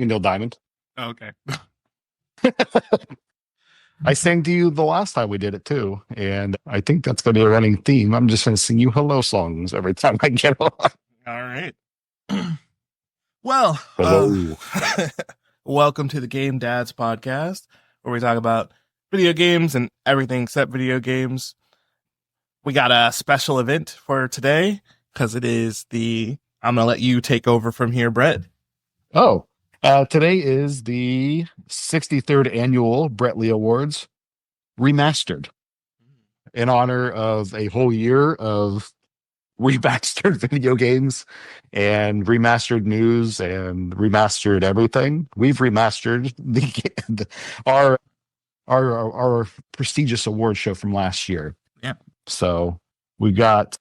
Neil Diamond. Oh, okay. I sang to you the last time we did it too, and I think that's going to be a running theme. I'm just going to sing you hello songs every time I get on. All right. Well, Hello. welcome to the Game Dads podcast, where we talk about video games and everything except video games. We got a special event for today because it is I'm going to let you take over from here, Brett. Oh, today is the 63rd annual Brettley Awards remastered in honor of a whole year of remastered video games and remastered news and remastered everything. We've remastered our prestigious award show from last year. Yeah. So we got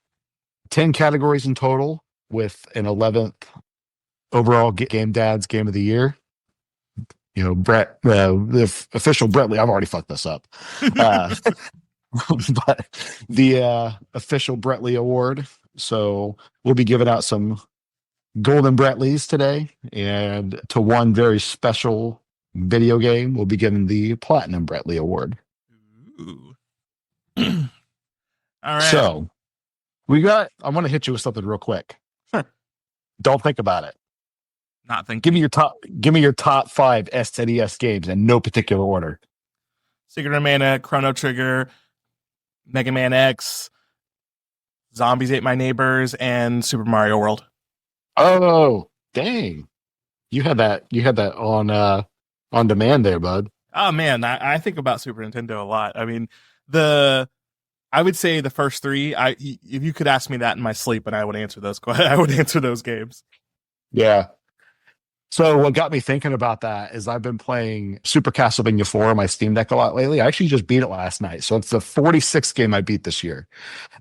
10 categories in total with an 11th overall Game Dads Game of the Year. You know, Brett, the official Brettley, I've already fucked this up. But the official Brettley Award. So we'll be giving out some golden Brettleys today. And to one very special video game, we'll be giving the Platinum Brettley Award. Ooh. All right. So I want to hit you with something real quick. Sure. Don't think about it. Not thinking. Give me your top 5 SNES games in no particular order. Secret of Mana, Chrono Trigger, Mega Man X, Zombies Ate My Neighbors, and Super Mario World. Oh, dang. You had that on demand there, bud. Oh man, I think about Super Nintendo a lot. I mean, I would say the first 3, if you could ask me that in my sleep, and I would answer those games. Yeah. So what got me thinking about that is I've been playing Super Castlevania 4 on my Steam Deck a lot lately. I actually just beat it last night. So it's the 46th game I beat this year. So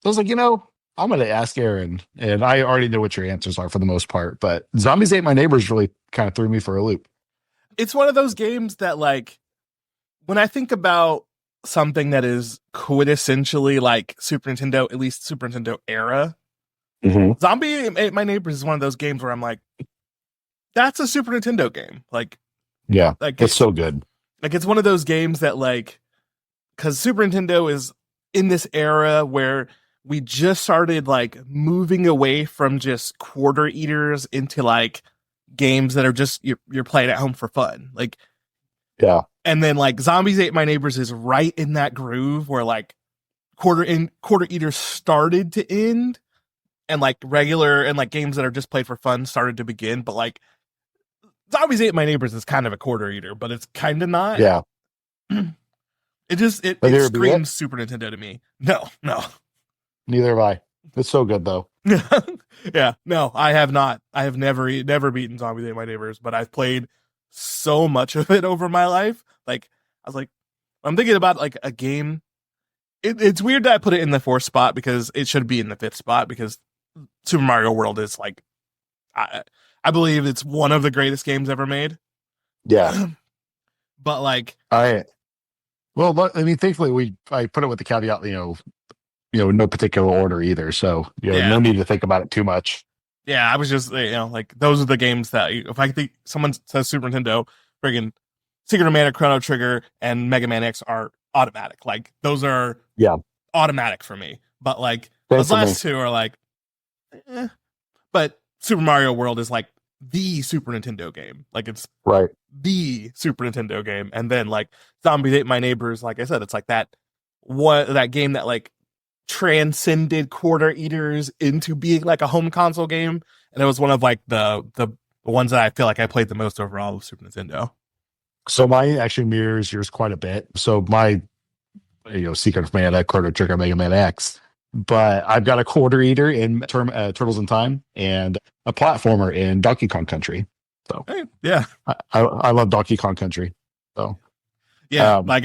I was like, I'm going to ask Aaron, and I already know what your answers are for the most part, but Zombies Ate My Neighbors really kind of threw me for a loop. It's one of those games that, like, when I think about something that is quintessentially like Super Nintendo, at least Super Nintendo era, Zombie Ate My Neighbors is one of those games where I'm like, that's a Super Nintendo game. Like, yeah, like it's so good. Like, it's one of those games that, like, because Super Nintendo is in this era where we just started, like, moving away from just quarter eaters into, like, games that are just you're playing at home for fun. Like, yeah. And then, like, Zombies Ate My Neighbors is right in that groove where, like, quarter eaters started to end, and, like, regular and, like, games that are just played for fun started to begin. But, like, Zombies Ate My Neighbors is kind of a quarter eater, but it's kind of not. Yeah. It screams Super Nintendo to me. No. Neither have I. It's so good though. Yeah. No, I have not. I have never beaten Zombies Ate My Neighbors, but I've played so much of it over my life. Like, I was like, I'm thinking about, like, a game. It's weird that I put it in the 4th spot because it should be in the 5th spot because Super Mario World is, like, I believe it's one of the greatest games ever made. Yeah. But, like, thankfully I put it with the caveat, no particular order either. So, no need to think about it too much. Yeah, I was just, like, those are the games that if I think someone says Super Nintendo, friggin' Secret of Mana, Chrono Trigger, and Mega Man X are automatic. Like, those are automatic for me. But, like, those last 2 are like, But Super Mario World is, like, the Super Nintendo game. Like, it's right. The Super Nintendo game. And then, like, Zombies Ate My Neighbors, like I said, it's like that game that, like, transcended quarter eaters into being, like, a home console game. And it was one of, like, the ones that I feel like I played the most overall with Super Nintendo. So mine actually mirrors yours quite a bit. So my, Secret of Mana, Chrono Trigger, Mega Man X. But I've got a quarter eater in Turtles in Time and a platformer in Donkey Kong Country. So hey, yeah, I love Donkey Kong Country. So yeah, like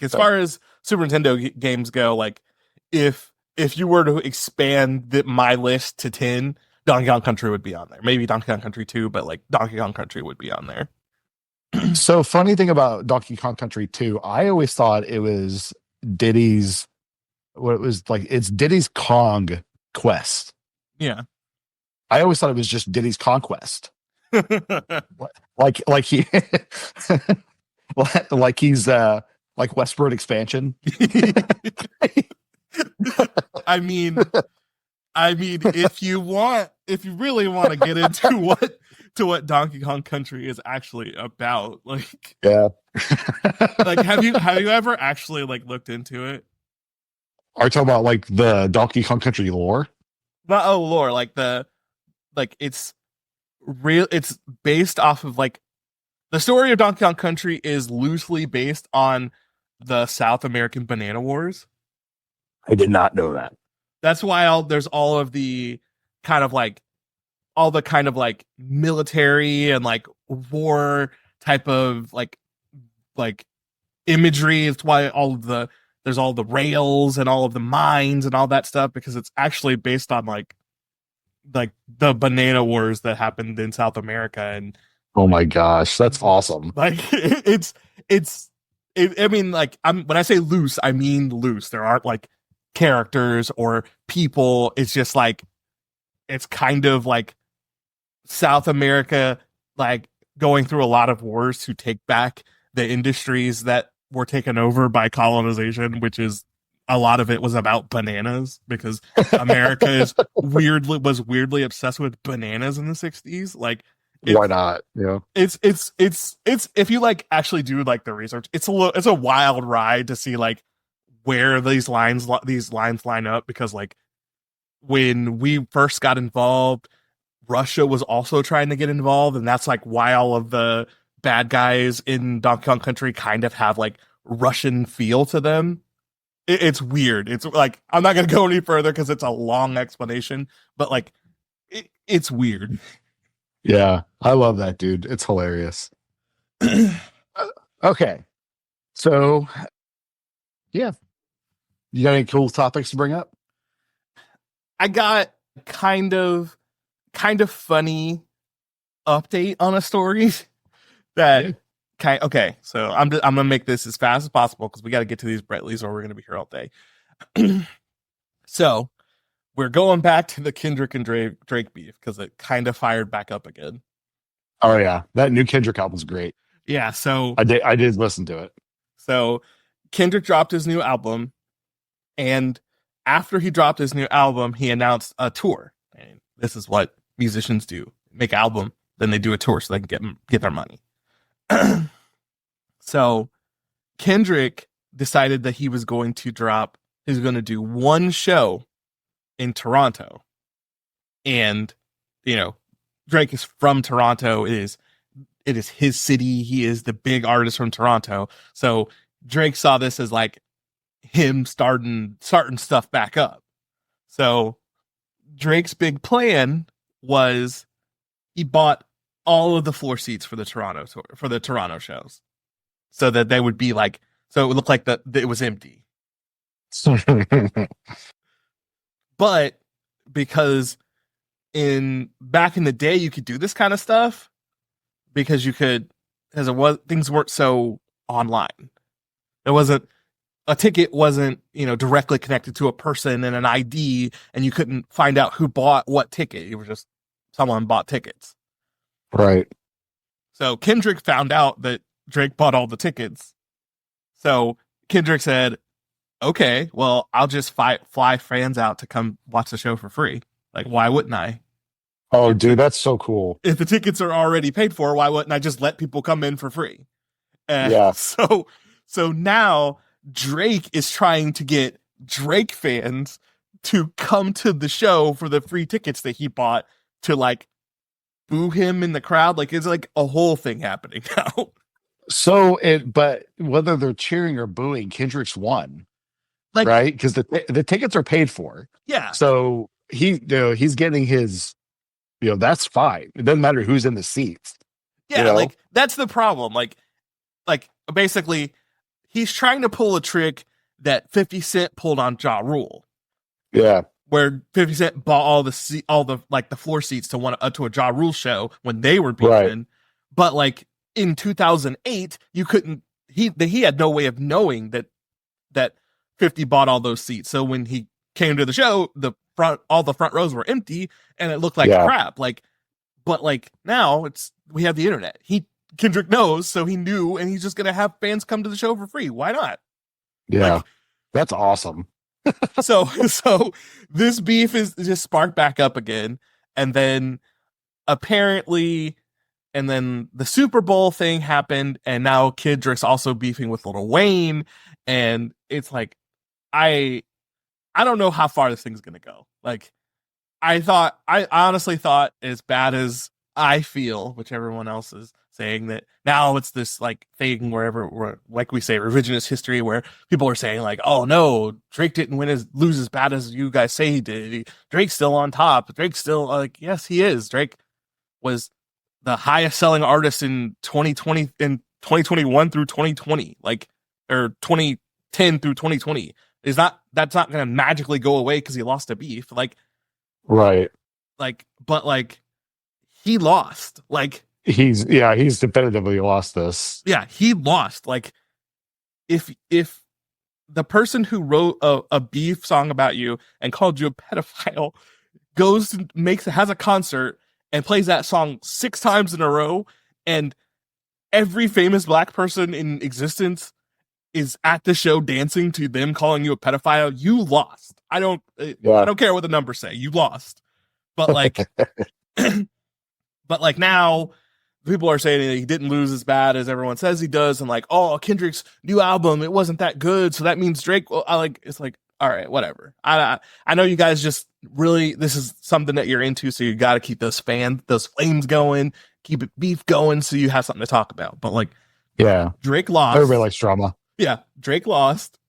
as far as Super Nintendo games go, like if you were to expand my list to 10, Donkey Kong Country would be on there. Maybe Donkey Kong Country 2, but, like, Donkey Kong Country would be on there. So funny thing about Donkey Kong Country 2, I always thought it was Diddy's. What it was like, it's Diddy's Kong Quest. Yeah. I always thought it was just Diddy's Conquest. like he like he's like Westward Expansion. I mean, if you really want to get into what Donkey Kong Country is actually about, Yeah. have you ever actually like looked into it? Are you talking about like the Donkey Kong Country lore? Not lore, it's real. It's based off of like the story of Donkey Kong Country is loosely based on the South American Banana Wars. I did not know that. That's why there's all of the kind of like military and like war type of like imagery. It's why there's all the rails and all of the mines and all that stuff, because it's actually based on like the banana wars that happened in South America. And Oh my gosh, that's awesome. like I mean, like, when I say loose, I mean loose. There aren't like characters or people. It's just like it's kind of like South America, like going through a lot of wars to take back the industries that were taken over by colonization, which is a lot of it was about bananas, because America was weirdly obsessed with bananas in the 60s. Like, Why not? Yeah. it's if you like actually do like the research, it's a wild ride to see like where these lines line up, because like when we first got involved, Russia was also trying to get involved, and that's like why all of the bad guys in Donkey Kong Country kind of have like Russian feel to them. It's weird. It's like, I'm not gonna go any further because it's a long explanation, but like it's weird. Yeah. I love that, dude. It's hilarious. Okay. So, yeah. You got any cool topics to bring up? I got kind of funny update on a story that okay, so I'm gonna make this as fast as possible because we got to get to these Brettleys or we're gonna be here all day. So we're going back to the Kendrick and Drake beef because it kind of fired back up again. Oh yeah, that new Kendrick album's great. Yeah, so I did listen to it. So Kendrick dropped his new album, and after he dropped his new album, he announced a tour. And this is what musicians do: make an album, then they do a tour so they can get their money. So Kendrick decided that he was going to do one show in Toronto. And, Drake is from Toronto. It is his city. He is the big artist from Toronto. So Drake saw this as like him starting stuff back up. So Drake's big plan was he bought all of the floor seats for the Toronto shows, so that they would be like, so it would look like that it was empty. But because back in the day you could do this kind of stuff because things weren't so online. A ticket wasn't, directly connected to a person and an ID, and you couldn't find out who bought what ticket. It was just someone bought tickets. Right. So Kendrick found out that Drake bought all the tickets. So Kendrick said, okay, well, I'll just fly fans out to come watch the show for free. Like, why wouldn't I? Oh, dude, that's so cool. If the tickets are already paid for, why wouldn't I just let people come in for free? Yeah. So now Drake is trying to get Drake fans to come to the show for the free tickets that he bought to like boo him in the crowd. Like, it's like a whole thing happening now. But whether they're cheering or booing, Kendrick's won, Like, right? Because the tickets are paid for. yeah. So he's getting his, that's fine. It doesn't matter who's in the seats. Yeah, like that's the problem. Like basically, he's trying to pull a trick that 50 Cent pulled on Ja Rule. Yeah. Where 50 Cent bought all the floor seats to a Ja Rule show when they were being in. But like in 2008, you couldn't. He had no way of knowing that 50 bought all those seats. So when he came to the show, all the front rows were empty, and it looked like crap. Like But like now we have the internet. Kendrick knows, so he knew, and he's just gonna have fans come to the show for free. Why not? Yeah. Like, That's awesome. so this beef is just sparked back up again, and then apparently, and then the Super Bowl thing happened, and now Kendrick's also beefing with Lil Wayne, and it's like I I don't know how far this thing's gonna go. Like I honestly thought, as bad as I feel, which everyone else is saying, that now it's this like thing where like we say revisionist history, where people are saying like, oh no, Drake didn't lose as bad as you guys say he did. Drake's still on top. Drake's still like, yes, he is. Drake was the highest selling artist in 2020 in 2021 through 2020, like, or 2010 through 2020. That's not going to magically go away because he lost a beef. Right. But he lost. He's definitively lost this. Yeah, he lost. Like, if the person who wrote a beef song about you and called you a pedophile goes and has a concert and plays that song 6 times in a row, and every famous black person in existence is at the show dancing to them calling you a pedophile, you lost. I don't care what the numbers say. You lost. But but now people are saying that he didn't lose as bad as everyone says he does, and like, oh, Kendrick's new album, it wasn't that good, so that means Drake. Well, it's like, all right, whatever. I know you guys just really, this is something that you're into, so you got to keep those flames going, keep it beef going, so you have something to talk about. But yeah, Drake lost. Everybody likes drama. Yeah, Drake lost,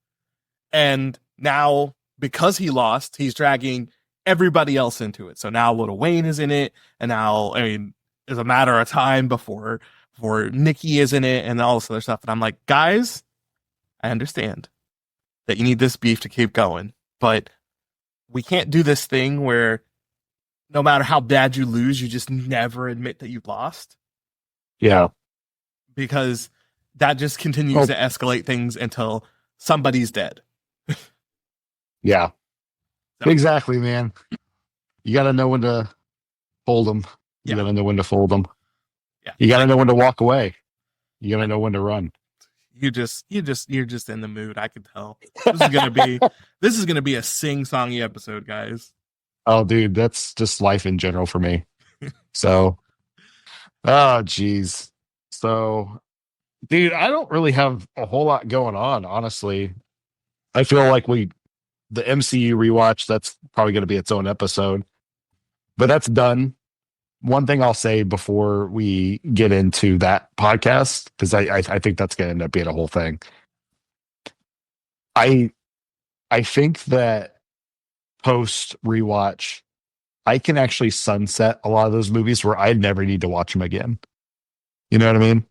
and now because he lost, he's dragging everybody else into it. So now Lil Wayne is in it, and now it's a matter of time before Nicki is in it, and all this other stuff. And I'm like, guys, I understand that you need this beef to keep going, but we can't do this thing where no matter how bad you lose, you just never admit that you've lost. Yeah, because that just continues to escalate things until somebody's dead. Yeah. So. Exactly, man. You got to know when to fold them. You got to know when to fold them. Yeah. You got to know when to walk away. You got to know when to run. You're just in the mood. I can tell. This is gonna be a sing-songy episode, guys. Oh, dude, that's just life in general for me. So, oh, geez. So, dude, I don't really have a whole lot going on, honestly. I feel like the MCU rewatch, that's probably going to be its own episode, but that's done. One thing I'll say before we get into that podcast, because I think that's going to end up being a whole thing. I think that post rewatch, I can actually sunset a lot of those movies where I never need to watch them again. You know what I mean?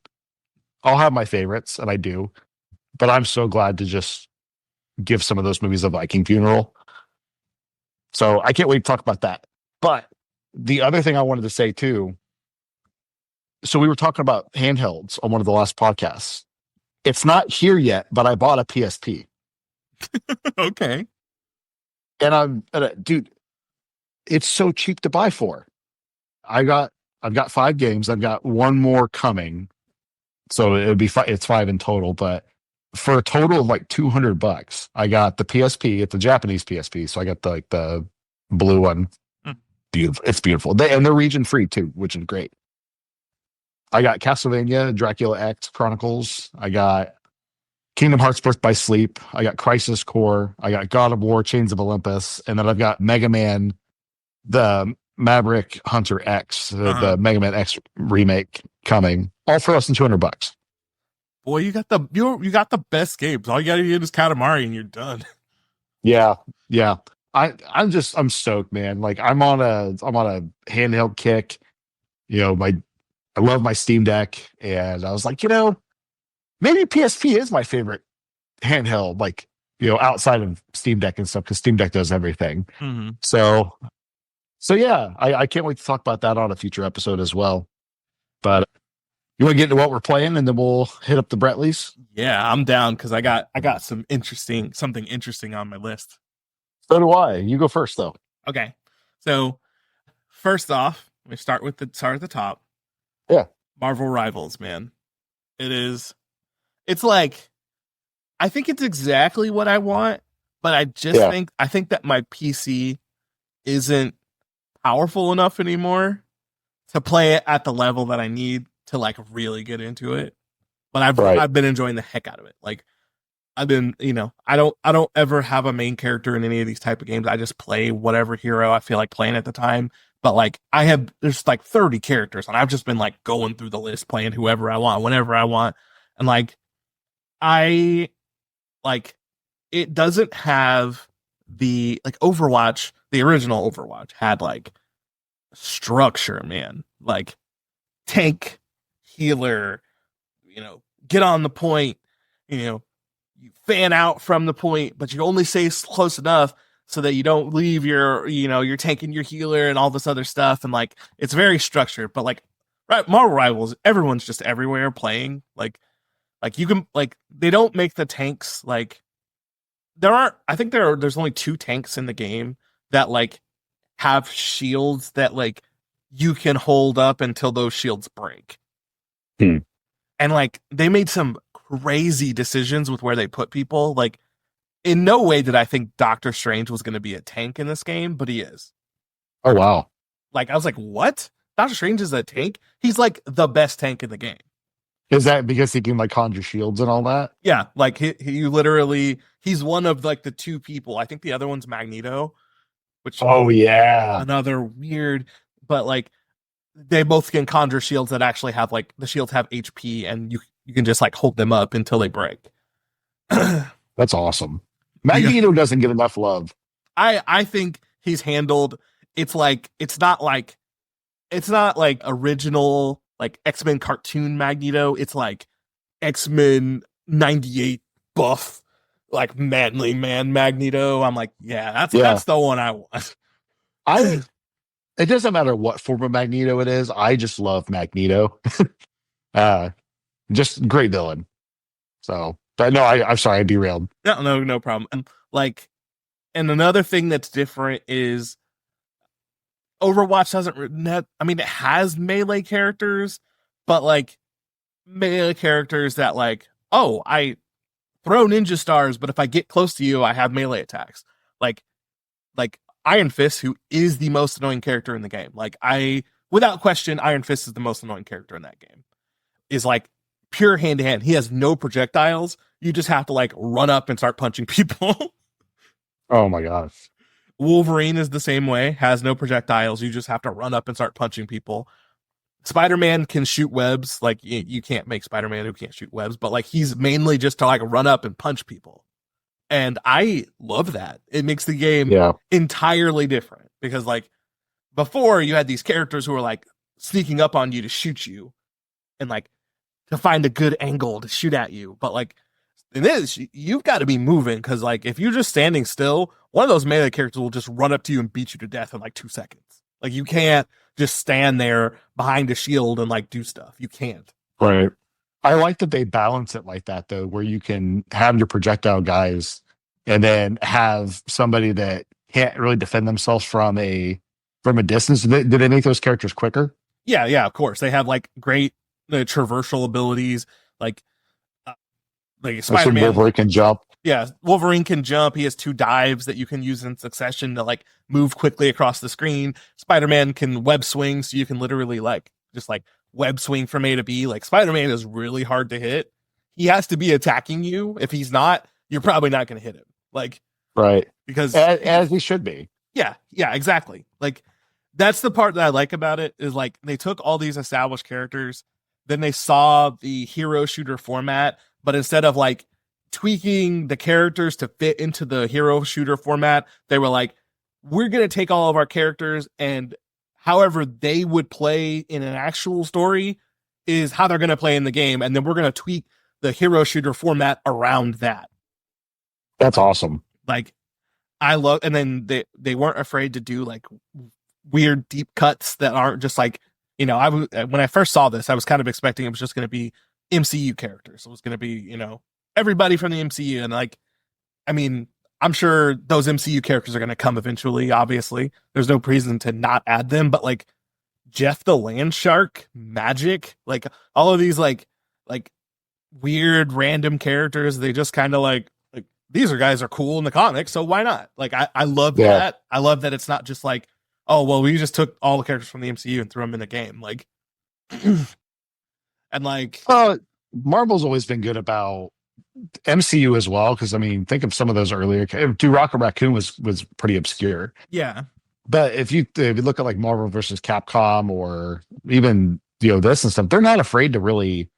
I'll have my favorites, and I do, but I'm so glad to just give some of those movies a Viking funeral. So I can't wait to talk about that. But the other thing I wanted to say too, so we were talking about handhelds on one of the last podcasts. It's not here yet, but I bought a PSP. Okay. And dude, it's so cheap to buy for. I've got 5 games. I've got one more coming. So it would be it's 5 in total, but for a total of like $200, I got the PSP. It's a Japanese PSP, so I got the blue one. Beautiful. It's beautiful. And they're region free too, which is great. I got Castlevania, Dracula X Chronicles. I got Kingdom Hearts Birth by Sleep. I got Crisis Core. I got God of War, Chains of Olympus, and then I've got Mega Man, the Maverick Hunter X, the Mega Man X remake coming, all for less than $200. Boy, you got the best games. All you got to do is Katamari and you're done. Yeah. I'm stoked, man. Like I'm on a handheld kick. I love my Steam Deck, and I was like, maybe PSP is my favorite handheld. Like, outside of Steam Deck and stuff, because Steam Deck does everything. Mm-hmm. So yeah, I can't wait to talk about that on a future episode as well. But you want to get into what we're playing, and then we'll hit up the Brettleys? Yeah, I'm down because I got something interesting on my list. So do I. You go first, though. Okay. So first off, Let me start at the top. Yeah. Marvel Rivals, man. It is. It's like I think it's exactly what I want, but Yeah. I think that my PC isn't powerful enough anymore to play it at the level that I need to like really get into it. But Right. I've been enjoying the heck out of it. Like I've been, I don't ever have a main character in any of these type of games. I just play whatever hero I feel like playing at the time. But like there's like 30 characters, and I've just been like going through the list, playing whoever I want, whenever I want, and like I like it doesn't have the like Overwatch, the original Overwatch had like structure, man. Like tank, healer, get on the point, you know, you fan out from the point, but you only stay close enough so that you don't leave your tank and your healer and all this other stuff. And like, it's very structured, but like, right, Marvel Rivals, everyone's just everywhere playing. Like you can, like, they don't make the tanks like, I think there's only two tanks in the game that like have shields that like you can hold up until those shields break. Hmm. And like they made some crazy decisions with where they put people. Like in no way did I think Doctor Strange was going to be a tank in this game, but he is. Oh wow. Like I was like, what? Doctor Strange is a tank? He's like the best tank in the game. Is that because he can like conjure shields and all that? Yeah, like he literally he's one of like the two people. I think the other one's Magneto, which Oh yeah. another weird, but like they both can conjure shields that actually have like the shields have HP and you can just like hold them up until they break. That's awesome. Yeah. Magneto doesn't get enough love. I think he's handled it's not like original like X-Men cartoon Magneto. It's like X-Men 98 buff like manly man Magneto. I'm like, yeah, Yeah. that's the one I want. I it doesn't matter what form of Magneto it is. I just love Magneto. uh just great villain. So but no, I'm sorry, I derailed. No problem. And like and another thing that's different is Overwatch I mean, it has melee characters, but like melee characters that like, oh, I throw ninja stars, but if I get close to you, I have melee attacks. Like, like Iron Fist, who is the most annoying character in the game. Like, without question, Iron Fist is the most annoying character in that game. Is like pure hand to hand. He has no projectiles. You just have to like run up and start punching people. Oh my gosh. Wolverine is the same way, has no projectiles. You just have to run up and start punching people. Spider-Man can shoot webs. Like you can't make Spider-Man who can't shoot webs, but like he's mainly just to like run up and punch people. And I love that. It makes the game Yeah. entirely different because like before you had these characters who were like sneaking up on you to shoot you and like to find a good angle to shoot at you. But like in this, you've got to be moving because like if you're just standing still, one of those melee characters will just run up to you and beat you to death in like 2 seconds. Like you can't just stand there behind a shield and like do stuff. You can't. Right. I like that they balance it like that though, where you can have your projectile guys and then have somebody that can't really defend themselves from a distance. Do they make those characters quicker? Yeah, of course. They have like great traversal abilities, like Some Spider-Man. Wolverine can jump. Yeah, Wolverine can jump. He has two dives that you can use in succession to like move quickly across the screen. Spider-Man can web swing, so you can literally like just like web swing from A to B. Like Spider-Man is really hard to hit. He has to be attacking you. If he's not, you're probably not going to hit him. Like Right. because As he should be. yeah, exactly. Like that's the part that I like about it is like they took all these established characters, then they saw the hero shooter format, but instead of like tweaking the characters to fit into the hero shooter format, they were like, we're going to take all of our characters and however they would play in an actual story is how they're going to play in the game. And then we're going to tweak the hero shooter format around that. That's awesome. Like I love, and then they weren't afraid to do like weird deep cuts that aren't just like, when I first saw this, I was kind of expecting it was just going to be MCU characters. It was going to be, everybody from the MCU. And like, I mean, I'm sure those MCU characters are going to come eventually, obviously. There's no reason to not add them, but like Jeff the Land Shark, Magic, like all of these like weird random characters. They just kind of like these are guys are cool in the comics, so why not? Like I love Yeah. that. I love that it's not just like, oh well, we just took all the characters from the MCU and threw them in the game. Like and like Marvel's always been good about MCU as well, because I mean, think of some of those earlier. Do Rocket Raccoon was pretty obscure, yeah. but if you look at like Marvel versus Capcom, or even this and stuff, they're not afraid to really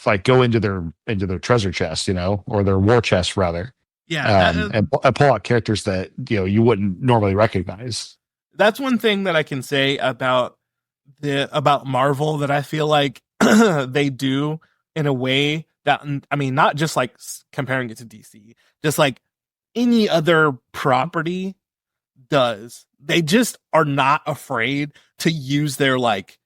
like go into their treasure chest, or their war chest rather, Yeah, and pull out characters that you wouldn't normally recognize. that's one thing that I can say about Marvel that I feel like they do in a way that, I mean, not just like comparing it to DC, just like any other property does. They just are not afraid to use their like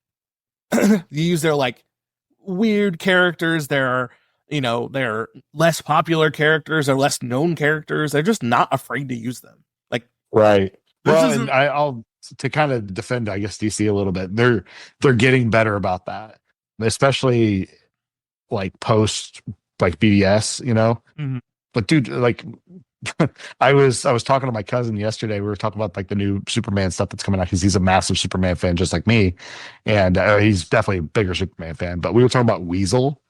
weird characters. They're less popular characters or less known characters. They're just not afraid to use them. Like Right. Well, isn't. and I'll to kind of defend, I guess, DC a little bit. They're getting better about that, especially like post like BDS. Mhm. But dude, like I was talking to my cousin yesterday. We were talking about like the new Superman stuff that's coming out, because he's a massive Superman fan just like me, and he's definitely a bigger Superman fan. But we were talking about Weasel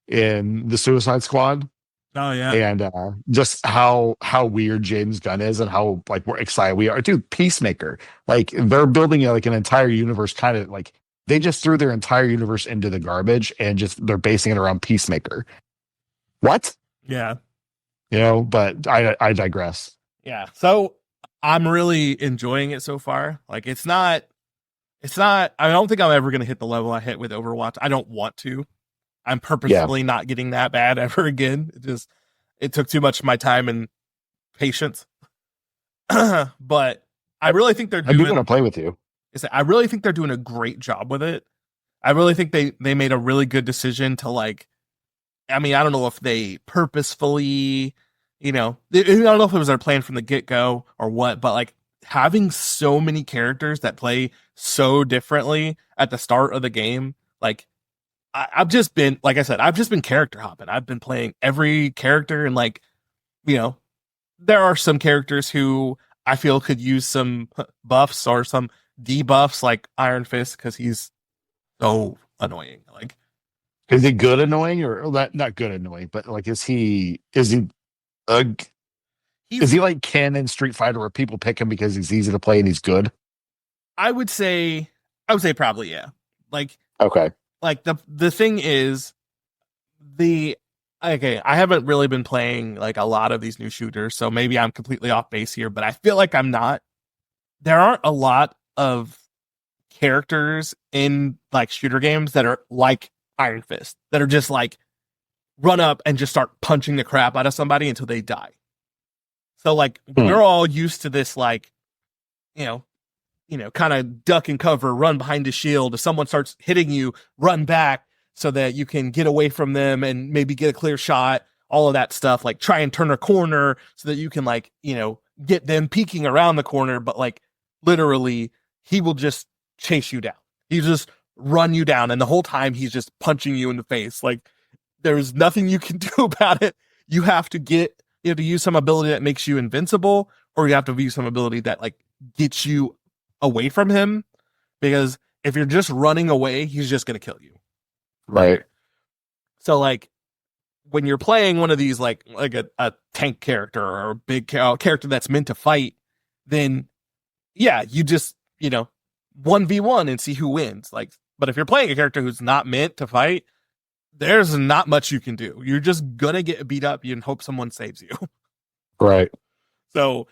in the Suicide Squad, Oh yeah. and just how weird James Gunn is, and how like we're excited we are. Dude, Peacemaker, like they're building like an entire universe, kind of like they just threw their entire universe into the garbage, and just they're basing it around Peacemaker. What? Yeah. But I digress. Yeah. So I'm really enjoying it so far. Like it's not, I don't think I'm ever going to hit the level I hit with Overwatch. I don't want to. I'm purposefully not getting that bad ever again. It took too much of my time and patience. But I really think they're I do doing, want to play with you. I really think they're doing a great job with it. I really think they made a really good decision to like, I mean, I don't know if they purposefully, I don't know if it was their plan from the get-go or what, but like having so many characters that play so differently at the start of the game, like I've just been, like I said, I've just been character hopping. I've been playing every character, and like, there are some characters who I feel could use some buffs or some debuffs, like Iron Fist, because he's so annoying. Like, Is he good annoying, or not good annoying, but like is he uh, is he like Ken in Street Fighter, where people pick him because he's easy to play and he's good? I would say probably yeah. Like Okay. the thing is I haven't really been playing like a lot of these new shooters, so maybe I'm completely off base here, but I feel like I'm not. There aren't a lot of characters in like shooter games that are like Iron Fist, that are just like run up and just start punching the crap out of somebody until they die. So like we're all used to this, like, kind of duck and cover, run behind the shield. If someone starts hitting you, run back so that you can get away from them and maybe get a clear shot, all of that stuff. Like try and turn a corner so that you can like, get them peeking around the corner. But like literally he will just chase you down. He just run you down. And the whole time he's just punching you in the face. Like there's nothing you can do about it. You have to to use some ability that makes you invincible, or you have to use some ability that like gets you away from him, because if you're just running away, he's just going to kill you. Right. So like when you're playing one of these like a tank character or a big character that's meant to fight, then yeah, you just 1v1 and see who wins. Like, but if you're playing a character who's not meant to fight, there's not much you can do. You're just gonna get beat up and hope someone saves you. Right. So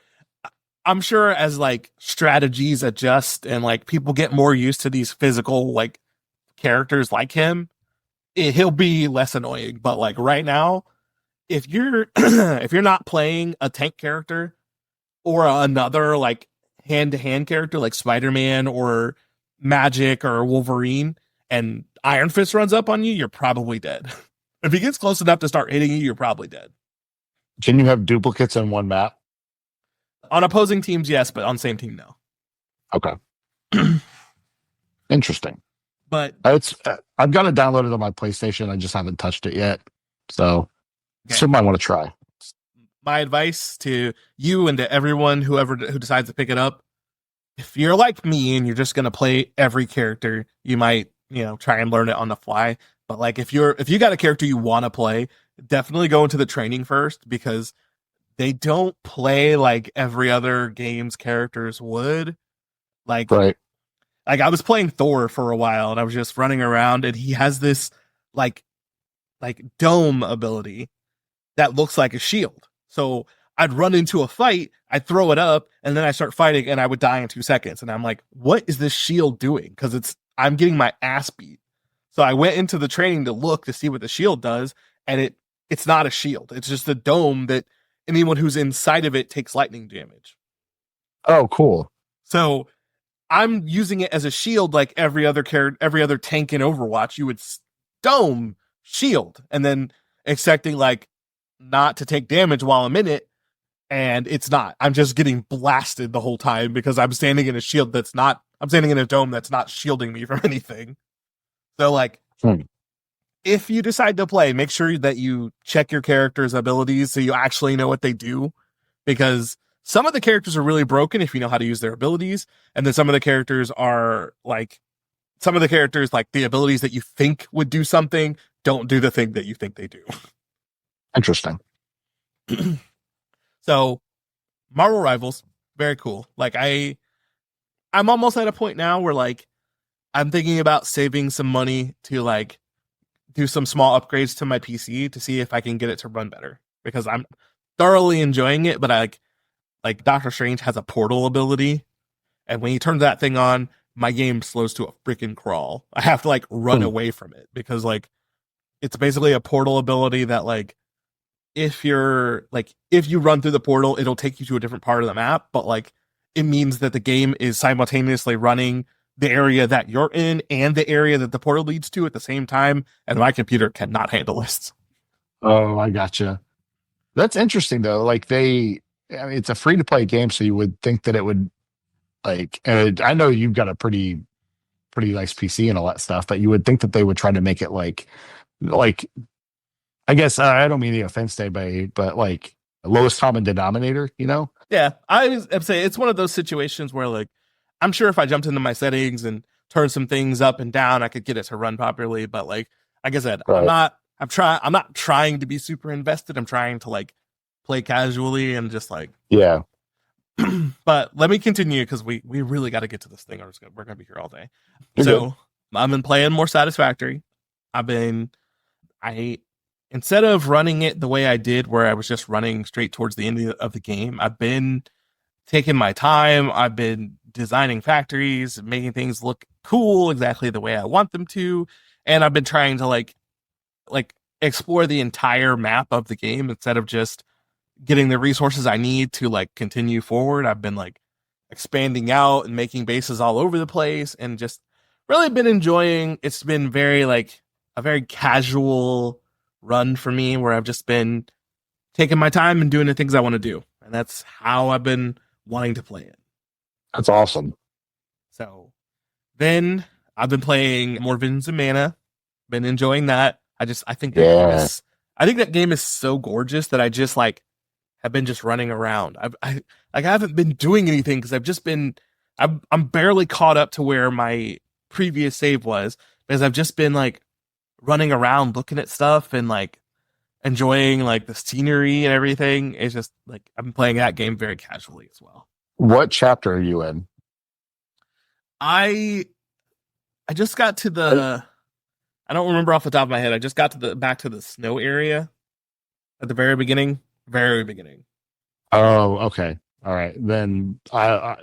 I'm sure as like strategies adjust and like people get more used to these physical like characters like him, he'll be less annoying. But like right now, if you're if you're not playing a tank character or another like hand-to-hand character like Spider-Man or Magic or Wolverine, and Iron Fist runs up on you, you're probably dead. If he gets close enough to start hitting you, you're probably dead. Can you have duplicates in one map? On opposing teams, yes, but on same team, no. Okay. Interesting. But It's I've got it downloaded on my PlayStation. I just haven't touched it yet. So okay, something I want to try. my advice to you and to everyone who decides to pick it up, if you're like me and you're just gonna play every character, you might, try and learn it on the fly. But like if you got a character you want to play, definitely go into the training first, because they don't play like every other game's characters would. Like Right. I was playing Thor for a while and I was just running around, and he has this like dome ability that looks like a shield. So I'd run into a fight, I'd throw it up, and then I start fighting, and I would die in 2 seconds. And I'm like, what is this shield doing? Because I'm getting my ass beat. So I went into the training to look to see what the shield does, and it's not a shield. It's just a dome that anyone who's inside of it takes lightning damage. Oh, cool. So I'm using it as a shield, like every other tank in Overwatch. You would dome shield, and then expecting like not to take damage while I'm in it, and it's not. I'm just getting blasted the whole time because I'm standing in a shield that's not. I'm standing in a dome that's not shielding me from anything. So like, Hmm. if you decide to play, make sure that you check your character's abilities so you actually know what they do, because some of the characters are really broken if you know how to use their abilities, and then some of the characters like the abilities that you think would do something don't do the thing that you think they do. Interesting. So Marvel Rivals, very cool. Like I'm almost at a point now where like I'm thinking about saving some money to like do some small upgrades to my PC to see if I can get it to run better, because I'm thoroughly enjoying it. But I like Doctor Strange has a portal ability, and when he turns that thing on, my game slows to a freaking crawl. I have to like run Hmm. away from it, because like it's basically a portal ability that like if you run through the portal, it'll take you to a different part of the map, but like it means that the game is simultaneously running the area that you're in and the area that the portal leads to at the same time, and my computer cannot handle this. Oh, I gotcha. That's interesting though. I mean, it's a free to play game, so you would think that it would like. And I know you've got a pretty nice PC and all that stuff, but you would think that they would try to make it like I guess I don't mean the offense to anybody, but like lowest common denominator. You know? Yeah, I'm saying it's one of those situations where like I'm sure if I jumped into my settings and turned some things up and down, I could get it to run properly. But like I said, Right. I'm not trying to be super invested. I'm trying to like play casually and just like. Yeah. But let me continue, because we really got to get to this thing, or we're gonna be here all day. You're good. So I've been playing more Satisfactory. I've been I instead of running it the way I did, where I was just running straight towards the end of the game, I've been taking my time. I've been designing factories, making things look cool exactly the way I want them to, and I've been trying to like explore the entire map of the game instead of just getting the resources I need to like continue forward. I've been like expanding out and making bases all over the place, and just really been enjoying. It's been very like a very casual run for me, where I've just been taking my time and doing the things I want to do. And that's how I've been wanting to play it. That's awesome. So then I've been playing more Visions of Mana, been enjoying that. Yeah. I think that game is so gorgeous that I just like have been just running around. I haven't been doing anything, because I'm barely caught up to where my previous save was, because I've just been like running around looking at stuff and like enjoying like the scenery and everything. It's just like I'm playing that game very casually as well. What chapter are you in? I I just got to the I don't remember off the top of my head. I just got to the back to the snow area at the very beginning. Very beginning. Oh, okay. All right. Then I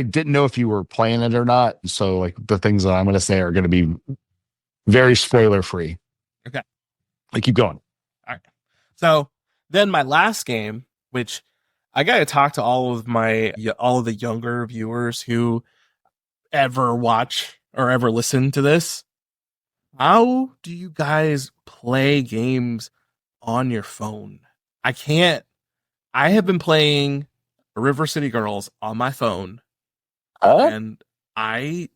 didn't know if you were playing it or not. So like the things that I'm going to say are going to be very spoiler free. Okay. Like keep going. All right. So then my last game, which I got to talk to all of the younger viewers who ever watch or ever listen to this. How do you guys play games on your phone? I can't. I have been playing River City Girls on my phone, Huh? and I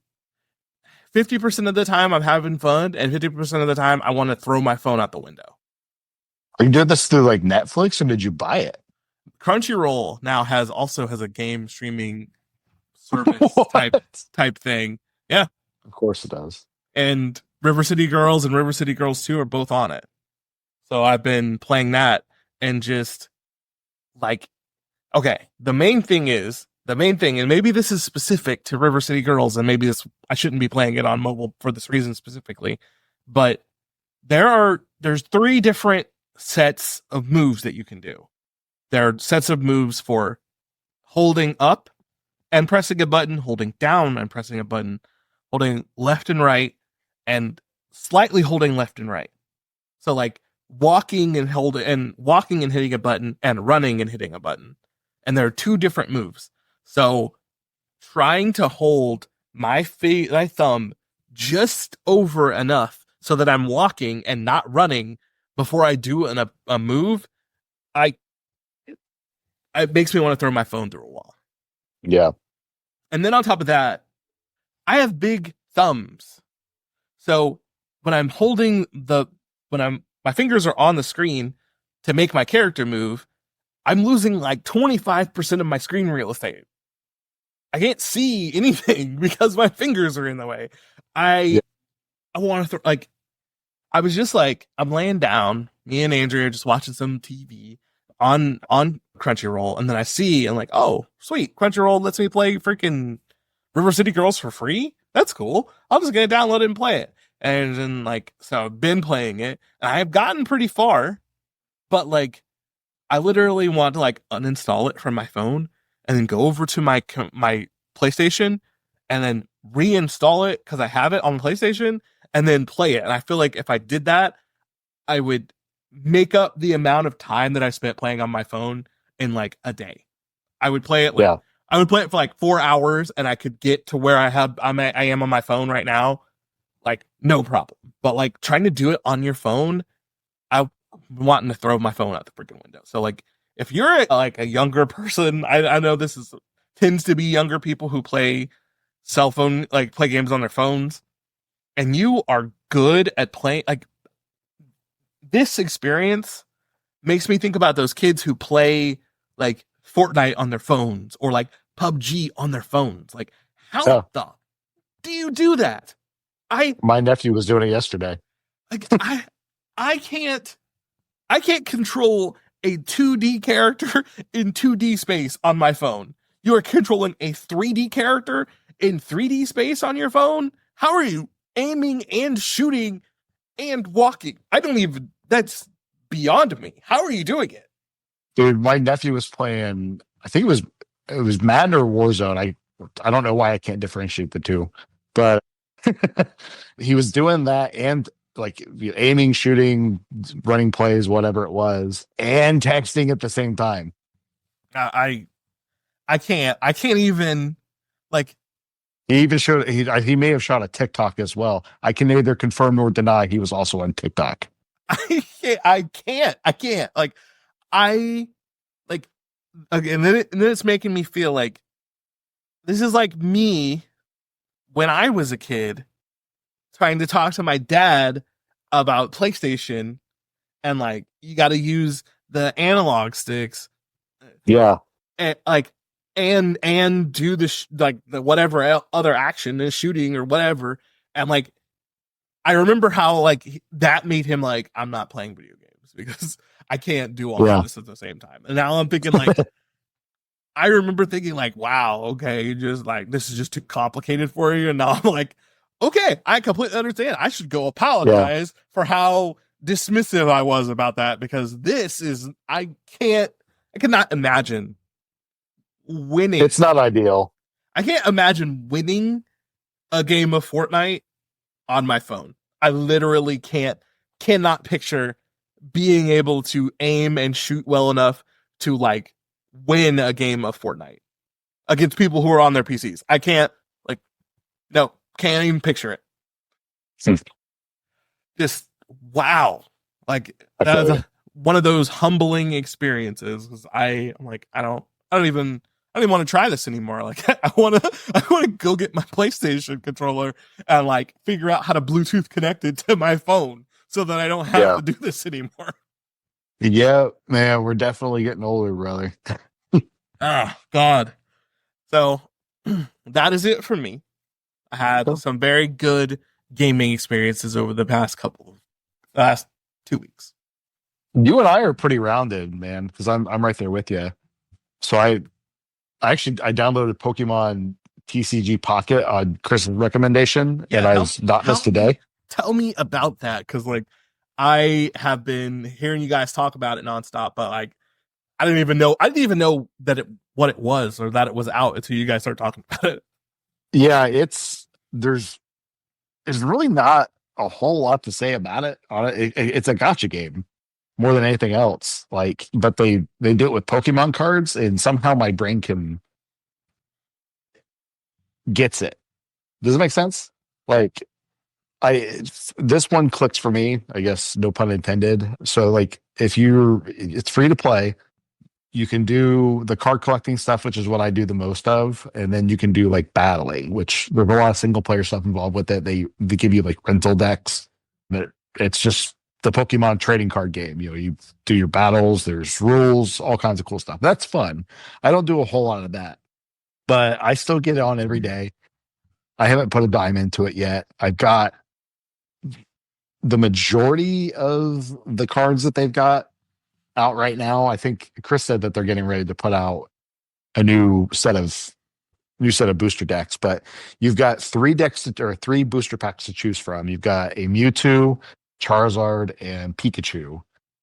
50% of the time I'm having fun, and 50% of the time I want to throw my phone out the window. Are you doing this through like Netflix or did you buy it? Crunchyroll now has a game streaming service What? type thing. Yeah. Of course it does. And River City Girls and River City Girls 2 are both on it. So I've been playing that and just like, okay, the main thing, and maybe this is specific to River City Girls, and maybe I shouldn't be playing it on mobile for this reason specifically, but there's 3 different sets of moves that you can do. There are sets of moves for holding up and pressing a button, holding down and pressing a button, holding left and right, and slightly holding left and right. So like walking and hitting a button, and running and hitting a button. And there are 2 different moves. So trying to hold my thumb just over enough so that I'm walking and not running before I do a move, it makes me want to throw my phone through a wall. Yeah. And then on top of that, I have big thumbs. So when I'm my fingers are on the screen to make my character move, I'm losing like 25% of my screen real estate. I can't see anything because my fingers are in the way. I want to throw, I was just like, I'm laying down, me and Andrea are just watching some TV on Crunchyroll, and then I see, and like, oh, sweet, Crunchyroll lets me play freaking River City Girls for free? That's cool. I'm just gonna download it and play it. And then so I've been playing it, and I have gotten pretty far, but I literally want to uninstall it from my phone and then go over to my PlayStation and then reinstall it because I have it on the PlayStation and then play it. And I feel like if I did that, I would make up the amount of time that I spent playing on my phone in a day. I would play it I would play it for 4 hours, and I could get to where I am on my phone right now, no problem. But trying to do it on your phone, I'm wanting to throw my phone out the freaking window. So if you're a younger person, I know tends to be younger people who play cell phone, play games on their phones, and you are good at playing, this experience makes me think about those kids who play Fortnite on their phones or PUBG on their phones. How the do you do that? My nephew was doing it yesterday. I can't control a 2D character in 2D space on my phone. You are controlling a 3D character in 3D space on your phone? How are you aiming and shooting and walking? That's beyond me. How are you doing it? Dude, my nephew was playing, I think it was Madden or Warzone. I don't know why I can't differentiate the two, but he was doing that and aiming, shooting, running plays, whatever it was, and texting at the same time. I can't even he even showed he may have shot a TikTok as well. I can neither confirm nor deny he was also on TikTok. I can't and then it's making me feel like this is me when I was a kid trying to talk to my dad about PlayStation, and you got to use the analog sticks, yeah, and do the whatever other action is shooting or whatever, and I remember how that made him I'm not playing video games because I can't do all of this at the same time. And now I'm thinking I remember thinking wow, okay, just this is just too complicated for you. And now I'm okay, I completely understand. I should go apologize for how dismissive I was about that, because I cannot imagine winning. It's not ideal. I can't imagine winning a game of Fortnite on my phone. I literally cannot picture being able to aim and shoot well enough to win a game of Fortnite against people who are on their PCs. I can't even picture it. Just wow. That was one of those humbling experiences, because I'm I don't even I don't even want to try this anymore. Like I want to go get my PlayStation controller and like figure out how to Bluetooth connect it to my phone so that I don't have Yeah. to do this anymore. Yeah, man, we're definitely getting older, brother. Ah, God. So that is it for me. I had some very good gaming experiences over the last 2 weeks. You and I are pretty rounded, man, because I'm right there with you. So I downloaded Pokemon TCG Pocket on Chris's recommendation, and I was not missed today. Tell me about that, because like I have been hearing you guys talk about it nonstop, but like I didn't even know that what it was or that it was out until you guys started talking about it. Yeah, there's really not a whole lot to say about it. On it's a gotcha game more than anything else. Like, but they do it with Pokemon cards, and somehow my brain gets it. Does it make sense? Like, this one clicks for me. I guess no pun intended. So like, it's free to play. You can do the card collecting stuff, which is what I do the most of, and then you can do like battling, which there's a lot of single player stuff involved with it. They give you like rental decks, but it's just the Pokemon trading card game. You know, you do your battles, there's rules, all kinds of cool stuff. That's fun. I don't do a whole lot of that, but I still get it on every day. I haven't put a dime into it yet. I've got the majority of the cards that they've got out right now. I think Chris said that they're getting ready to put out a new set of booster decks, but you've got three booster packs to choose from. You've got a Mewtwo, Charizard, and Pikachu.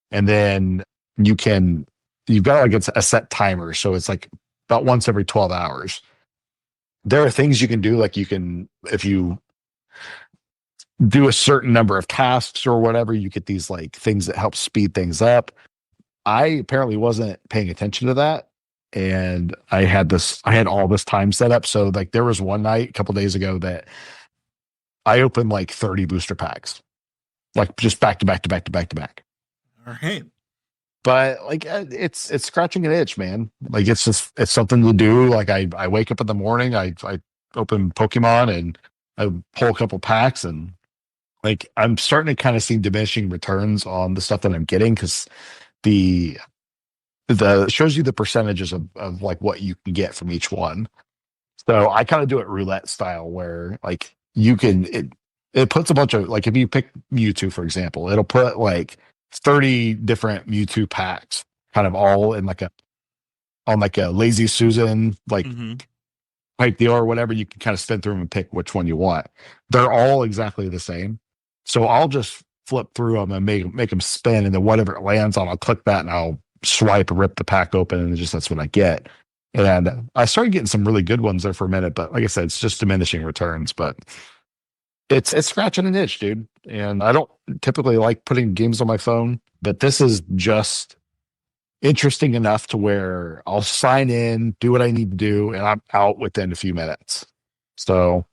And then you've got like it's a set timer. So it's like about once every 12 hours. There are things you can do, like if you do a certain number of tasks or whatever, you get these like things that help speed things up. I apparently wasn't paying attention to that. And I had all this time set up. So like there was one night a couple days ago that I opened like 30 booster packs, like just back to back to back to back to back. All right. But like it's scratching an itch, man. Like it's something to do. Like I wake up in the morning, I open Pokemon and I pull a couple packs, and like I'm starting to kind of see diminishing returns on the stuff that I'm getting, because the shows you the percentages of like what you can get from each one. So I kind of do it roulette style, where like it puts a bunch of, like, if you pick Mewtwo, for example, it'll put like 30 different Mewtwo packs kind of all in like a lazy Susan like type deal or whatever. You can kind of spin through them and pick which one you want. They're all exactly the same. So I'll just flip through them and make them spin, and then whatever it lands on, I'll click that and I'll swipe and rip the pack open, and that's what I get. And I started getting some really good ones there for a minute, but like I said, it's just diminishing returns. But it's scratching an itch, dude. And I don't typically like putting games on my phone, but this is just interesting enough to where I'll sign in, do what I need to do, and I'm out within a few minutes. So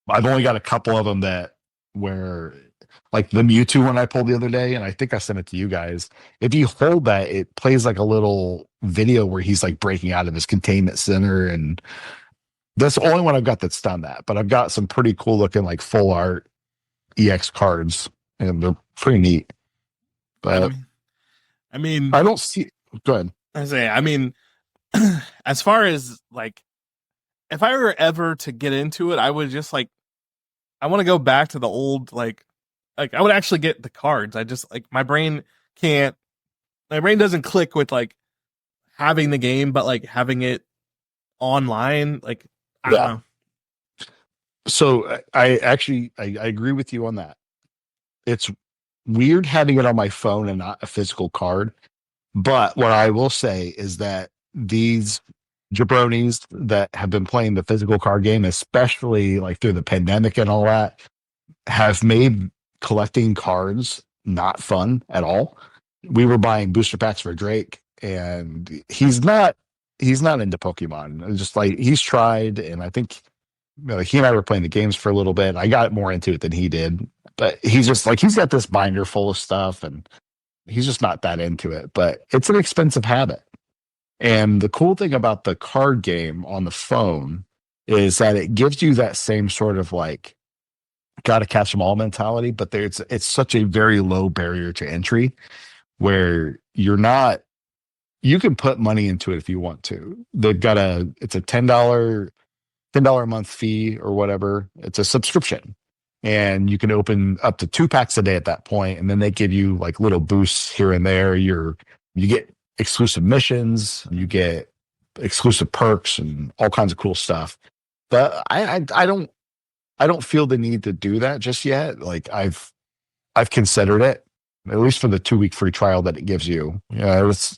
I've only got a couple of them where like the Mewtwo one I pulled the other day, and I think I sent it to you guys. If you hold that, it plays like a little video where he's like breaking out of his containment center, and that's the only one I've got that's done that. But I've got some pretty cool looking like full art EX cards, and they're pretty neat. But I mean, I don't see. Go ahead. I mean, as far as like, if I were ever to get into it, I would just like, I want to go back to the old like I would actually get the cards. I just like my brain doesn't click with like having the game, but like having it online, like I don't know. So I agree with you on that. It's weird having it on my phone and not a physical card. But what I will say is that these jabronis that have been playing the physical card game, especially like through the pandemic and all that, have made collecting cards not fun at all. We were buying booster packs for Drake, and he's not into Pokemon. It's just like he's tried, and I think he and I were playing the games for a little bit. I got more into it than he did, but he's just like he's got this binder full of stuff, and he's just not that into it. But it's an expensive habit, And the cool thing about the card game on the phone is that it gives you that same sort of like gotta catch them all mentality, but it's such a very low barrier to entry where you can put money into it if you want to. They've got it's a $10 a month fee or whatever. It's a subscription. And you can open up to 2 packs a day at that point, and then they give you like little boosts here and there. You get exclusive missions, you get exclusive perks and all kinds of cool stuff. But I don't feel the need to do that just yet. Like I've considered it, at least for the 2 week free trial that it gives you. It's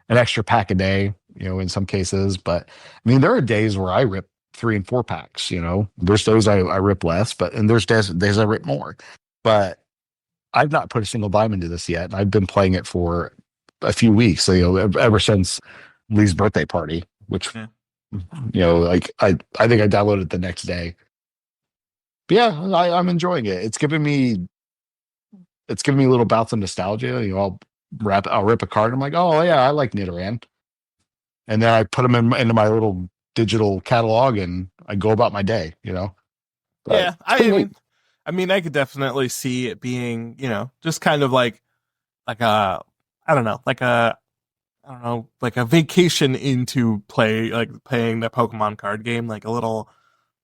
an extra pack a day, in some cases. But I mean, there are days where I rip 3 and 4 packs. There's days I rip less, and there's days I rip more. But I've not put a single dime into this yet. I've been playing it for a few weeks, so, ever since Lee's birthday party, which, Yeah. like I think I downloaded it the next day. But yeah, I'm enjoying it. It's giving me little bouts of nostalgia. I'll rip a card. I'm like, oh yeah, I like Nidoran, and then I put them into my little digital catalog, and I go about my day. But Yeah, it's pretty neat. I mean, I could definitely see it being, just kind of like a, I don't know, I don't know, like a vacation into playing the Pokemon card game, like a little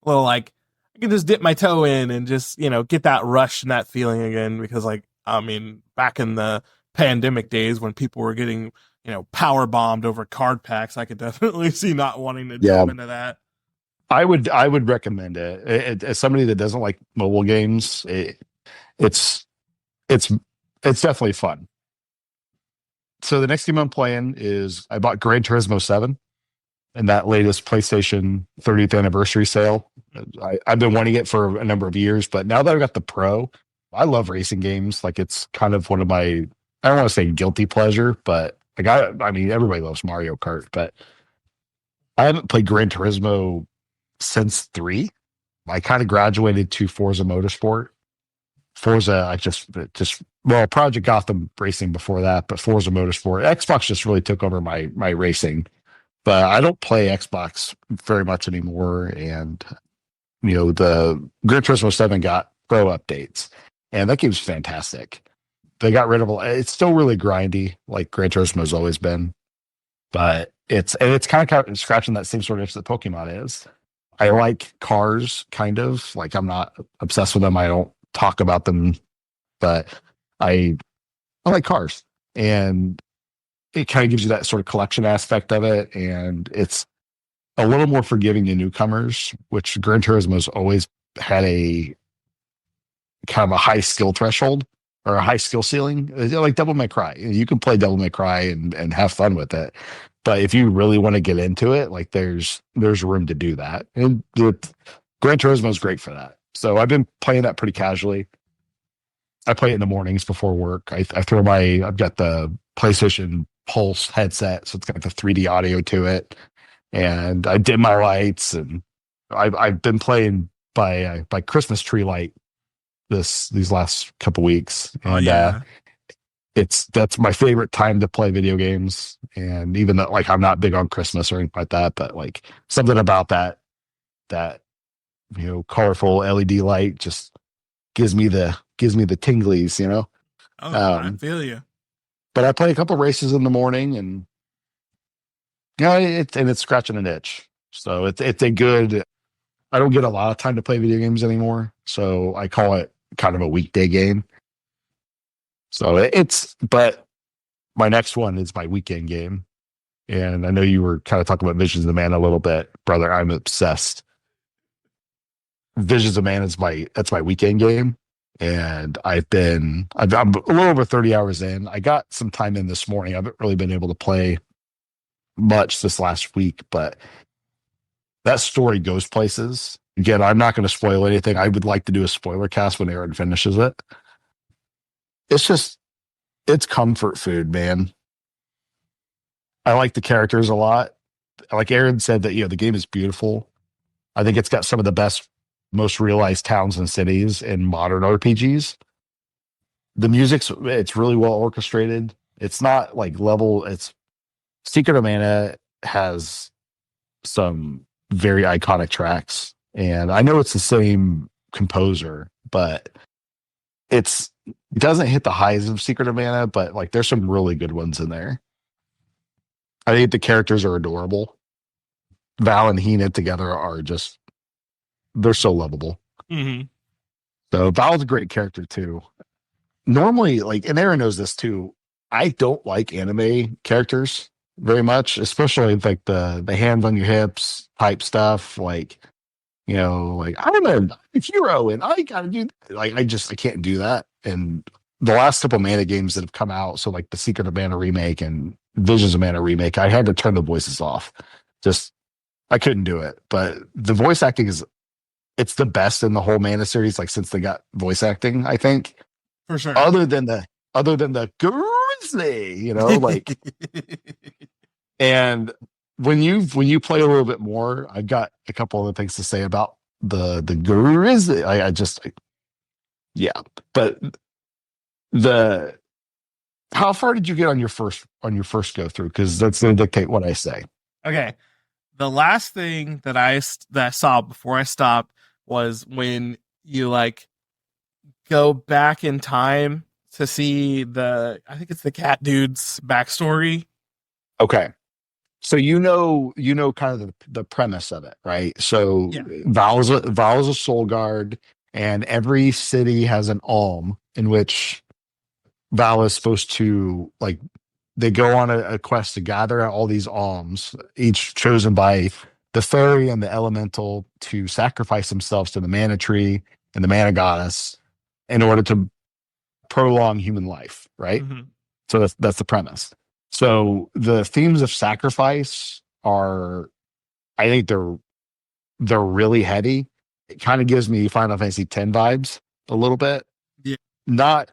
like I can just dip my toe in and just, get that rush and that feeling again. Because like, I mean, back in the pandemic days when people were getting, power bombed over card packs, I could definitely see not wanting to Yeah, jump into that. I would recommend it. As somebody that doesn't like mobile games, it's it's it's definitely fun. So the next game I'm playing is I bought Gran Turismo 7 in that latest PlayStation 30th anniversary sale. I've been wanting it for a number of years, but now that I've got the Pro, I love racing games. Like it's kind of one of my, I don't want to say guilty pleasure, but like I mean, everybody loves Mario Kart, but I haven't played Gran Turismo since 3. I kind of graduated to Forza Motorsport. Forza, well, Project Gotham Racing before that, but Forza Motorsport. Xbox just really took over my racing, but I don't play Xbox very much anymore. And the Gran Turismo 7 got pro updates, and that game's fantastic. They got rid of it's still really grindy, like Gran Turismo's always been, but it's kind of scratching that same sort of itch that Pokemon is. I like cars, kind of like I'm not obsessed with them. I don't talk about them, but I I like cars, and it kind of gives you that sort of collection aspect of it, and it's a little more forgiving to newcomers, which Gran Turismo's always had a kind of a high skill threshold or a high skill ceiling. Like Devil May Cry. You can play Devil May Cry and have fun with it. But if you really want to get into it, like there's room to do that. And Gran Turismo is great for that. So I've been playing that pretty casually. I play it in the mornings before work. I've got the PlayStation Pulse headset, so it's got the 3D audio to it, and I dim my lights, and I've been playing by Christmas tree light these last couple weeks, Oh and yeah. that's my favorite time to play video games. And even though like I'm not big on Christmas or anything like that, but like something about that colorful LED light just gives me the tinglies. Oh, I Um, feel you. but I play a couple races in the morning, and it's scratching an itch. So it's a good. I don't get a lot of time to play video games anymore, so I call it kind of a weekday game. So but my next one is my weekend game, and I know you were kind of talking about Visions of Man a little bit, brother. I'm obsessed. Visions of Man that's my weekend game, and I'm a little over 30 hours in. I got some time in this morning. I haven't really been able to play much this last week, but that story goes places. Again, I'm not going to spoil anything. I would like to do a spoiler cast when Aaron finishes it. It's just it's comfort food, man. I like the characters a lot. Like Aaron said that the game is beautiful. I think it's got some of the best, most realized towns and cities in modern RPGs. The it's really well orchestrated. It's not like level. It's Secret of Mana has some very iconic tracks, and I know it's the same composer, but it doesn't hit the highs of Secret of Mana, but like there's some really good ones in there. I think the characters are adorable. Val and Hina together are just they're so lovable. Mm-hmm. So Val's a great character too. Normally, like, and Aaron knows this too. I don't like anime characters very much, especially like the hands on your hips type stuff. Like, like I'm a hero and I gotta do like I can't do that. And the last couple Mana games that have come out, so like the Secret of Mana remake and Visions of Mana remake, I had to turn the voices off. Just I couldn't do it. But the voice acting it's the best in the whole Mana series, like since they got voice acting, I think. For sure. Other than the grizzly, like and when you play a little bit more, I've got a couple other things to say about the grizzly. Yeah. But the how far did you get on your first go through? Because that's gonna dictate what I say. Okay. The last thing that I saw before I stopped was when you like go back in time to see I think it's the cat dude's backstory. Okay. So kind of the premise of it, right? So Yeah. Val's a soul guard, and every city has an alm in which Val is supposed to like they go on a quest to gather all these alms, each chosen by the fairy and the elemental to sacrifice themselves to the mana tree and the mana goddess in order to prolong human life, right? Mm-hmm. So that's the premise. So the themes of sacrifice I think they're really heady. It kind of gives me Final Fantasy X vibes a little bit. Yeah. Not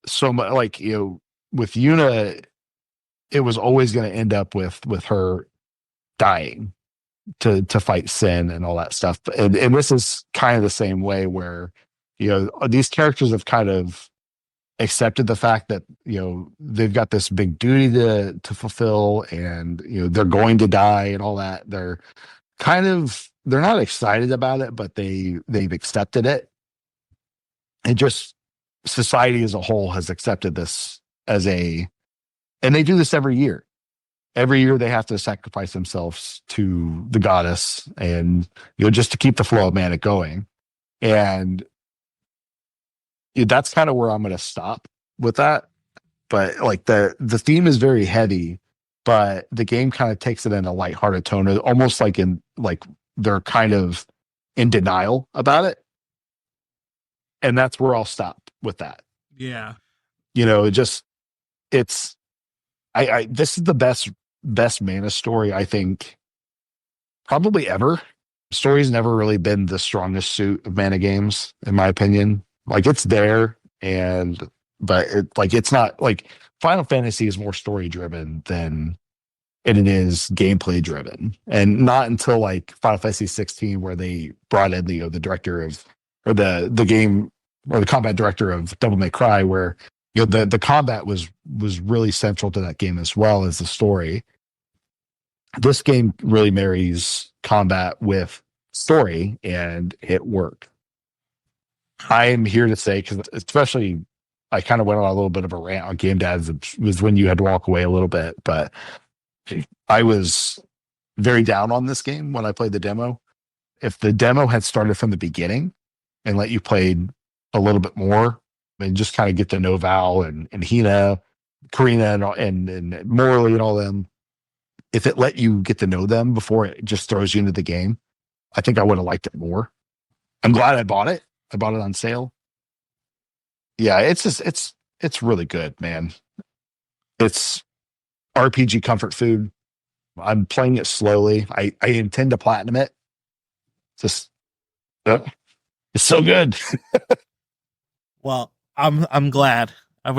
so much like, with Yuna, it was always going to end up with her dying to fight sin and all that stuff. And this is kind of the same way where, these characters have kind of accepted the fact that, they've got this big duty to fulfill, and, they're going to die and all that. They're not excited about it, but they've accepted it. And just society as a whole has accepted this and they do this every year. Every year they have to sacrifice themselves to the goddess, and just to keep the flow of mana going. And that's kind of where I'm going to stop with that. But like the theme is very heavy, but the game kind of takes it in a lighthearted tone, almost like they're kind of in denial about it. And that's where I'll stop with that. Yeah. It's this is the best Mana story, I think, probably ever. Story's never really been the strongest suit of Mana games, in my opinion. Like it's there, but it's not like Final Fantasy is more story driven than it is gameplay driven, and not until like Final Fantasy 16 where they brought in the director of or the game or the combat director of Devil May Cry, where the combat was really central to that game as well as the story. This game really marries combat with story, and it worked. I am here to say, because especially I kind of went on a little bit of a rant on Gamedads. It was when you had to walk away a little bit, but I was very down on this game when I played the demo. If the demo had started from the beginning and let you play a little bit more and just kind of get to know Val and Hina, Karina and Morley and all them, if it let you get to know them before it just throws you into the game, I think I would have liked it more. I'm glad I bought it. I bought it on sale. Yeah, it's really good, man. It's RPG comfort food. I'm playing it slowly. I intend to platinum it. Just it's so good. Well, I'm glad. I'm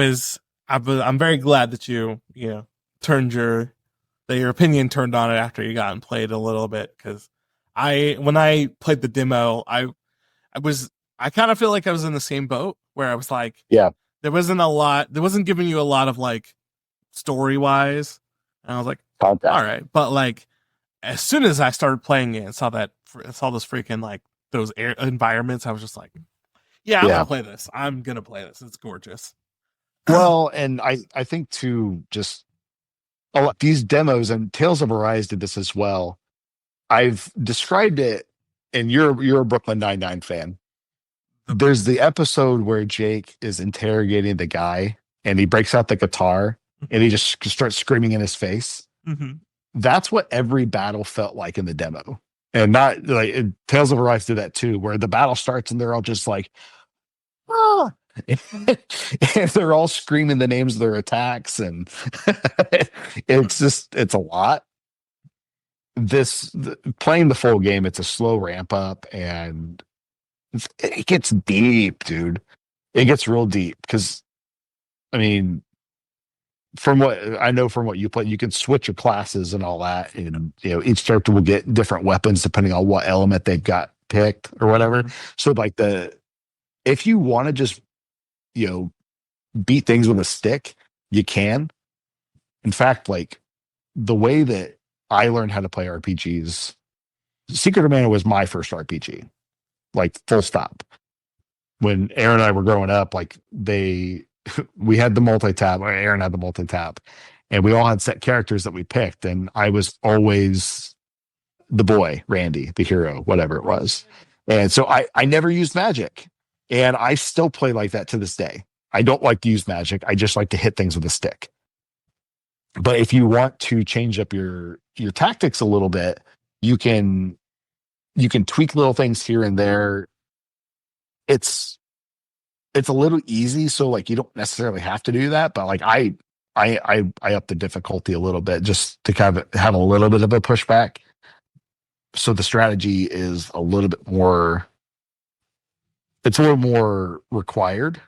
very glad that you turned your opinion turned on it after you got and played a little bit, because when I played the demo, I kind of feel like I was in the same boat where I was like, yeah, there wasn't giving you a lot of like story wise, and I was like, all right, but like as soon as I started playing it and saw this freaking like those environments, I was just like, yeah, I'm gonna Yeah. play this. I'm gonna play this. It's gorgeous. Well, and I think too, just a lot, these demos and Tales of Arise did this as well. I've described it, and you're a Brooklyn Nine-Nine fan. There's the episode where Jake is interrogating the guy and he breaks out the guitar and he just starts screaming in his face. Mm-hmm. That's what every battle felt like in the demo. And not like Tales of Arise did that too, where the battle starts and they're all just like, ah, and they're all screaming the names of their attacks. And it's a lot. Playing the full game, it's a slow ramp up and it gets deep, dude. It gets real deep because, I mean, from what I know from what you play, you can switch your classes and all that, and each character will get different weapons depending on what element they've got picked or whatever. So like if you want to just you know beat things with a stick, you can. In fact, like the way that I learned how to play RPGs, Secret of Mana was my first RPG, like full stop. When Aaron and I were growing up, like we had the multi-tap, or Aaron had the multi-tap, and we all had set characters that we picked. And I was always the boy, Randy, the hero, whatever it was. And so I never used magic. And I still play like that to this day. I don't like to use magic. I just like to hit things with a stick. But if you want to change up your tactics a little bit, you can tweak little things here and there. It's a little easy, so like you don't necessarily have to do that, but like I up the difficulty a little bit just to kind of have a little bit of a pushback. So the strategy is a little bit more, it's a little more required.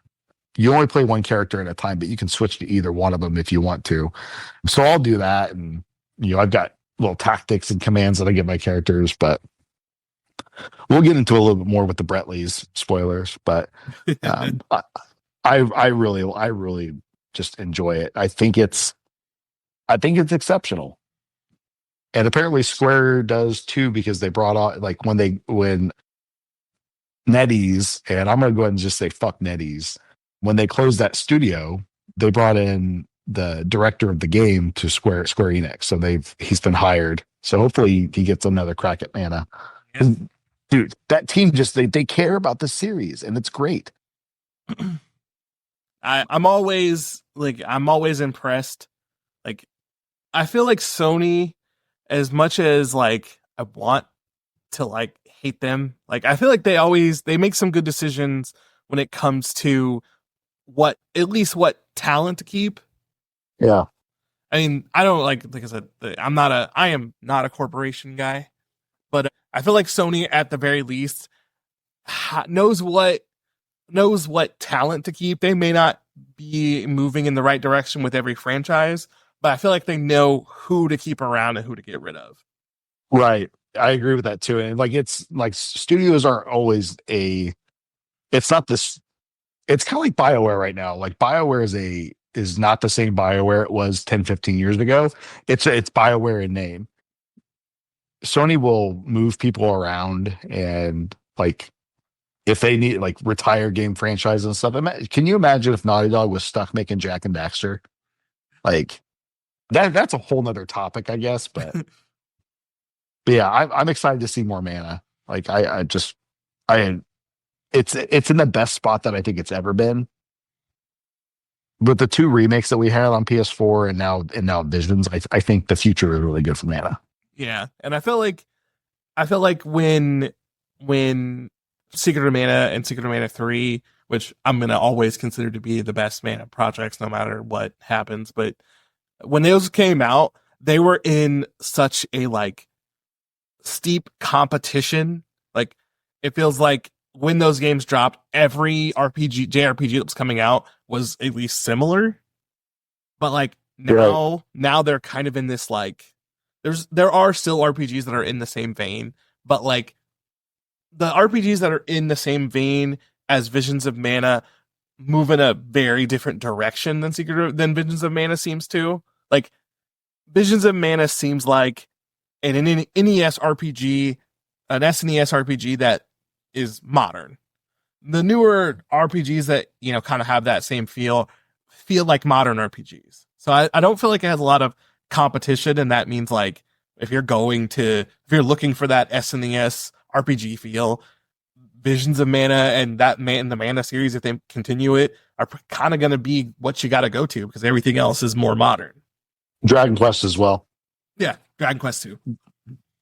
You only play one character at a time, but you can switch to either one of them if you want to. So I'll do that, and I've got little tactics and commands that I give my characters, but we'll get into a little bit more with the Brettleys spoilers. But I really just enjoy it. I think it's exceptional. And apparently Square does too, because they brought out like when NetEase, and I'm gonna go ahead and just say fuck NetEase, when they closed that studio, they brought in the director of the game to Square Enix. So he's been hired. So hopefully he gets another crack at Mana. Yeah. Dude, that team just they care about the series, and it's great. I'm always impressed. Like I feel like Sony, as much as like I want to like hate them, like I feel like they make some good decisions when it comes to what talent to keep. Yeah. I mean, I don't like I said, I am not a corporation guy, but I feel like Sony at the very least knows what talent to keep. They may not be moving in the right direction with every franchise, but I feel like they know who to keep around and who to get rid of. Right. I agree with that too. And like, it's like studios aren't always it's not this, it's kind of like BioWare right now. Like BioWare is not the same BioWare it was 10, 15 years ago. It's BioWare in name. Sony will move people around, and like, if they need like retire game franchises and stuff, can you imagine if Naughty Dog was stuck making Jack and Daxter? Like that's a whole nother topic, I guess. But, but yeah, I'm excited to see more Mana. Like it's in the best spot that I think it's ever been. With the 2 remakes that we had on PS4 and now Visions, I think the future is really good for Mana. Yeah, and I feel like when Secret of Mana and Secret of Mana 3, which I'm gonna always consider to be the best Mana projects no matter what happens, but when those came out, they were in such a like steep competition. Like it feels like when those games dropped, every JRPG that was coming out was at least similar. But like now they're kind of in this like there are still RPGs that are in the same vein, but like the RPGs that are in the same vein as Visions of Mana move in a very different direction than Visions of Mana seems to. Like Visions of Mana seems like an NES RPG, an SNES RPG that is modern. The newer RPGs that kind of have that same feel like modern RPGs. So I don't feel like it has a lot of competition, and that means like if you're looking for that SNES RPG feel, Visions of Mana and the Mana series, if they continue it, are kind of going to be what you got to go to because everything else is more modern. Dragon Quest as well. Yeah, Dragon Quest 2.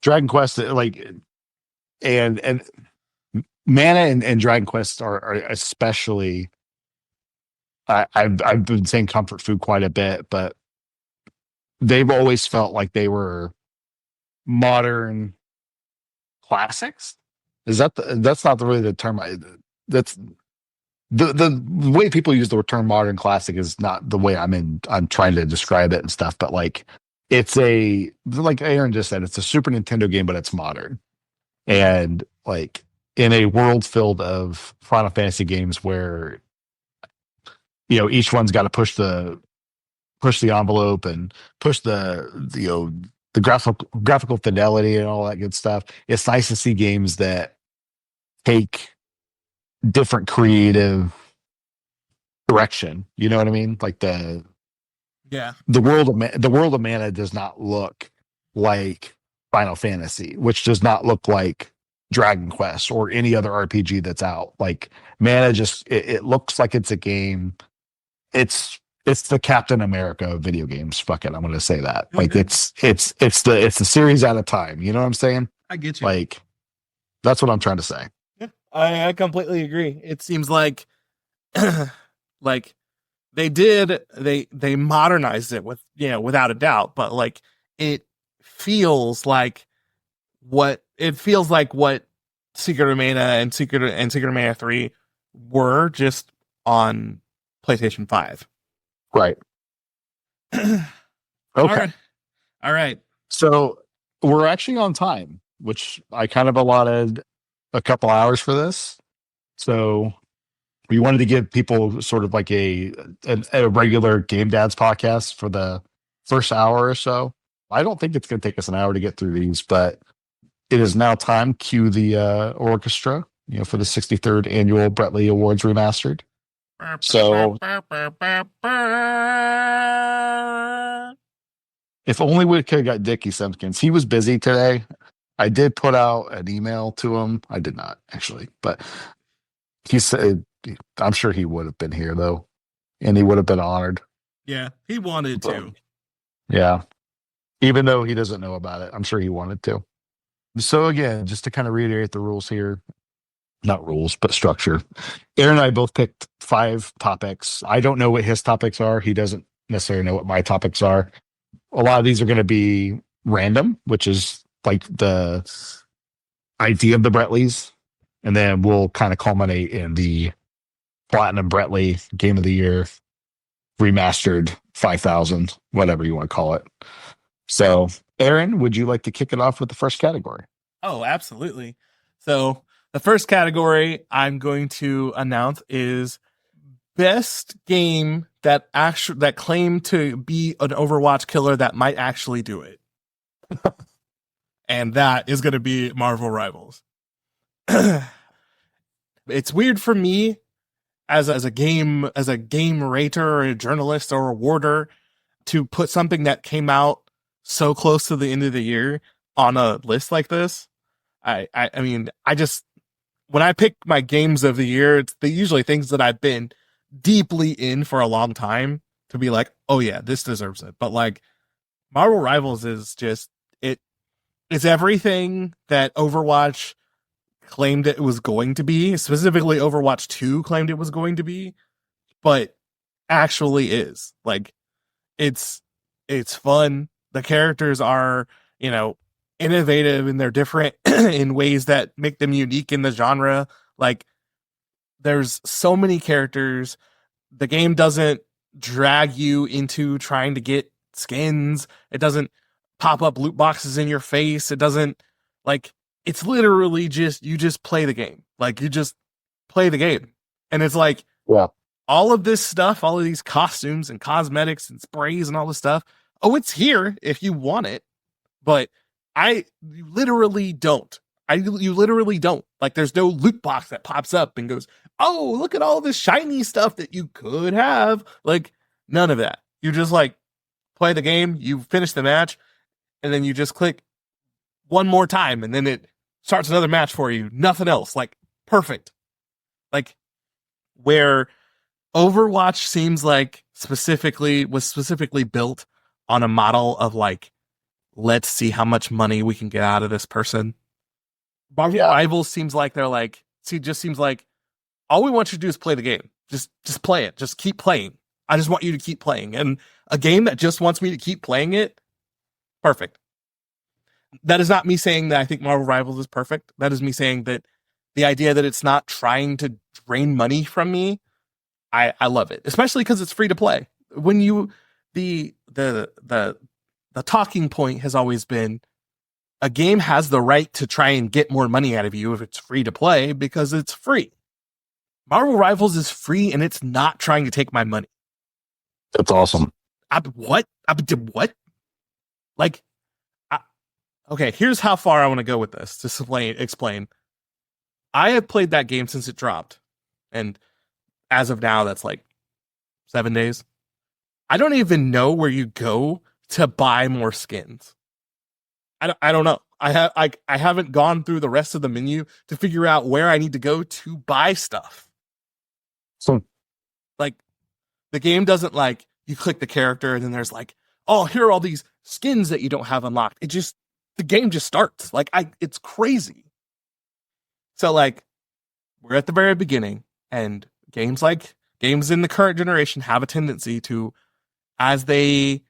Dragon Quest, like, and Mana and Dragon Quest are especially. I've been saying comfort food quite a bit, but they've always felt like they were modern classics. That's not really the term. That's the way people use the term modern classic is not the way I'm trying to describe it and stuff. But like, it's like Aaron just said, it's a Super Nintendo game, but it's modern. And like in a world filled of Final Fantasy games where each one's got to push the envelope and push the graphical fidelity and all that good stuff. It's nice to see games that take different creative direction. You know what I mean? Like the world of Mana does not look like Final Fantasy, which does not look like Dragon Quest or any other RPG that's out. Like Mana it looks like it's a game. It's the Captain America of video games. Fuck it, I'm going to say that. Like it's the series at a time. You know what I'm saying? I get you. Like that's what I'm trying to say. Yeah, I completely agree. It seems like like they modernized it without a doubt, but like it feels like what Secret of Mana and Secret of Mana 3 were just on PlayStation 5. Right. Okay. All right. So we're actually on time, which I kind of allotted a couple hours for this. So we wanted to give people sort of like a regular Game Dads podcast for the first hour or so. I don't think it's going to take us an hour to get through these, but it is now time. Cue the orchestra, for the 63rd annual Brettley Awards Remastered. So if only we could have got Dickie Simpkins. He was busy today. I did put out an email to him. I did not actually, but he said I'm sure he would have been here though, and he would have been honored. Yeah, he wanted to. Yeah, even though he doesn't know about it, I'm sure he wanted to. So again, just to kind of reiterate the rules here. Not rules, but structure. Aaron and I both picked 5 topics. I don't know what his topics are. He doesn't necessarily know what my topics are. A lot of these are going to be random, which is like the idea of the Brettleys. And then we'll kind of culminate in the Platinum Brettley Game of the Year Remastered 5,000, whatever you want to call it. So, Aaron, would you like to kick it off with the first category? Oh, absolutely. So, the first category I'm going to announce is best game that claimed to be an Overwatch killer that might actually do it. And that is going to be Marvel Rivals. It's weird for me as a game rater or a journalist or a rewarder to put something that came out so close to the end of the year on a list like this. I mean, when I pick my games of the year, it's usually things that I've been deeply in for a long time to be like, oh yeah, this deserves it. But like Marvel Rivals is just, it's everything that Overwatch claimed it was going to be, specifically Overwatch 2 claimed it was going to be, but actually is. Like it's fun. The characters are, innovative and they're different in ways that make them unique in the genre. Like there's so many characters. The game doesn't drag you into trying to get skins. It doesn't pop up loot boxes in your face. It doesn't it's literally just, you just play the game. Like you just play the game. And it's like, yeah, all of this stuff, all of these costumes and cosmetics and sprays and all this stuff, Oh, it's here if you want it, but you literally don't. You literally don't. Like, there's no loot box that pops up and goes, "Oh, look at all this shiny stuff that you could have." Like, none of that. You just like play the game, you finish the match, and then you just click one more time, and then it starts another match for you. Nothing else. Like, perfect. Like, where Overwatch seems like was specifically built on a model of like, let's see how much money we can get out of this person. Marvel Rivals seems like they're like, just seems like all we want you to do is play the game. Just play it. Just keep playing. I just want you to keep playing. And a game that just wants me to keep playing it, perfect. That is not me saying that I think Marvel Rivals is perfect. That is me saying that the idea that it's not trying to drain money from me, I love it, especially because it's free to play. When you the talking point has always been a game has the right to try and get more money out of you if it's free to play because it's free. Marvel Rivals is free and it's not trying to take my money. That's awesome. What? Like, okay, here's how far I want to go with this to explain. I have played that game since it dropped. And as of now, that's like 7 days. I don't even know where you go to buy more skins. I don't know. I haven't gone through the rest of the menu to figure out where I need to go to buy stuff. So, like, the game doesn't like you click the character and then there's like, oh, here are all these skins that you don't have unlocked. The game just starts. Like, it's crazy. So like, we're at the very beginning, and games in the current generation have a tendency to, as they,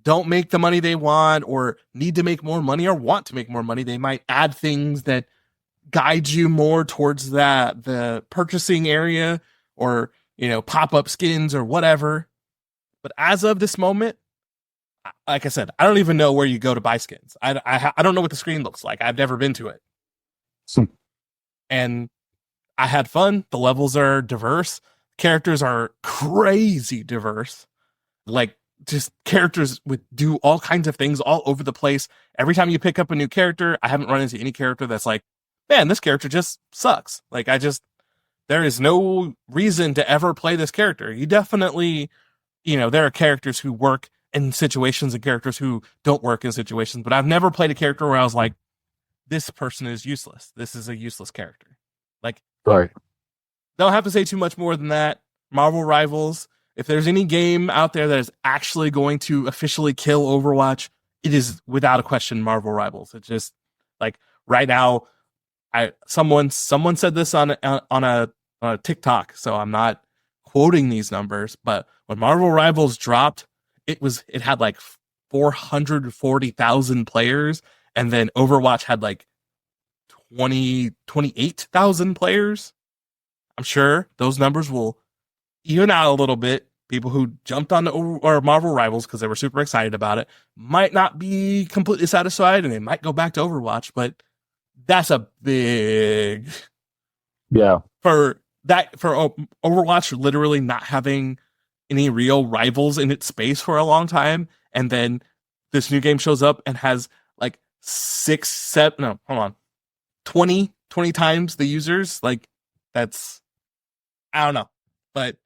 don't make the money they want or need to make more money or want to make more money, they might add things that guide you more towards the purchasing area, or, pop-up skins or whatever. But as of this moment, like I said, I don't even know where you go to buy skins. I don't know what the screen looks like. I've never been to it. And I had fun. The levels are diverse. Characters are crazy diverse. Like, just characters do all kinds of things all over the place. Every time you pick up a new character, I haven't run into any character that's like, man, this character just sucks. Like, there is no reason to ever play this character. You definitely, there are characters who work in situations and characters who don't work in situations, but I've never played a character where I was like, this person is useless. This is a useless character. Like, right. Don't have to say too much more than that. Marvel Rivals, if there's any game out there that is actually going to officially kill Overwatch, it is without a question Marvel Rivals. It's just like right now, someone said this on a TikTok, so I'm not quoting these numbers, but when Marvel Rivals dropped, it had like 440,000 players, and then Overwatch had like 28,000 players. I'm sure those numbers will even out a little bit. People who jumped on Marvel Rivals because they were super excited about it might not be completely satisfied, and they might go back to Overwatch, but that's a big for Overwatch literally not having any real rivals in its space for a long time, and then this new game shows up and has like 20 times the users. Like, that's, I don't know, but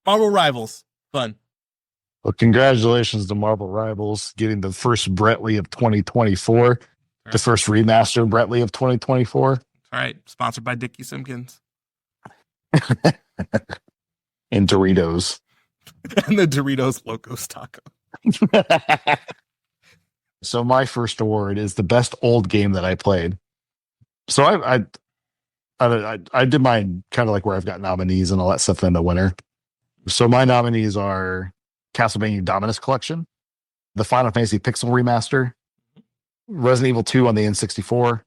Marvel Rivals, fun. Well, congratulations to Marvel Rivals getting the first Brettley of 2024, right. The first remastered Brettley of 2024. All right, sponsored by Dickie Simpkins. And Doritos. And the Doritos Locos Taco. So my first award is the best old game that I played. So I did mine kind of like where I've got nominees and all that stuff in the winner. So my nominees are Castlevania Dominus Collection, the Final Fantasy Pixel Remaster, Resident Evil 2 on the N64,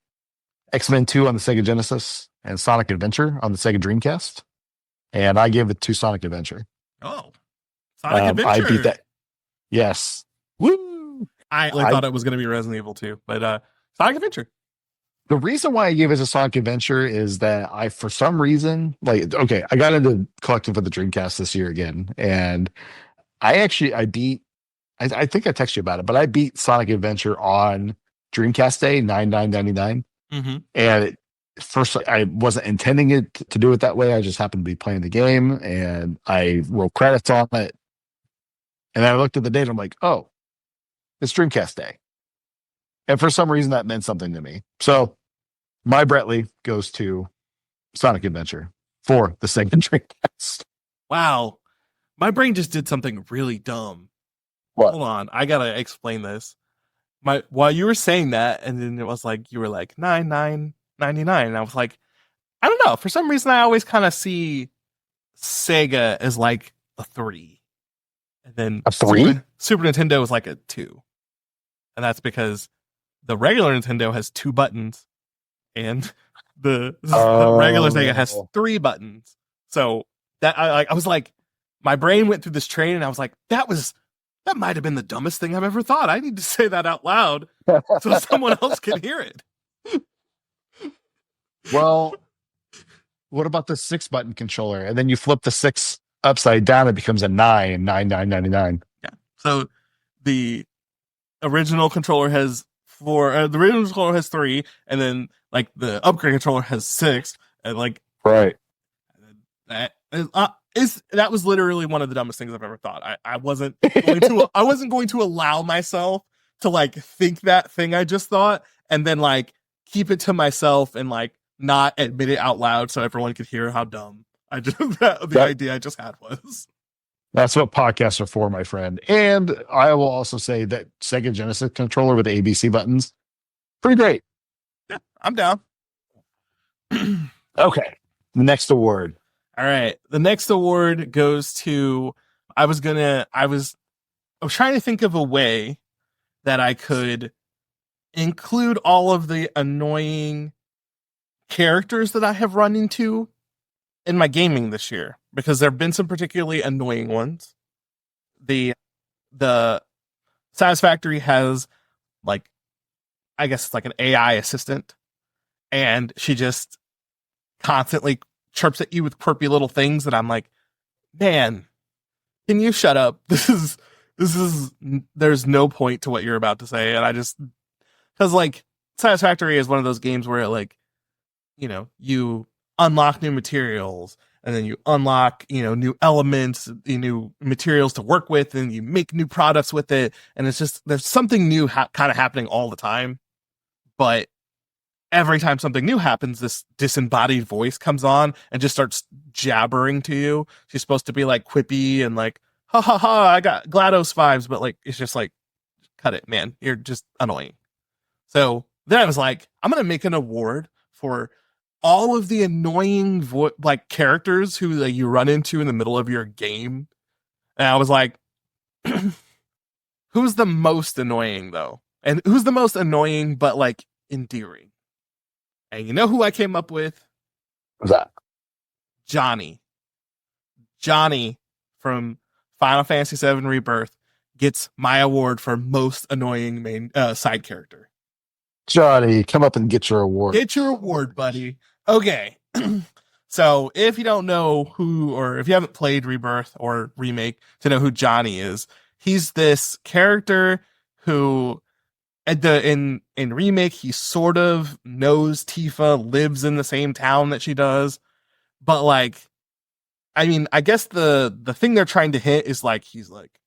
X-Men 2 on the Sega Genesis, and Sonic Adventure on the Sega Dreamcast. And I gave it to Sonic Adventure. Oh, Sonic Adventure. I beat that. Yes. Woo! I thought it was going to be Resident Evil 2, but Sonic Adventure. The reason why I gave it to Sonic Adventure is that for some reason, I got into collecting for the Dreamcast this year again, and I beat I think I texted you about it, but I beat Sonic Adventure on Dreamcast Day, 99.99. Mm-hmm. And first, I wasn't intending it to do it that way. I just happened to be playing the game and I rolled credits on it. And I looked at the date and I'm like, oh, it's Dreamcast Day. And for some reason, that meant something to me. So my Brettley goes to Sonic Adventure for the Sega Dreamcast. Wow. My brain just did something really dumb. What? Hold on. I gotta explain this. While you were saying that, and then it was like you were like 99.99, and I was like, I don't know. For some reason I always kind of see Sega as like a 3. And then A 3? Super Nintendo is like a 2. And that's because the regular Nintendo has 2 buttons and the regular Sega has 3 buttons. So that I was like, my brain went through this train and I was like, that might have been the dumbest thing I've ever thought. I need to say that out loud so someone else can hear it. Well, what about the 6-button controller? And then you flip the 6 upside down, it becomes a 9.99. Yeah. So the original controller has 4. The original controller has 3, and then like the upgrade controller has 6, and like right. That was literally one of the dumbest things I've ever thought. I wasn't going to allow myself to like think that thing I just thought and then like keep it to myself and like not admit it out loud so everyone could hear how dumb the idea I just had was. That's what podcasts are for, my friend. And I will also say that Sega Genesis controller with the ABC buttons, pretty great. Yeah, I'm down. Okay. The next award. All right. The next award goes to I was trying to think of a way that I could include all of the annoying characters that I have run into in my gaming this year, because there have been some particularly annoying ones. The Satisfactory has like, I guess it's like an AI assistant, and she just constantly chirps at you with quirky little things that I'm like, man, can you shut up? This is there's no point to what you're about to say. And I just, because like Satisfactory is one of those games where like, you know, you unlock new materials and then you unlock, you know, new elements, new materials to work with, and you make new products with it. And it's just, there's something new kind of happening all the time. But every time something new happens, this disembodied voice comes on and just starts jabbering to you. She's supposed to be like quippy and like, ha ha ha, I got GLaDOS vibes, but like, it's just like, cut it, man. You're just annoying. So then I was like, I'm going to make an award for all of the annoying like characters who like, you run into in the middle of your game. And I was like, who's the most annoying though? And who's the most annoying but like endearing? And you know who I came up with? What's that? Johnny. Johnny from Final Fantasy VII Rebirth gets my award for most annoying main side character. Johnny, come up and get your award. Get your award, buddy. Okay. So if you don't know who, or if you haven't played Rebirth or Remake to know who Johnny is, he's this character who in Remake, he sort of knows Tifa, lives in the same town that she does. But like, I mean, I guess the thing they're trying to hit is like, he's like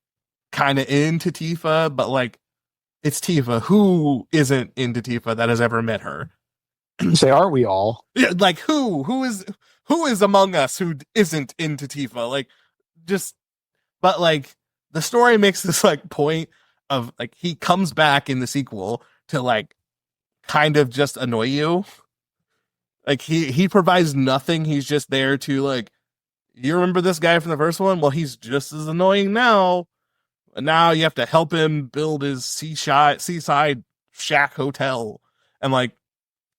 kind of into Tifa, but like, it's Tifa. Who isn't into Tifa that has ever met her? Say, aren't we all? Yeah, like who is among us who isn't into Tifa? Like, just, but like the story makes this like point of like he comes back in the sequel to like kind of just annoy you. Like he provides nothing. He's just there to like, you remember this guy from the first one? Well, he's just as annoying now. Now you have to help him build his seaside shack hotel. And like,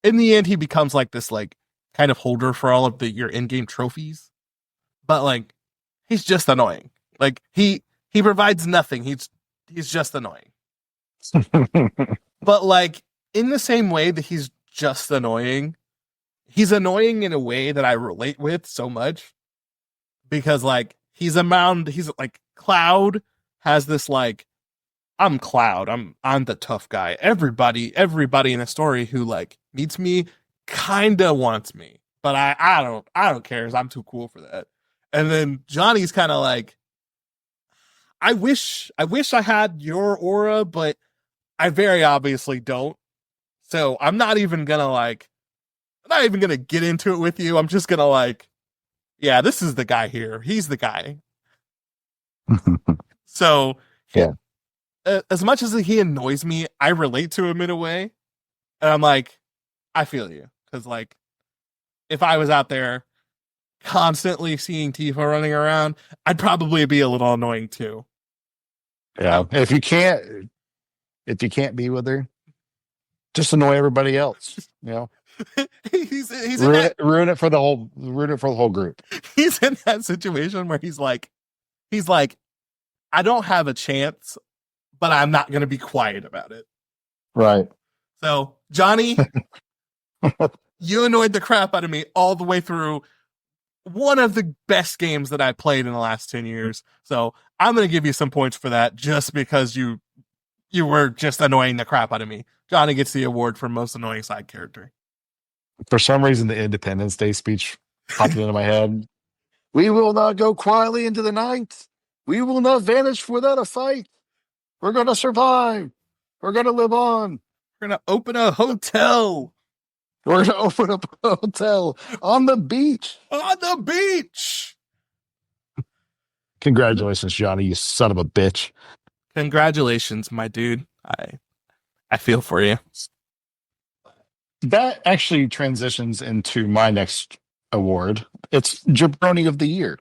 in the end, he becomes like this, like kind of holder for all of your in-game trophies. But like, he's just annoying. Like he provides nothing. He's just annoying. But like, in the same way that he's just annoying, he's annoying in a way that I relate with so much. Because like, he's like Cloud has this like I'm Cloud. I'm the tough guy. Everybody in the story who like meets me kinda wants me. But I don't care. 'Cause I'm too cool for that. And then Johnny's kind of like, I wish I had your aura, but I very obviously don't. So I'm not even gonna get into it with you. I'm just gonna like, yeah, this is the guy here. He's the guy. So he, Yeah. as much as he annoys me, I relate to him in a way, and I'm like, I feel you because like if I was out there constantly seeing Tifa running around, I'd probably be a little annoying too. Yeah. So If you can't be with her, just annoy everybody else. You know, he's in that ruin it for the whole group. he's in that situation where he's like I don't have a chance, but I'm not gonna be quiet about it. Right. So Johnny, you annoyed the crap out of me all the way through one of the best games that I played in the last 10 years. So I'm gonna give you some points for that just because you were just annoying the crap out of me. Johnny gets the award for most annoying side character. For some reason, the Independence Day speech popped into my head. We will not go quietly into the night. We will not vanish without a fight. We're going to survive. We're going to live on. We're gonna open a hotel We're going to open up a hotel on the beach. on the beach. Congratulations, Johnny, you son of a bitch. Congratulations, my dude. I feel for you. That actually transitions into my next award. It's Jabroni of the Year.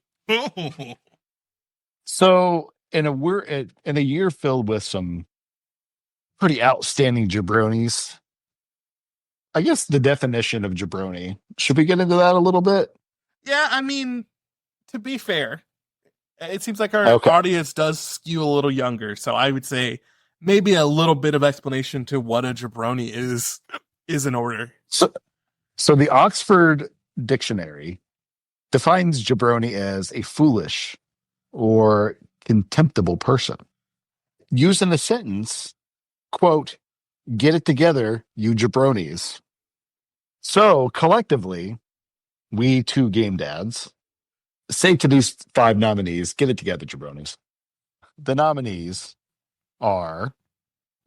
So in a year filled with some pretty outstanding jabronis, I guess the definition of jabroni. Should we get into that a little bit? Yeah, I mean, to be fair, it seems like our Okay. audience does skew a little younger, so I would say maybe a little bit of explanation to what a jabroni is in order. So the Oxford Dictionary defines jabroni as a foolish or contemptible person. Used in a sentence, quote, get it together, you jabronis. So collectively, we two game dads say to these 5 nominees, get it together, jabronis. The nominees are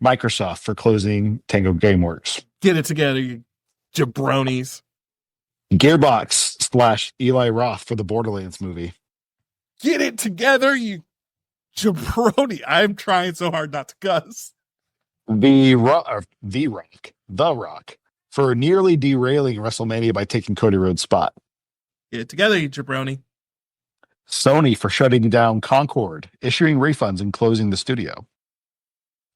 Microsoft for closing Tango Gameworks, Get it together, you jabronis. Gearbox / Eli Roth for the Borderlands movie, Get it together, you jabroni. I'm trying so hard not to cuss. The Rock for nearly derailing WrestleMania by taking Cody Rhodes' spot, Get it together, you jabroni. Sony for shutting down Concord, issuing refunds and closing the studio,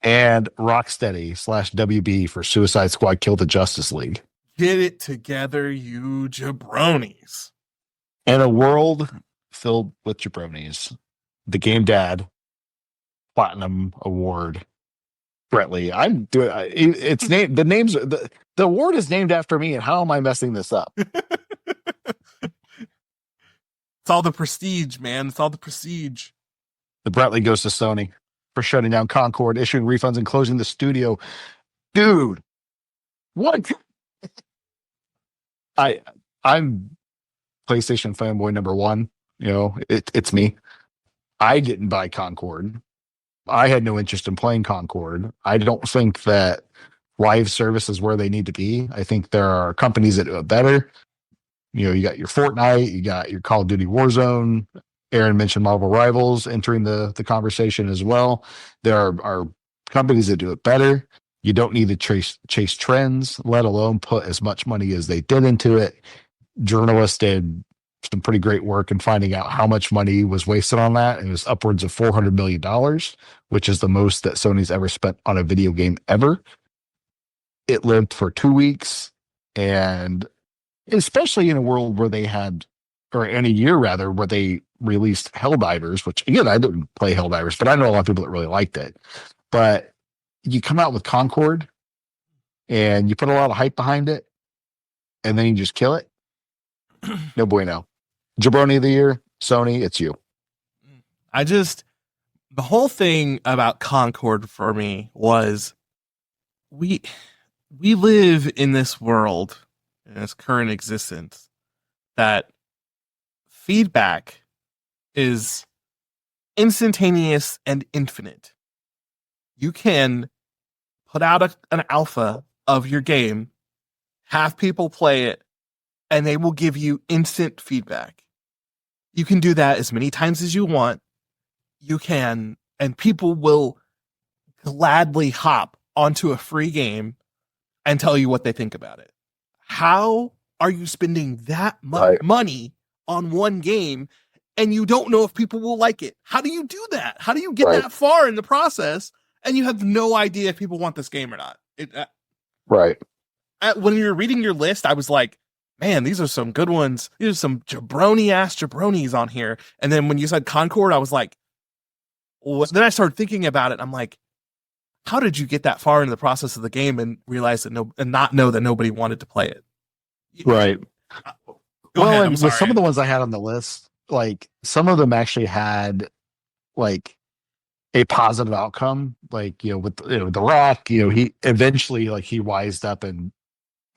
and Rocksteady / WB for Suicide Squad Kill the Justice League. Get it together, you jabronis. In a world filled with jabronis, the Game Dad Platinum Award, Brettley. I'm doing it's named the award is named after me, and how am I messing this up? It's all the prestige, man. It's all the prestige. The Brettley goes to Sony for shutting down Concord, issuing refunds, and closing the studio. Dude, what? I'm PlayStation fanboy number one. You know, it's me. I didn't buy Concord. I had no interest in playing Concord. I don't think that live service is where they need to be. I think there are companies that do it better. You know, you got your Fortnite, you got your Call of Duty Warzone. Aaron mentioned Marvel Rivals entering the conversation as well. There are companies that do it better. You don't need to chase trends, let alone put as much money as they did into it. Journalists did some pretty great work in finding out how much money was wasted on that. It was upwards of $400 million, which is the most that Sony's ever spent on a video game ever. It lived for 2 weeks, and especially in a world where they had, or in a year rather, where they released Helldivers, which again, I didn't play Helldivers, but I know a lot of people that really liked it. But you come out with Concord and you put a lot of hype behind it, and then you just kill it. No bueno. Jabroni of the Year, Sony, it's you. I just, The whole thing about Concord for me was we we live in this world, in this current existence, that feedback is instantaneous and infinite. You can put out an alpha of your game, have people play it, and they will give you instant feedback. You can do that as many times as you want. You can, and people will gladly hop onto a free game and tell you what they think about it. How are you spending that much money on one game and you don't know if people will like it? How do you do that? How do you get that far in the process and you have no idea if people want this game or not? When you're reading your list, I was like, man, these are some good ones. These are some jabroni-ass jabronis on here. And then when you said Concord, I was like, then I started thinking about it. I'm like, how did you get that far into the process of the game and realize that and not know that nobody wanted to play it? Right. Well, and with some of the ones I had on the list, like some of them actually had like a positive outcome. Like, with the Rock, he eventually he wised up and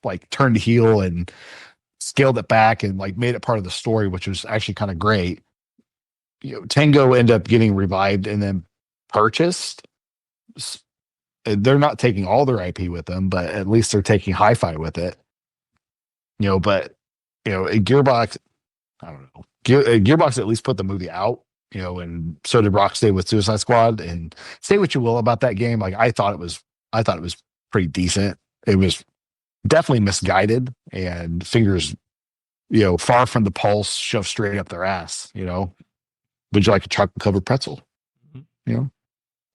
like turned heel and scaled it back and like made it part of the story, which was actually kind of great. Tango ended up getting revived and then purchased. They're not taking all their IP with them, but at least they're taking hi-fi with it. But Gearbox, I don't know. Gearbox at least put the movie out, and so did Rocksteady with Suicide Squad. And say what you will about that game, like I thought it was pretty decent. It was definitely misguided and fingers, far from the pulse, shoved straight up their ass. Would you like a chocolate covered pretzel?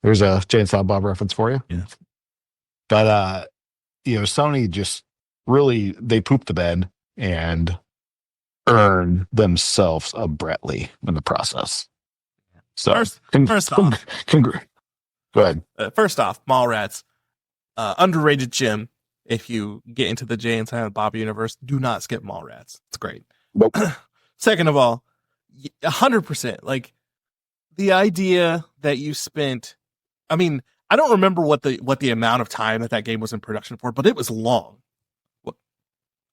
There's a Jay and Silent Bob reference for you. Yeah. But Sony just really, they pooped the bed and earned themselves a Brettley in the process. So first off, go ahead. First off, Mallrats, underrated gym. If you get into the Jay and Silent Bob universe, do not skip Mallrats. It's great. Nope. Second of all, 100%. Like the idea that you spent. I mean, I don't remember what the amount of time that game was in production for, but it was long.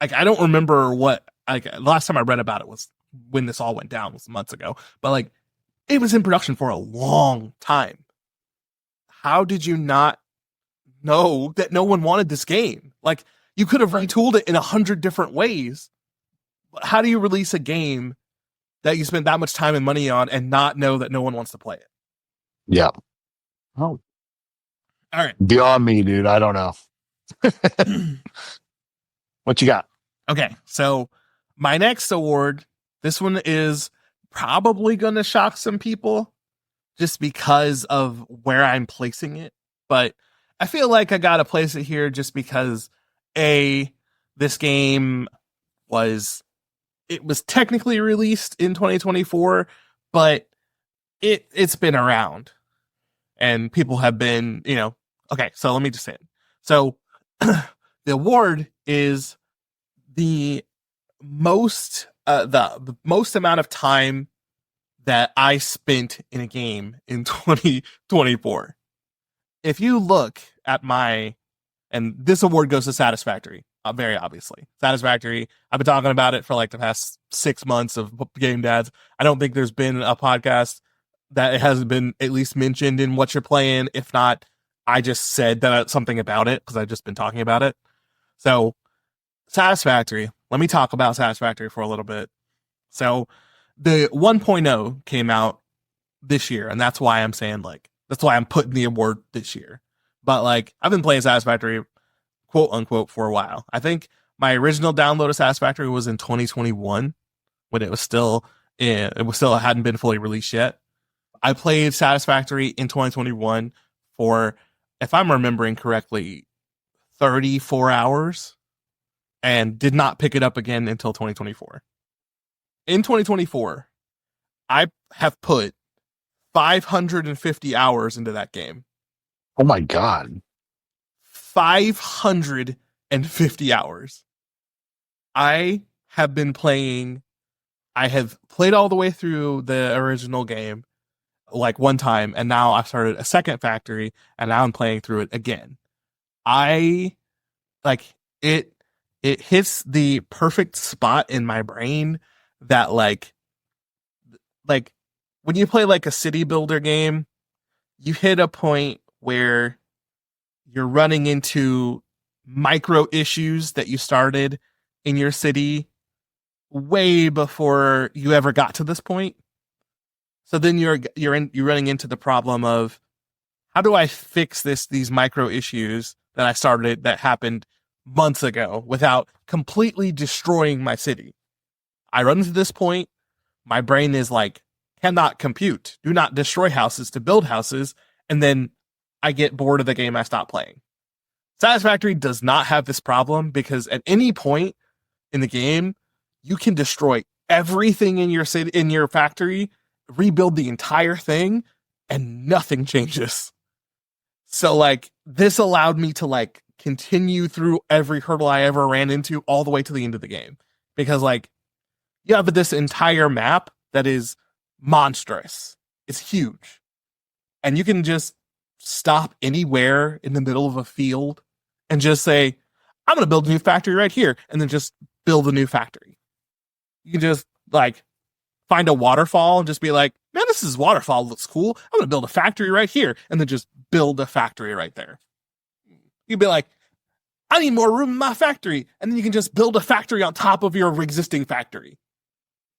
Like I don't remember what. Like last time I read about it was when this all went down, was months ago. But like it was in production for a long time. How did you not know that no one wanted this game? Like you could have retooled it in 100 different ways. But how do you release a game that you spent that much time and money on and not know that no one wants to play it? Yeah. Oh. All right. Beyond me, dude. I don't know. What you got? Okay. So my next award, this one is probably going to shock some people just because of where I'm placing it. But I feel like I got to place it here just because this game was technically released in 2024, but it's been around and people have been, okay, so let me just say it. So the award is the most amount of time that I spent in a game in 2024. If you look at and this award goes to Satisfactory, very obviously. Satisfactory, I've been talking about it for like the past 6 months of Game Dads. I don't think there's been a podcast that it hasn't been at least mentioned in what you're playing. If not, I just said something about it because I've just been talking about it. So Satisfactory, let me talk about Satisfactory for a little bit. So the 1.0 came out this year, and that's why I'm saying that's why I'm putting the award this year. But I've been playing Satisfactory, quote unquote, for a while. I think my original download of Satisfactory was in 2021 when it still hadn't been fully released yet. I played Satisfactory in 2021 for, if I'm remembering correctly, 34 hours and did not pick it up again until 2024. In 2024, I have put 550 hours into that game. Oh my God. 550 hours. I have played all the way through the original game. like one time, and now I've started a second factory, and now I'm playing through it again. I like it. It hits the perfect spot in my brain that like when you play like a city builder game, you hit a point where you're running into micro issues that you started in your city way before you ever got to this point. So then you're running into the problem of how do I fix these micro issues that I started that happened months ago without completely destroying my city. I run into this point, my brain is like, cannot compute, do not destroy houses to build houses, and then I get bored of the game, I stop playing. Satisfactory does not have this problem because at any point in the game, you can destroy everything in your city, in your factory, rebuild the entire thing, and nothing changes. So like this allowed me to like continue through every hurdle I ever ran into all the way to the end of the game. Because like you have this entire map that is monstrous. It's huge. And you can just stop anywhere in the middle of a field and just say, I'm going to build a new factory right here. And then just build a new factory. You can just like find a waterfall and just be like, man, this is waterfall looks cool. I'm going to build a factory right here. And then just build a factory right there. You'd be like, I need more room in my factory. And then you can just build a factory on top of your existing factory.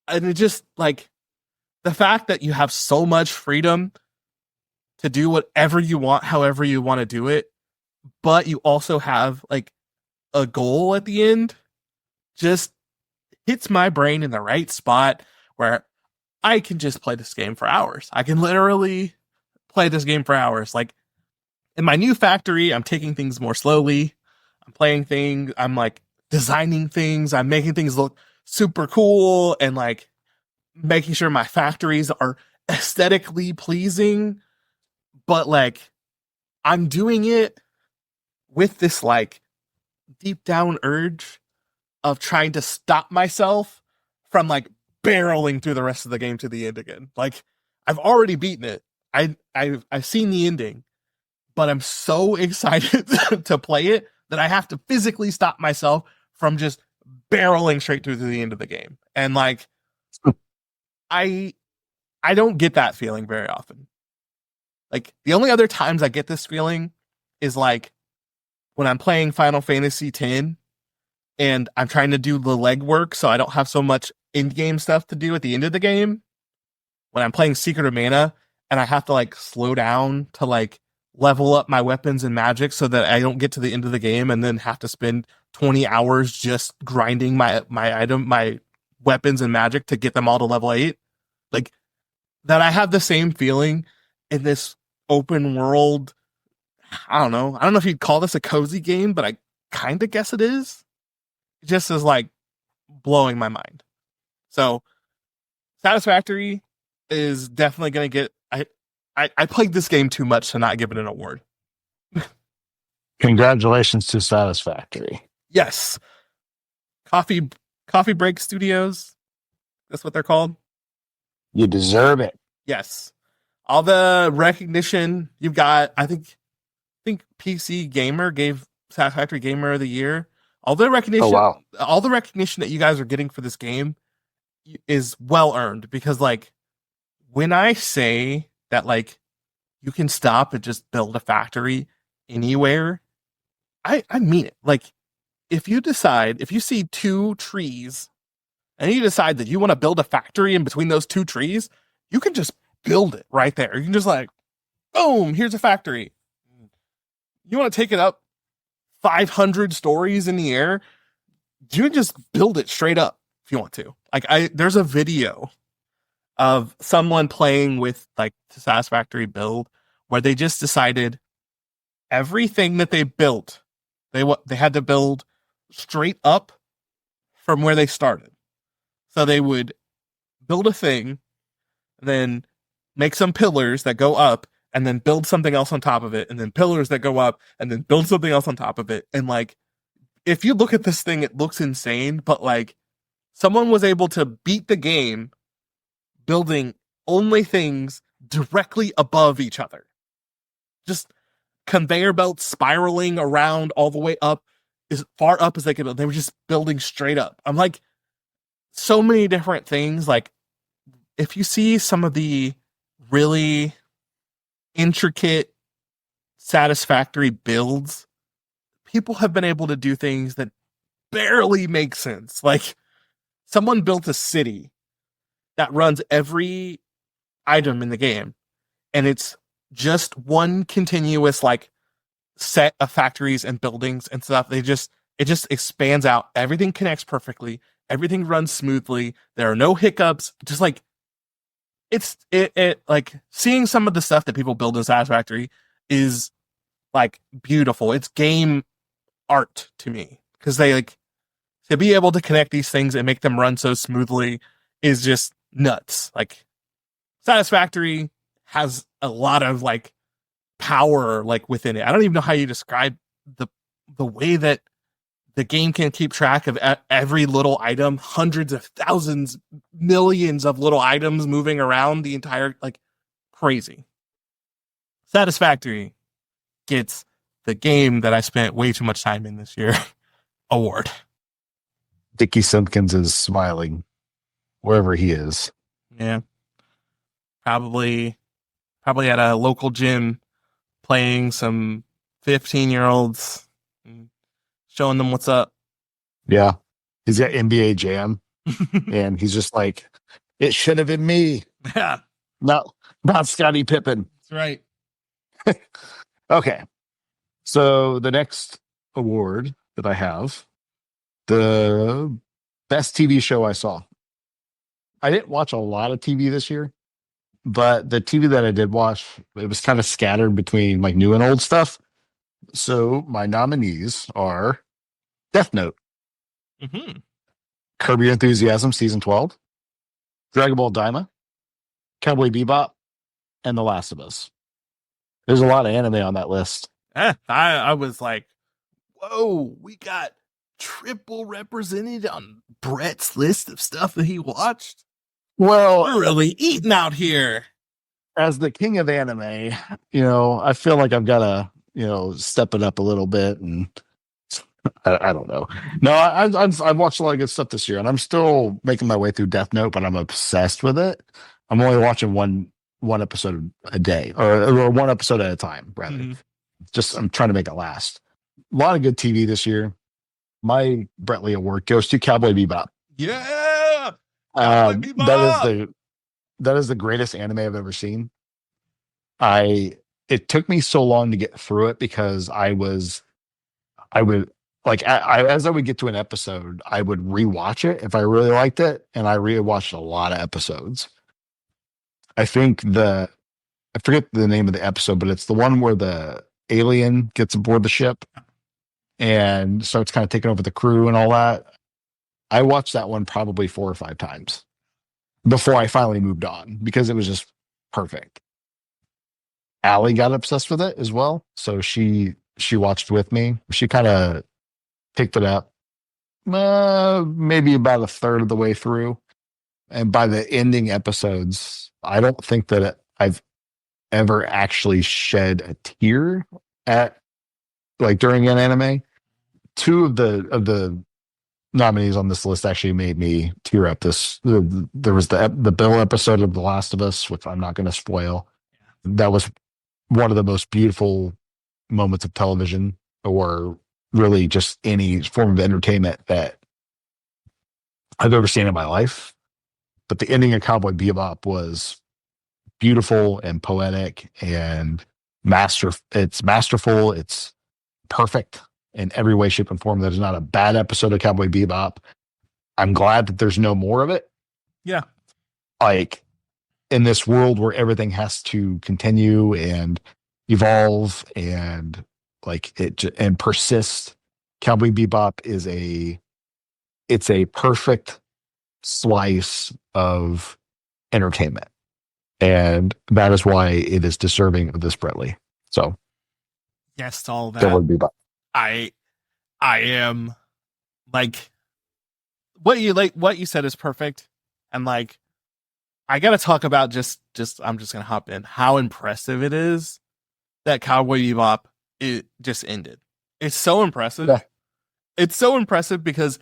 And it just like the fact that you have so much freedom to do whatever you want, however you want to do it, but you also have like a goal at the end, just hits my brain in the right spot where I can just play this game for hours. I can literally play this game for hours. Like in my new factory, I'm taking things more slowly. I'm playing things. I'm like designing things. I'm making things look super cool and like making sure my factories are aesthetically pleasing. But like I'm doing it with this like deep down urge of trying to stop myself from like barreling through the rest of the game to the end again. Like I've already beaten it. I've seen the ending, but I'm so excited to play it that I have to physically stop myself from just barreling straight through to the end of the game. And like I don't get that feeling very often. Like the only other times I get this feeling is like when I'm playing Final Fantasy X and I'm trying to do the legwork so I don't have so much in-game stuff to do at the end of the game. When I'm playing Secret of Mana and I have to like slow down to like level up my weapons and magic so that I don't get to the end of the game and then have to spend 20 hours just grinding my weapons and magic to get them all to level 8. Like that I have the same feeling in this open world. I don't know if you'd call this a cozy game, but I kind of guess it is. It just is like blowing my mind. So Satisfactory is definitely going to get, I played this game too much to not give it an award. Congratulations to Satisfactory. Yes. Coffee Break Studios. That's what they're called. You deserve it. Yes. All the recognition you've got, I think PC Gamer gave Satisfactory Gamer of the Year. All the recognition, all the recognition that you guys are getting for this game is well earned because like when I say that like you can stop and just build a factory anywhere, I mean it. Like if you see 2 trees and you decide that you want to build a factory in between those 2 trees, you can just build it right there. You can just like, boom, here's a factory. You want to take it up 500 stories in the air, you can just build it straight up if you want to. Like there's a video of someone playing with like the Satisfactory build where they just decided everything that they built, they had to build straight up from where they started. So they would build a thing, then make some pillars that go up, and then build something else on top of it, and then pillars that go up, and then build something else on top of it. And like, if you look at this thing, it looks insane, but like, someone was able to beat the game building only things directly above each other. Just conveyor belts spiraling around all the way up, as far up as they could. They were just building straight up. I'm like, so many different things. Like, if you see some of the really intricate, satisfactory builds, people have been able to do things that barely make sense. Like, someone built a city that runs every item in the game, and it's just one continuous like set of factories and buildings and stuff. It just expands out. Everything connects perfectly. Everything runs smoothly. There are no hiccups. Just like it like seeing some of the stuff that people build in Satisfactory is like beautiful. It's game art to me, because they like to be able to connect these things and make them run so smoothly is just nuts. Like, Satisfactory has a lot of like power like within it. I don't even know how you describe the way that the game can keep track of every little item, hundreds of thousands, millions of little items moving around the entire, like, crazy. Satisfactory gets the game that I spent way too much time in this year award. Dickie Simpkins is smiling wherever he is. Yeah. Probably at a local gym playing some 15-year-olds and showing them what's up. Yeah. He's got NBA Jam, and he's just like, it should have been me. Yeah. Not Scottie Pippen. That's right. Okay. So the next award that I have, the best TV show I saw. I didn't watch a lot of TV this year, but the TV that I did watch, it was kind of scattered between like new and old stuff. So my nominees are Death Note, Mm-hmm. Curb Your Enthusiasm Season 12, Dragon Ball Daima, Cowboy Bebop, and The Last of Us. There's a lot of anime on that list. I was like, whoa, we got triple represented on Brett's list of stuff that he watched. Well, We're really eating out here. as the king of anime, I feel like I've got to, step it up a little bit. And I don't know. No, I've watched a lot of good stuff this year, and I'm still making my way through Death Note, but I'm obsessed with it. I'm only watching one episode a day, or one episode at a time, rather. Mm-hmm. Just I'm trying to make it last. A lot of good TV this year. My Brettley award goes to Cowboy Bebop. Yeah. Cowboy Bebop! That is the greatest anime I've ever seen. It took me so long to get through it because I would like as I would get to an episode, I would rewatch it if I really liked it, and I rewatched a lot of episodes. I think I forget the name of the episode, but it's the one where the alien gets aboard the ship and starts kind of taking over the crew and all that. I watched that one probably 4 or 5 times before I finally moved on because it was just perfect. Allie got obsessed with it as well, so she watched with me. She kind of picked it up maybe about a third of the way through, and by the ending episodes, I don't think that I've ever actually shed a tear at like during an anime. 2 of the nominees on this list actually made me tear up. There was the Bill episode of The Last of Us, which I'm not going to spoil. That was one of the most beautiful moments of television, or really just any form of entertainment that I've ever seen in my life. But the ending of Cowboy Bebop was beautiful and poetic and it's masterful. It's perfect in every way, shape, and form. There's not a bad episode of Cowboy Bebop. I'm glad that there's no more of it. Yeah. Like, in this world where everything has to continue and evolve and and persist, Cowboy Bebop it's a perfect slice of entertainment, and that is why it is deserving of this Brettley. So Yes, to all that. Cowboy Bebop. I am like what you said is perfect, and like I gotta talk about I'm just gonna hop in how impressive it is that Cowboy Bebop it just ended. It's so Yeah. impressive. It's so impressive because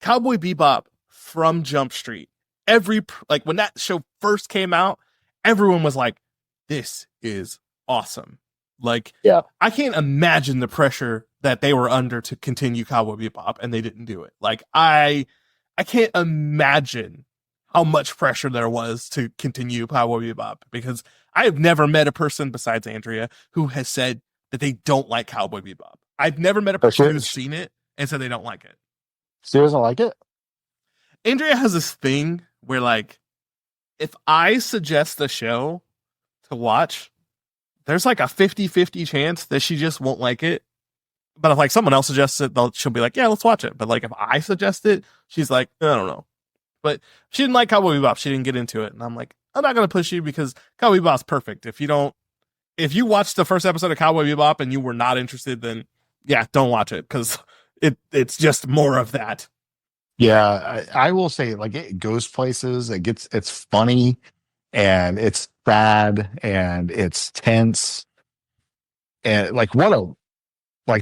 Cowboy Bebop from Jump Street, like when that show first came out, everyone was like, "This is awesome." Like, Yeah. I can't imagine the pressure that they were under to continue Cowboy Bebop, and they didn't do it. Like, I can't imagine how much pressure there was to continue Cowboy Bebop because I have never met a person besides Andrea who has said that they don't like Cowboy Bebop. I've never met a But person who's seen it and said they don't like it. she doesn't like it. Andrea has this thing where, like, if I suggest the show to watch, there's like a 50-50 chance that she just won't like it. But if like someone else suggests it, she'll be like, yeah, let's watch it. But like if I suggest it, she's like, I don't know. But she didn't like Cowboy Bebop. She didn't get into it. And I'm like, I'm not going to push you because Cowboy Bebop's perfect. If you watched the first episode of Cowboy Bebop and you were not interested, then yeah, don't watch it because it's just more of that. Yeah, I will say like it goes places. It's funny and it's sad and it's tense and like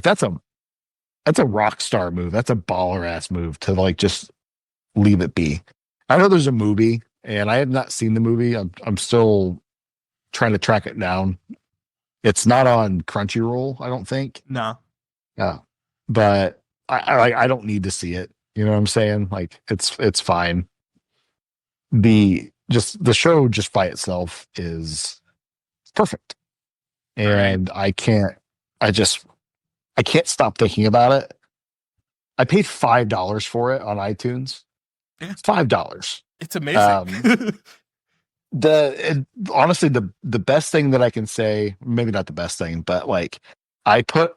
that's a rock star move. That's a baller ass move to like just leave it be. I know there's a movie and I have not seen the movie. I'm still trying to track it down. It's not on Crunchyroll, I don't think. No. Yeah, but I don't need to see it. You know what I'm saying? Like it's fine. The show just by itself is perfect, and I can't stop thinking about it. I paid $5 for it on iTunes. Yeah. $5. It's amazing. Honestly the best thing that I can say, maybe not the best thing, but like I put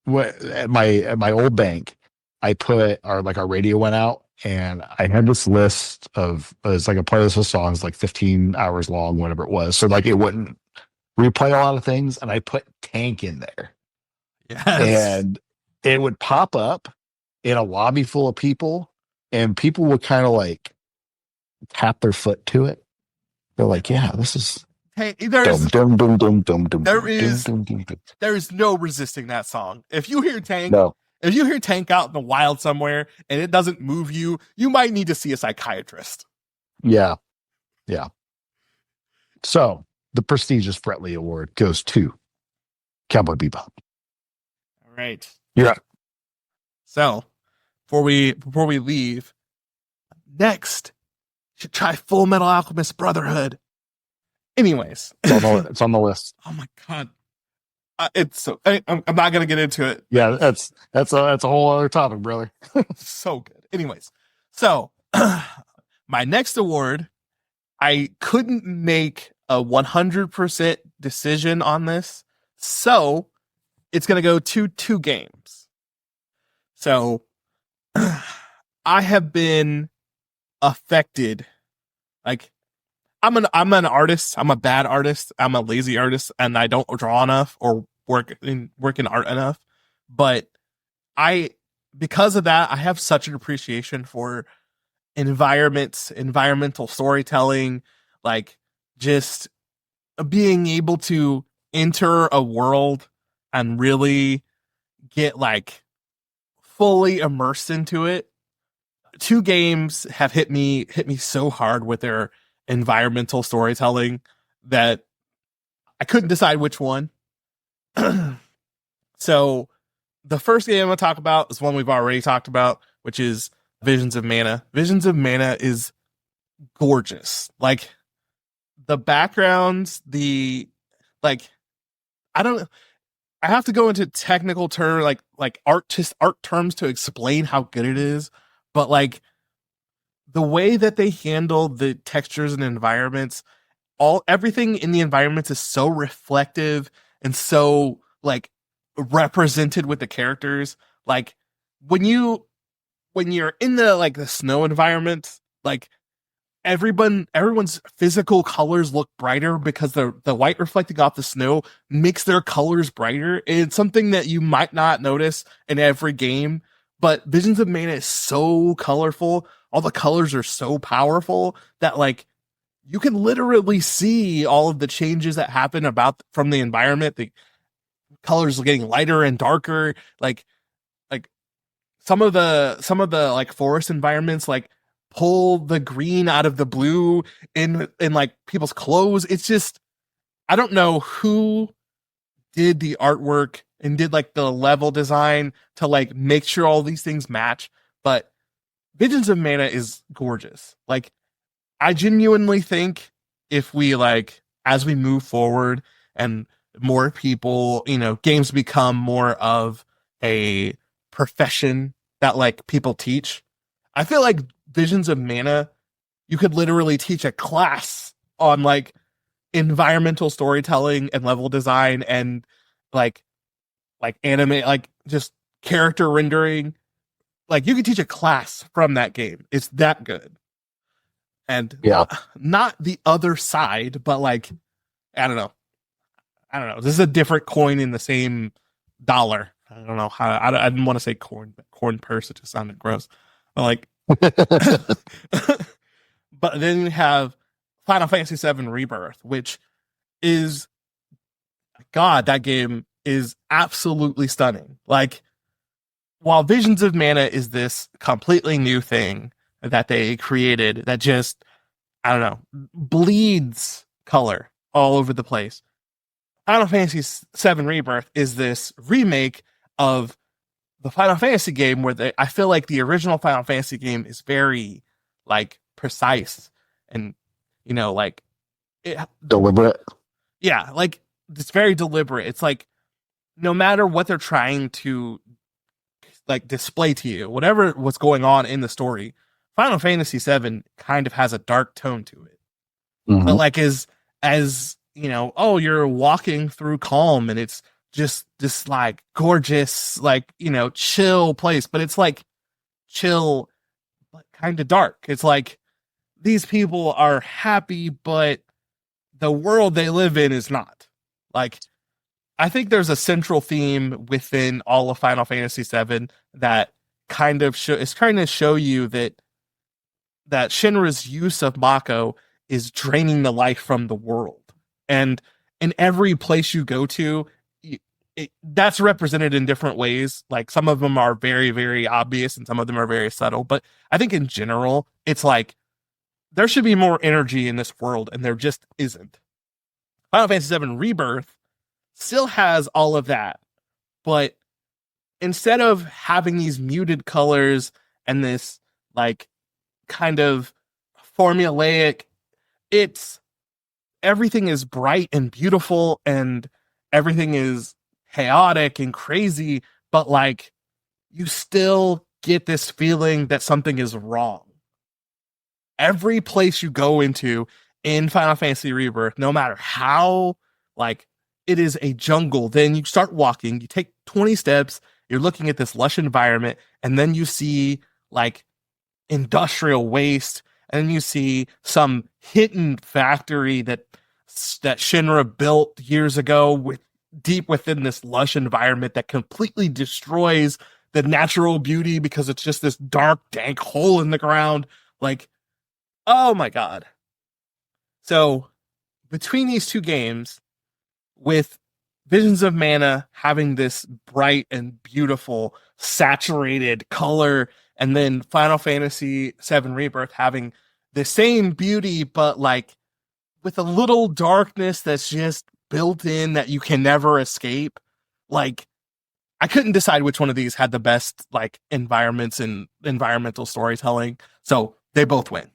at my old bank, I put our radio went out and I had this list of it's like a playlist of songs like 15 hours long, whatever it was. So like it wouldn't replay a lot of things, and I put Tank in there. Yes. And it would pop up in a lobby full of people, and people would kind of like tap their foot to it. They're like, yeah, this is Hey, there is no resisting that song. If you hear Tank, no. If you hear Tank out in the wild somewhere and it doesn't move you, you might need to see a psychiatrist. Yeah. Yeah. So the prestigious Brettley Award goes to Cowboy Bebop. All right. Yeah. So before we leave, next you should try Full Metal Alchemist Brotherhood. Anyways, it's on the list. Oh my god. It's so I'm not gonna get into it. Yeah, that's a whole other topic, brother. So good. Anyways, so my next award, I couldn't make a 100% decision on this, so it's gonna go to 2 games. So I have been affected. Like I'm an artist. I'm a bad artist. I'm a lazy artist, and I don't draw enough or work in art enough. But because of that, I have such an appreciation for environmental storytelling, like just being able to enter a world and really get like fully immersed into it. 2 games have hit me so hard with their environmental storytelling that I couldn't decide which one. So the first game I'm going to talk about is one we've already talked about, which is Visions of Mana. Visions of Mana is gorgeous. Like the backgrounds, I have to go into technical terms, like art terms to explain how good it is. But like the way that they handle the textures and environments, everything in the environments is so reflective and so like represented with the characters. Like when you're in the snow environment, like everyone's physical colors look brighter because the white reflecting off the snow makes their colors brighter. It's something that you might not notice in every game, but Visions of Mana is so colorful. All the colors are so powerful that like you can literally see all of the changes that happen about from the environment. The colors are getting lighter and darker. Like some of the like forest environments like pull the green out of the blue in like people's clothes. It's just I don't know who did the artwork and did like the level design to like make sure all these things match, but Visions of Mana is gorgeous. Like I genuinely think if we like as we move forward and more people, games become more of a profession that like people teach. I feel like Visions of Mana, you could literally teach a class on like environmental storytelling and level design and like anime, like just character rendering. Like you could teach a class from that game. It's that good. And Yeah. not the other side, but like I don't know. I don't know. This is a different coin in the same dollar. I don't know how. I didn't want to say corn purse. It just sounded gross. But like, but then you have Final Fantasy VII Rebirth, which is God. That game is absolutely stunning. Like, while Visions of Mana is this completely new thing that they created that just I don't know bleeds color all over the place. Final Fantasy VII Rebirth is this remake of the Final Fantasy game where I feel like the original Final Fantasy game is very like precise and like it, Deliberate. yeah, like it's very deliberate. It's like no matter what they're trying to like display to you, whatever what's going on in the story, Final Fantasy VII kind of has a dark tone to it. Mm-hmm. But like as oh, you're walking through calm and it's just this like gorgeous, like, chill place, but it's like chill, but kind of dark. It's like these people are happy, but the world they live in is not. Like, I think there's a central theme within all of Final Fantasy VII that kind of is trying to show you that Shinra's use of Mako is draining the life from the world. And in every place you go to, that's represented in different ways. Like some of them are very, very obvious and some of them are very subtle. But I think in general, it's like there should be more energy in this world and there just isn't. Final Fantasy VII Rebirth still has all of that. But instead of having these muted colors and this like kind of formulaic, it's everything is bright and beautiful and everything is chaotic and crazy, but like you still get this feeling that something is wrong. Every place you go into in Final Fantasy Rebirth, no matter how like it is a jungle, then you start walking, you take 20 steps, you're looking at this lush environment, and then you see like industrial waste, and then you see some hidden factory that Shinra built years ago with deep within this lush environment that completely destroys the natural beauty because it's just this dark, dank hole in the ground. Like, oh my God. So between these two games, with Visions of Mana having this bright and beautiful saturated color, and then Final Fantasy VII Rebirth having the same beauty, but like with a little darkness that's just built in that you can never escape. Like, I couldn't decide which one of these had the best like environments and environmental storytelling. So they both win.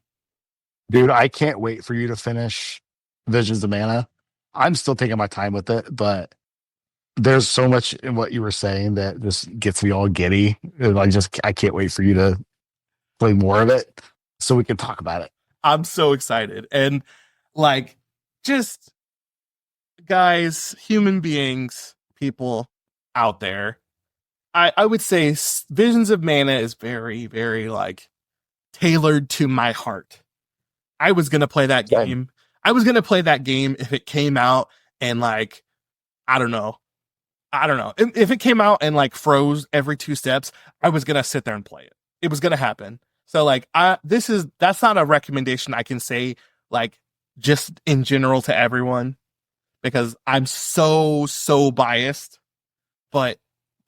Dude, I can't wait for you to finish Visions of Mana. I'm still taking my time with it, but there's so much in what you were saying that just gets me all giddy. And I can't wait for you to play more of it so we can talk about it. I'm so excited. And like, just guys, human beings, people out there, I would say Visions of Mana is very, very like tailored to my heart. I was going to play that game. I was going to play that game if it came out and like, I don't know. If it came out and like froze every 2 steps, I was going to sit there and play it. It was going to happen. So like, that's not a recommendation I can say like just in general to everyone because I'm so biased. But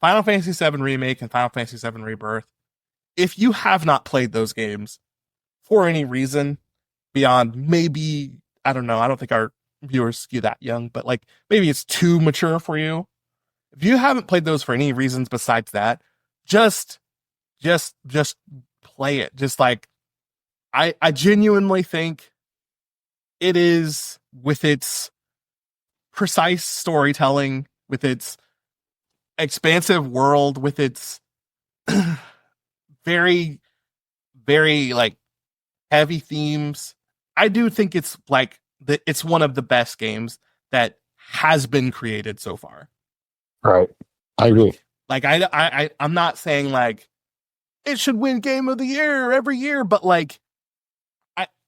Final Fantasy VII Remake and Final Fantasy VII Rebirth, if you have not played those games for any reason beyond maybe, I don't know, I don't think our viewers skew that young, but like maybe it's too mature for you. If you haven't played those for any reasons besides that, just just play it. Just like I genuinely think it is, with its precise storytelling, with its expansive world, with its very, very like heavy themes. I do think it's like it's one of the best games that has been created so far. Right. I agree. Like I'm not saying like it should win Game of the Year every year, but like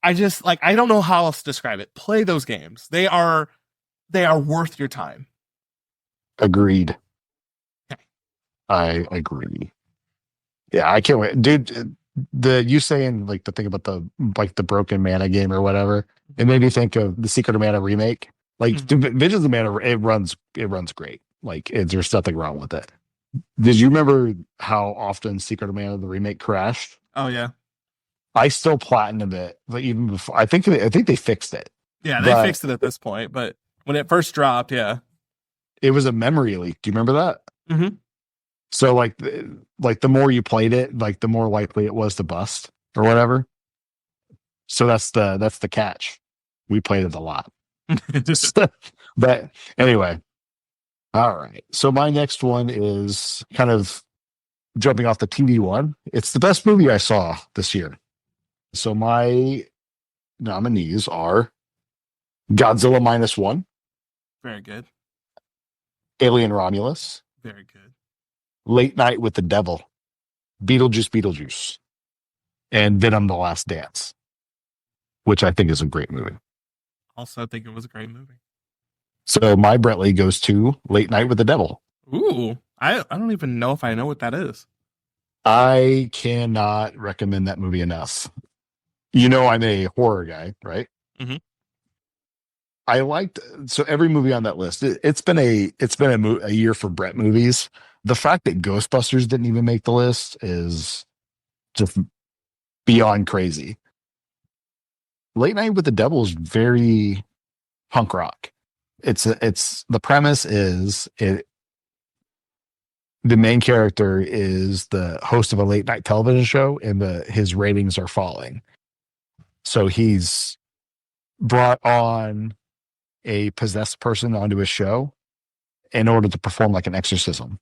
I just like I don't know how else to describe it. Play those games. They are worth your time. Agreed. Okay. I agree. Yeah, I can't wait, dude. You saying like the thing about the broken mana game or whatever, it made me think of the Secret of Mana remake. Like Visions of Mana, it runs great. Like there's nothing wrong with it. Did you remember how often Secret of Mana the remake crashed? Oh yeah. I still platinumed it, like even before. I think they fixed it. Yeah, they fixed it at this point, but when it first dropped, yeah, it was a memory leak. Do you remember that? Mm-hmm. So like the more you played it, like the more likely it was to bust or whatever. So that's the catch. We played it a lot. But anyway, all right. So my next one is kind of jumping off the TV one. It's the best movie I saw this year. So my nominees are Godzilla -1, Very good. Alien Romulus, Very good. Late Night with the Devil, Beetlejuice, and Venom: The Last Dance, which I think is a great movie. Also, I think it was a great movie. So my Brettley goes to Late Night with the Devil. Ooh, I don't even know if I know what that is. I cannot recommend that movie enough. You know, I'm a horror guy, right? Mm-hmm. I liked so every movie on that list. It's been a year for Brett movies. The fact that Ghostbusters didn't even make the list is just beyond crazy. Late Night with the Devil is very punk rock. It's the premise is the main character is the host of a late night television show, and his ratings are falling. So he's brought on a possessed person onto his show in order to perform like an exorcism.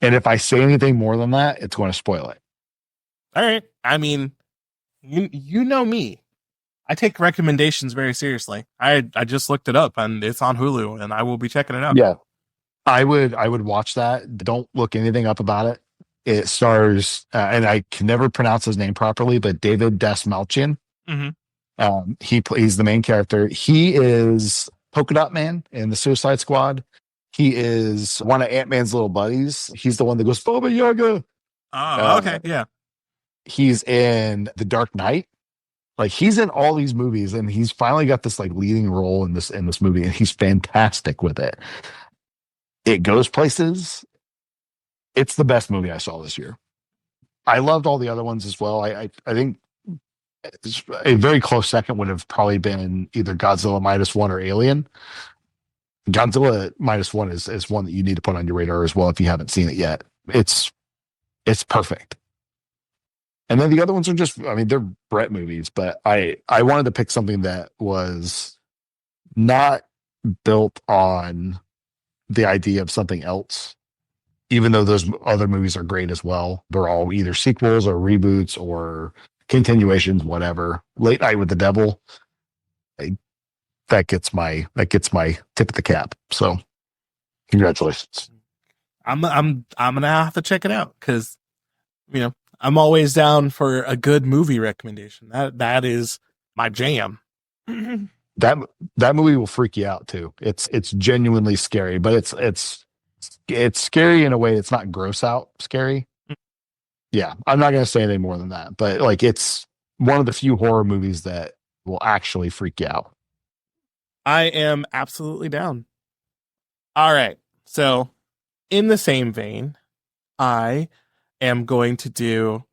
And if I say anything more than that, it's going to spoil it. All right. I mean, you know me. I take recommendations very seriously. I just looked it up and it's on Hulu and I will be checking it out. Yeah. I would watch that. Don't look anything up about it. It stars, and I can never pronounce his name properly, but David Dastmalchian. Mm-hmm. He's the main character. He is Polka Dot Man in the Suicide Squad. He is one of Ant-Man's little buddies. He's the one that goes Baba Yaga. Oh, okay, yeah. He's in The Dark Knight. Like he's in all these movies, and he's finally got this like leading role in this movie, and he's fantastic with it. It goes places. It's the best movie I saw this year. I loved all the other ones as well. I think a very close second would have probably been either Godzilla -1 or Alien. Godzilla -1 is one that you need to put on your radar as well if you haven't seen it yet. It's perfect. And then the other ones are just, I mean, they're Brett movies, but I wanted to pick something that was not built on the idea of something else, even though those other movies are great as well. They're all either sequels or reboots or continuations, whatever. Late Night with the Devil, that gets my tip of the cap. So congratulations. I'm gonna have to check it out because I'm always down for a good movie recommendation. That is my jam. That movie will freak you out too. It's genuinely scary, but it's scary in a way. It's not gross out scary. Yeah, I'm not gonna say anything more than that. But like, it's one of the few horror movies that will actually freak you out. I am absolutely down. All right. So, in the same vein, I am going to do.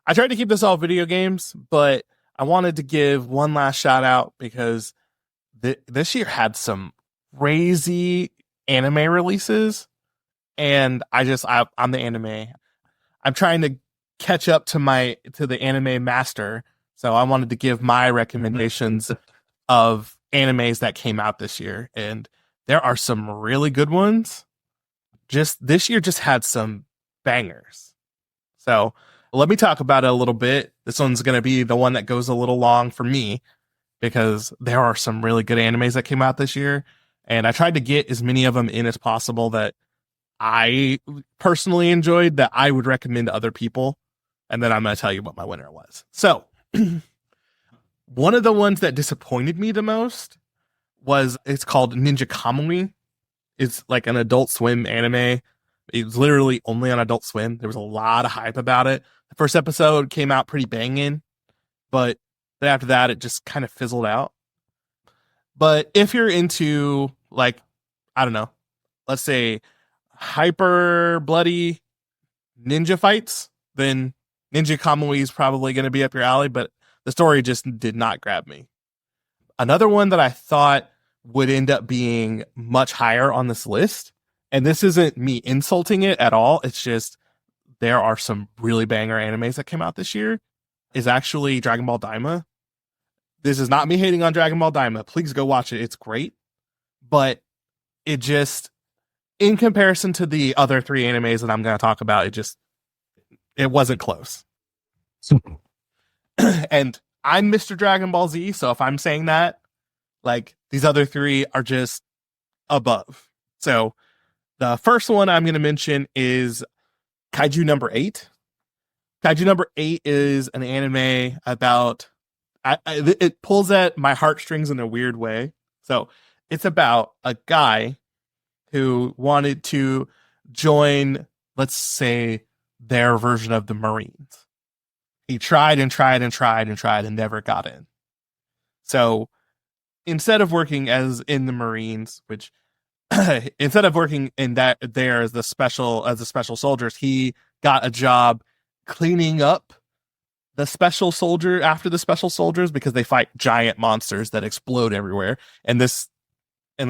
I tried to keep this all video games, but I wanted to give one last shout out because this year had some crazy anime releases, and I'm the anime. I'm trying to catch up to the anime master, so I wanted to give my recommendations of animes that came out this year, and there are some really good ones. Just this year just had some bangers. So let me talk about it a little bit. This one's going to be the one that goes a little long for me because there are some really good animes that came out this year. And I tried to get as many of them in as possible that I personally enjoyed that I would recommend to other people. And then I'm going to tell you what my winner was. So one of the ones that disappointed me the most it's called Ninja Kamui. It's like an Adult Swim anime. It's literally only on Adult Swim. There was a lot of hype about it. The first episode came out pretty banging, but then after that, it just kind of fizzled out. But if you're into, like, I don't know, let's say hyper bloody ninja fights, then Ninja Kamui is probably going to be up your alley, but the story just did not grab me. Another one that I thought would end up being much higher on this list, and this isn't me insulting it at all, it's just there are some really banger animes that came out this year, is actually Dragon Ball Daima. This is not me hating on Dragon Ball Daima. Please go watch it. It's great. But it just, in comparison to the other three animes that I'm going to talk about, it wasn't close. And I'm Mr. Dragon Ball Z, so if I'm saying that, like, these other three are just above. So the first one I'm going to mention is Kaiju number 8. Kaiju number 8 is an anime about, it pulls at my heartstrings in a weird way. So it's about a guy who wanted to join, let's say, their version of the Marines. He tried and tried and tried and tried and never got in. So instead of working as in the Marines, which instead of working in that there as the special soldiers, he got a job cleaning up the special soldier after the special soldiers because they fight giant monsters that explode everywhere. And the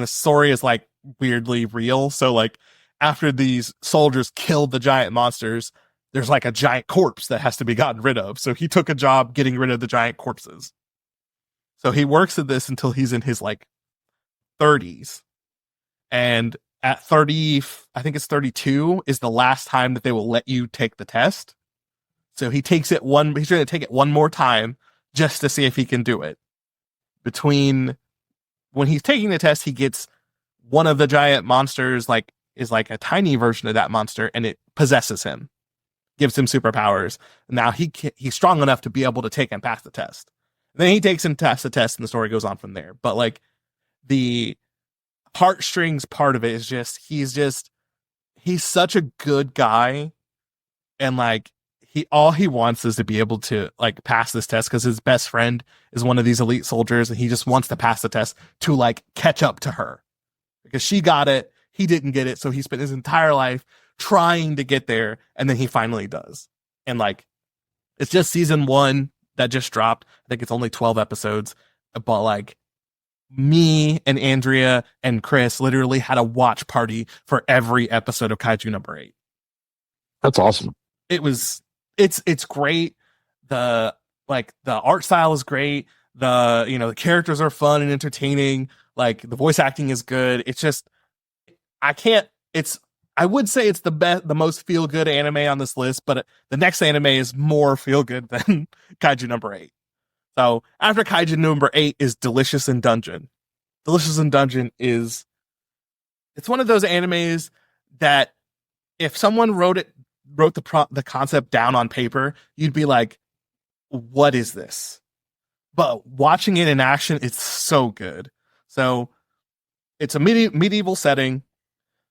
story is like weirdly real. So like after these soldiers killed the giant monsters, there's like a giant corpse that has to be gotten rid of. So he took a job getting rid of the giant corpses. So he works at this until he's in his like 30s. And at 30, I think it's 32 is the last time that they will let you take the test. So he's going to take it one more time just to see if he can do it. Between when he's taking the test, he gets one of the giant monsters, is like a tiny version of that monster, and it possesses him, gives him superpowers. Now he's strong enough to be able to take and pass the test. And then he takes and passes the test, and the story goes on from there. But like the heartstrings part of it is he's such a good guy, and like all he wants is to be able to like pass this test because his best friend is one of these elite soldiers, and he just wants to pass the test to like catch up to her because she got it, he didn't get it, so he spent his entire life trying to get there, and then he finally does. And like it's just season 1 that just dropped. I think it's only 12 episodes, but like me and Andrea and Chris literally had a watch party for every episode of Kaiju number 8. That's awesome. It's great. The art style is great. The characters are fun and entertaining. Like the voice acting is good. It's just I would say it's the most feel good anime on this list, but the next anime is more feel good than Kaiju number 8. So after Kaiju number 8 is Delicious in Dungeon. Delicious in Dungeon it's one of those animes that if someone wrote the concept down on paper, you'd be like, what is this? But watching it in action, it's so good. So it's a medieval setting.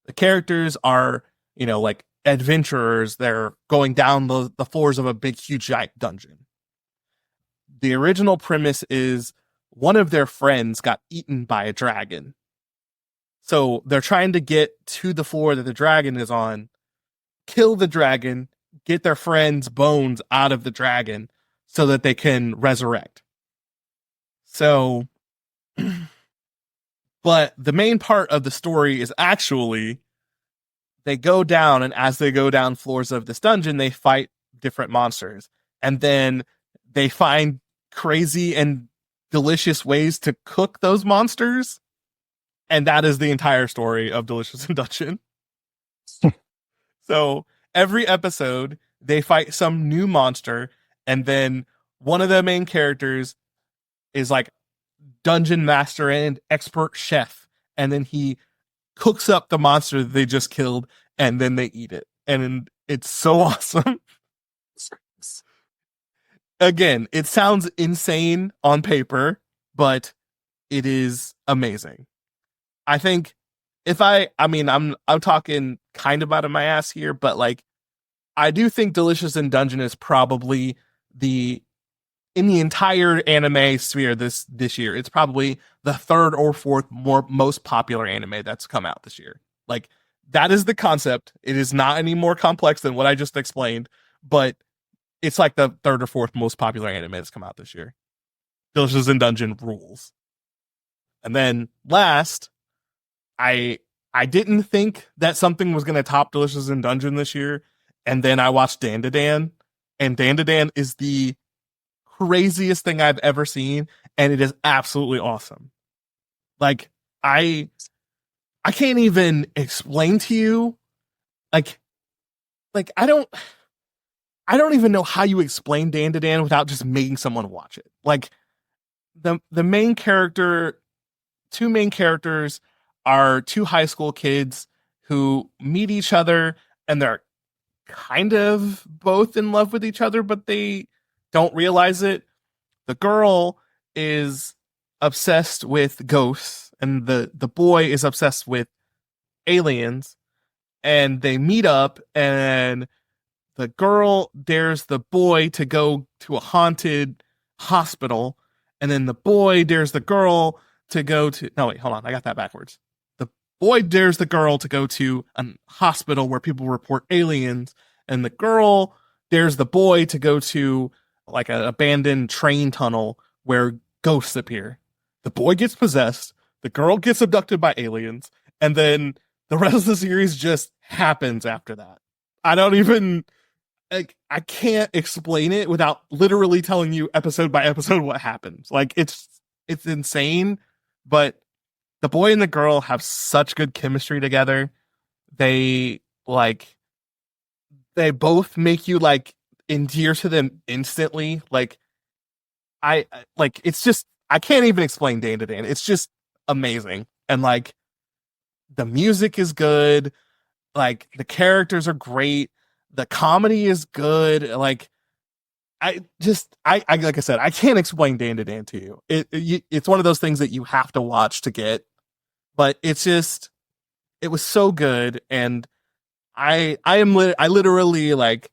The characters are, like adventurers. They're going down the floors of a big, huge, giant dungeon. the original premise is one of their friends got eaten by a dragon. So they're trying to get to the floor that the dragon is on, kill the dragon, get their friend's bones out of the dragon so that they can resurrect. So, but the main part of the story is actually they go down, and as they go down floors of this dungeon, they fight different monsters. And then they find crazy and delicious ways to cook those monsters. And that is the entire story of Delicious in Dungeon. So every episode, they fight some new monster, and then one of the main characters is like dungeon master and expert chef, and then he cooks up the monster that they just killed, and then they eat it. And it's so awesome. Again, it sounds insane on paper, but it is amazing. I think I'm talking kind of out of my ass here, but like I do think Delicious in Dungeon is probably in the entire anime sphere this year, it's probably the third or fourth most popular anime that's come out this year. Like that is the concept. It is not any more complex than what I just explained, but it's like the third or fourth most popular anime that's come out this year. Delicious in Dungeon rules. And then last, I didn't think that something was going to top Delicious in Dungeon this year, and then I watched Dandadan, and Dandadan is the craziest thing I've ever seen, and it is absolutely awesome. Like I can't even explain to you, like I don't even know how you explain Dandadan without just making someone watch it. Like the main character, two main characters are two high school kids who meet each other, and they're kind of both in love with each other, but they don't realize it. The girl is obsessed with ghosts, and the boy is obsessed with aliens, and they meet up, and the girl dares the boy to go to a haunted hospital, and then the boy dares the girl to go to... No, wait, hold on. I got that backwards. The boy dares the girl to go to a hospital where people report aliens, and the girl dares the boy to go to like an abandoned train tunnel where ghosts appear. The boy gets possessed, the girl gets abducted by aliens, and then the rest of the series just happens after that. I don't even... Like, I can't explain it without literally telling you episode by episode what happens. Like, it's insane, but the boy and the girl have such good chemistry together. They both make you like endear to them instantly. Like it's just, I can't even explain Dandadan. It's just amazing. And like the music is good, like the characters are great, the comedy is good. Like I like I said, I can't explain Dandadan to you. It's one of those things that you have to watch to get, but it's just, it was so good. And I literally, like,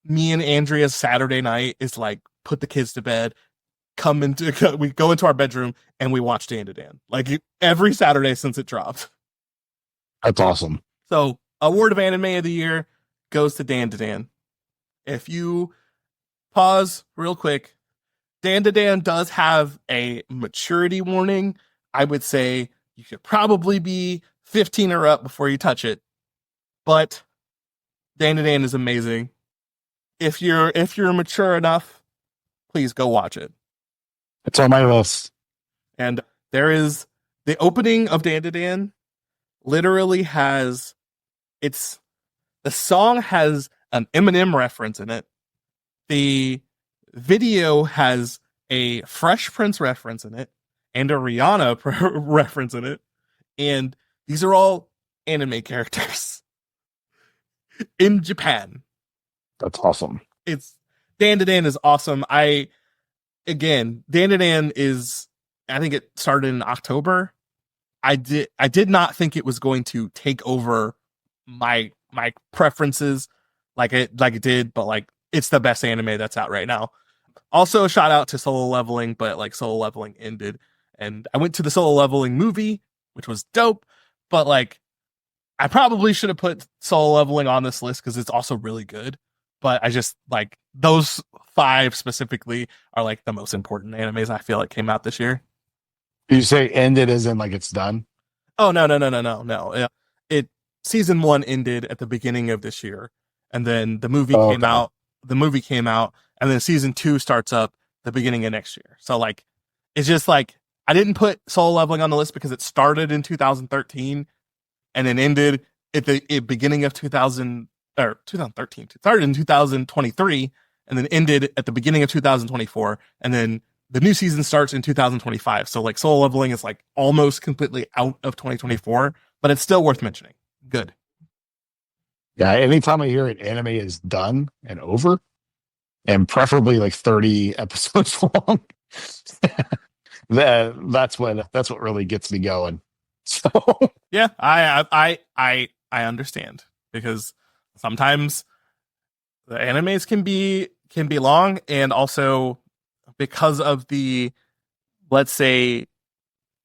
me and Andrea's Saturday night is like, put the kids to bed, we go into our bedroom and we watch Dandadan like every Saturday since it dropped. That's awesome. So award of anime of the year goes to Dandadan. If you pause real quick, Dandadan does have a maturity warning. I would say you should probably be 15 or up before you touch it. But Dandadan is amazing. If you're mature enough, please go watch it. It's on my list. And there is the opening of Dandadan literally has, the song has an Eminem reference in it. The video has a Fresh Prince reference in it and a Rihanna reference in it. And these are all anime characters in Japan. That's awesome. Dandadan is awesome. Dandadan is, I think it started in October. I did not think it was going to take over my preferences like it did, but like it's the best anime that's out right now. Also, a shout out to Solo Leveling, but like Solo Leveling ended, and I went to the Solo Leveling movie, which was dope. But like, I probably should have put Solo Leveling on this list because it's also really good. But I just like those five specifically are like the most important animes I feel like came out this year. You say ended as in like it's done? Oh no. It season one ended at the beginning of this year, and then the movie Oh, came okay. out. The movie came out, and then season two starts up the beginning of next year. So like, it's just like I didn't put Solo Leveling on the list because it started in 2013 and then ended at the beginning of 2000 or 2013. It started in 2023 and then ended at the beginning of 2024, and then the new season starts in 2025. So like Solo Leveling is like almost completely out of 2024, but it's still worth mentioning. Good. Yeah, anytime I hear an anime is done and over, and preferably like 30 episodes long, that's what really gets me going. So Yeah, I understand because sometimes the animes can be long, and also because of the, let's say,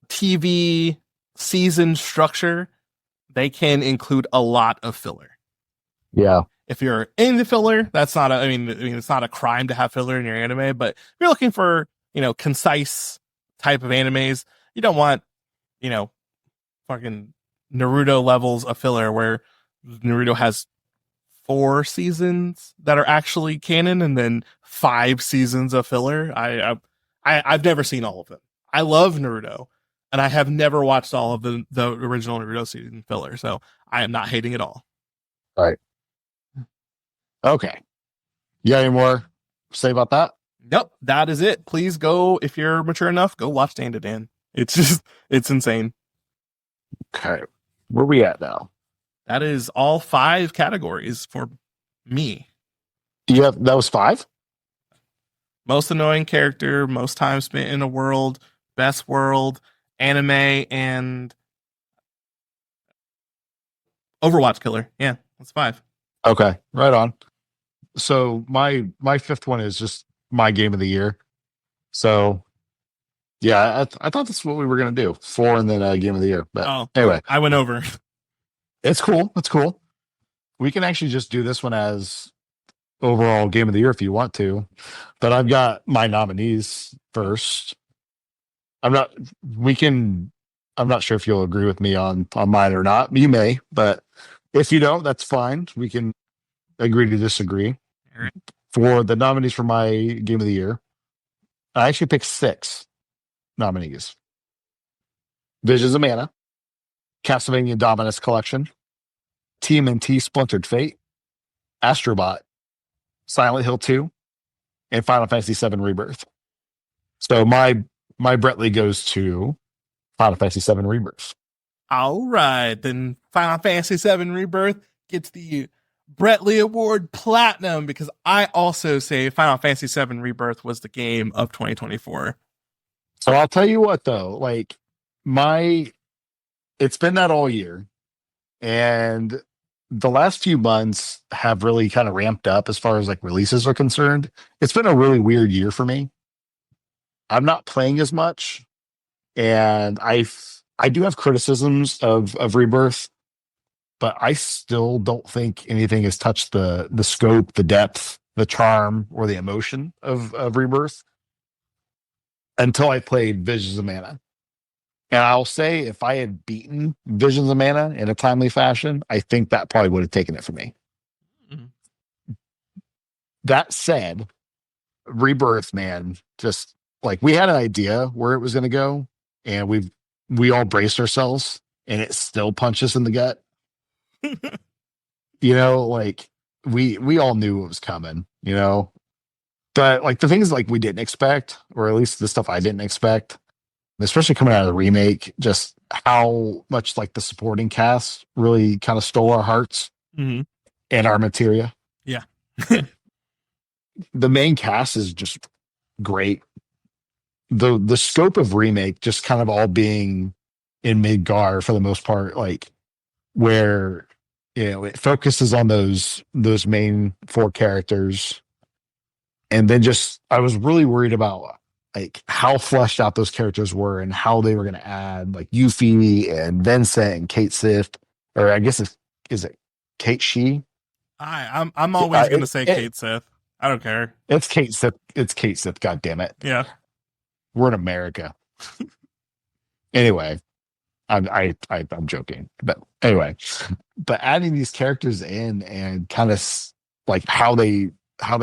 TV season structure, they can include a lot of filler. yeah, If you're into filler, that's not I mean it's not a crime to have filler in your anime, but if you're looking for, concise type of animes, you don't want, you know, fucking Naruto levels of filler where Naruto has 4 seasons that are actually canon and then 5 seasons of filler. I've never seen all of them. I love Naruto, and I have never watched all of the original Naruto season filler, so I am not hating it all. all right, okay. You got any more to say about that? Nope, that is it. Please go, if you're mature enough, go watch Dan to Dan. It's just it's insane. Okay, where we at now? That is all 5 categories for me. You have that was five. Most annoying character, most time spent in a world, best world, anime, and Overwatch killer. Yeah, that's 5. Okay, right on. So my fifth one is just my game of the year. So yeah, I thought that's what we were gonna do, four and then game of the year. But Oh, anyway, I went over. it's cool. It's cool. We can actually just do this one as overall game of the year if you want to. But I've got my nominees first. I'm not. We can. I'm not sure if you'll agree with me on mine or not. You may, but if you don't, that's fine. We can agree to disagree. All right. For the nominees for my game of the year, I actually picked 6 nominees: Visions of Mana, Castlevania Dominus Collection, TMNT Splintered Fate, Astrobot, Silent Hill 2, and Final Fantasy VII Rebirth. So my Brettley goes to Final Fantasy VII Rebirth. All right, then Final Fantasy VII Rebirth gets the Brettley Award Platinum because I also say Final Fantasy VII Rebirth was the game of 2024. So I'll tell you what though, like my it's been that all year, and the last few months have really kind of ramped up as far as like releases are concerned. It's been a really weird year for me. I'm not playing as much, and I do have criticisms of Rebirth, but I still don't think anything has touched the scope, the depth, the charm, or the emotion of Rebirth until I played Visions of Mana. And I'll say if I had beaten Visions of Mana in a timely fashion, I think that probably would have taken it for me. Mm-hmm. That said, Rebirth, man, just like we had an idea where it was going to go, and we all braced ourselves, and it still punches in the gut. Like we all knew it was coming, but like the things like we didn't expect, or at least the stuff I didn't expect, especially coming out of the remake, just how much like the supporting cast really kind of stole our hearts Mm-hmm. and our materia. Yeah. The main cast is just great. The scope of remake just kind of all being in Midgar for the most part, like where it focuses on those main 4 characters, And then just I was really worried about like how fleshed out those characters were and how they were going to add like Yuffie and Vincent and Kate Sith, or I guess is it Kate She? I'm always gonna say Kate Sith. I don't care. It's Kate Sith. It's Kate Sith. God damn it. Yeah. We're in America. Anyway, I'm joking, but anyway, but adding these characters in and kind of like how they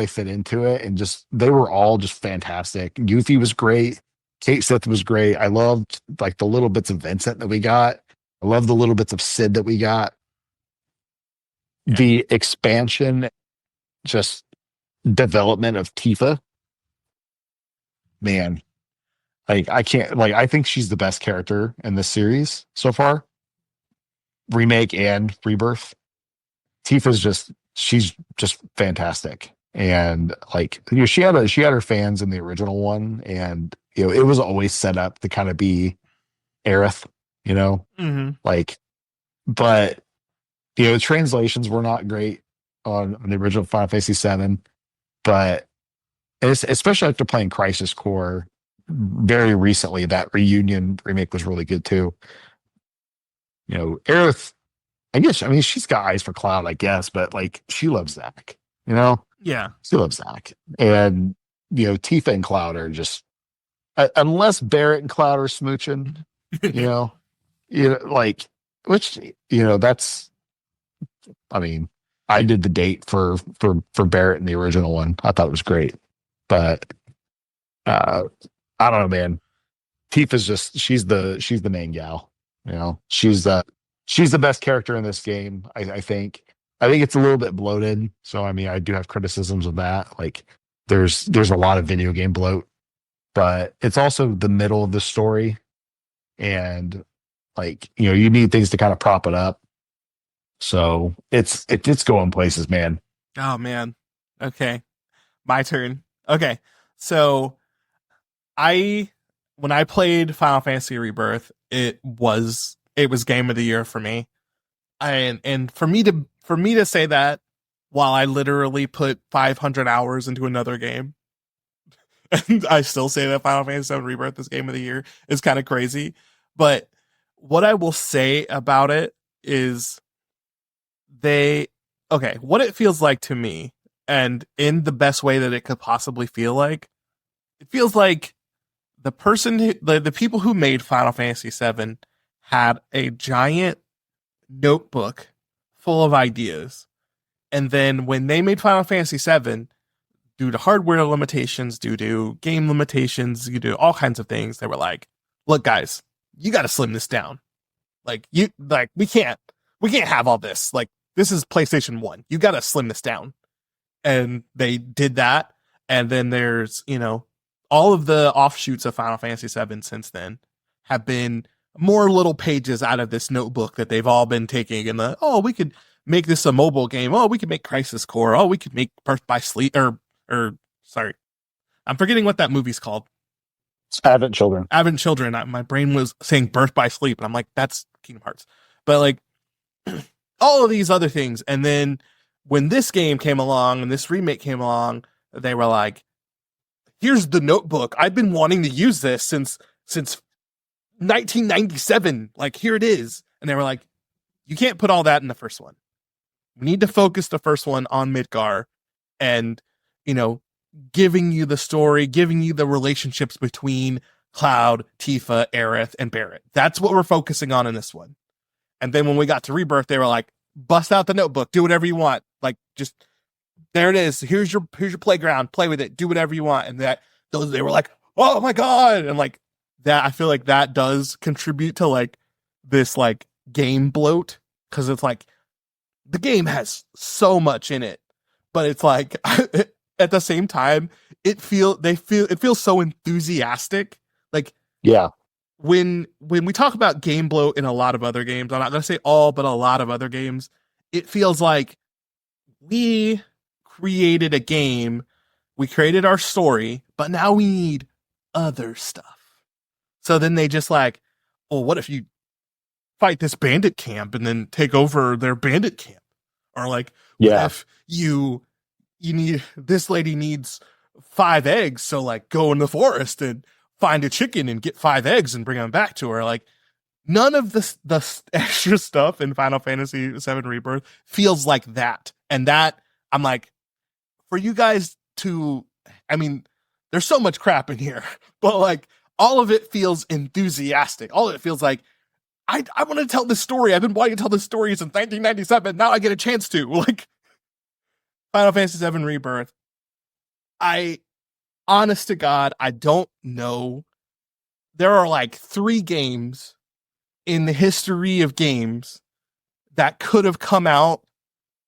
fit into it, and just they were all just fantastic. Yuffie was great. Kate Sith was great. I loved like the little bits of Vincent that we got. I love the little bits of Sid that we got. Yeah. The expansion, just development of Tifa. Man, like I can't like I think she's the best character in this series so far. Remake and rebirth. Tifa's just she's just fantastic. And like she had her fans in the original one, and it was always set up to kind of be Aerith, Mm-hmm. like, but the translations were not great on the original Final Fantasy VII, but especially after playing Crisis Core very recently, that reunion remake was really good too. Aerith, I mean, she's got eyes for Cloud, I guess, but like she loves Zack, Yeah. she loves Zack. And, Tifa and Cloud are just, unless Barrett and Cloud are smooching, like, which, that's, I mean, I did the date for Barrett in the original one. I thought it was great, but, I don't know, man. Tifa's just, she's the main gal, she's the best character in this game. I think. I think it's a little bit bloated. So I mean, I do have criticisms of that. Like, there's a lot of video game bloat, but it's also the middle of the story, and like you need things to kind of prop it up. So it's going places, man. Oh man. Okay. My turn. Okay. So I when I played Final Fantasy Rebirth, it was game of the year for me. And for me to say that while I literally put 500 hours into another game, and I still say that Final Fantasy VII Rebirth is game of the year is kind of crazy. But what I will say about it is what it feels like to me, and in the best way that it could possibly feel like, it feels like the people who made Final Fantasy VII had a giant notebook full of ideas. And then when they made Final Fantasy VII, due to hardware limitations, due to game limitations, due to all kinds of things, they were like, look, guys, you got to slim this down. We can't have all this. Like, this is PlayStation 1. You got to slim this down. And they did that. And then there's, all of the offshoots of Final Fantasy VII since then have been more little pages out of this notebook that they've all been taking, and we could make this a mobile game. Oh, we could make Crisis Core. Oh, we could make Birth by Sleep, or sorry, I'm forgetting what that movie's called. Advent Children. Advent Children. My brain was saying Birth by Sleep, and I'm like, that's Kingdom Hearts. But like all of these other things, and then when this game came along and this remake came along, they were like, here's the notebook. I've been wanting to use this since 1997. Like, here it is. And they were like, you can't put all that in the first one. We need to focus the first one on Midgar and, giving you the story, giving you the relationships between Cloud, Tifa, Aerith, and Barrett. That's what we're focusing on in this one. And then when we got to Rebirth, they were like, bust out the notebook, do whatever you want. Like, just there it is. Here's your playground. Play with it. Do whatever you want. And they were like, oh my God. And like that, I feel like that does contribute to like this like game bloat. Cause it's like the game has so much in it, but it's like at the same time, it feels so enthusiastic. Like, yeah, when we talk about game bloat in a lot of other games, I'm not going to say all, but a lot of other games, it feels like we created a game, we created our story, but now we need other stuff. So then they just like, well, what if you fight this bandit camp and then take over their bandit camp? Or like, what if you need, this lady needs 5 eggs. So like go in the forest and find a chicken and get 5 eggs and bring them back to her. Like none of the extra stuff in Final Fantasy VII Rebirth feels like that. And that I'm like, for you guys to, I mean, there's so much crap in here, but like all of it feels enthusiastic. All of it feels like I want to tell this story. I've been wanting to tell this story since 1997. Now I get a chance to. Like Final Fantasy VII Rebirth. Honest to God, I don't know. There are like 3 games in the history of games that could have come out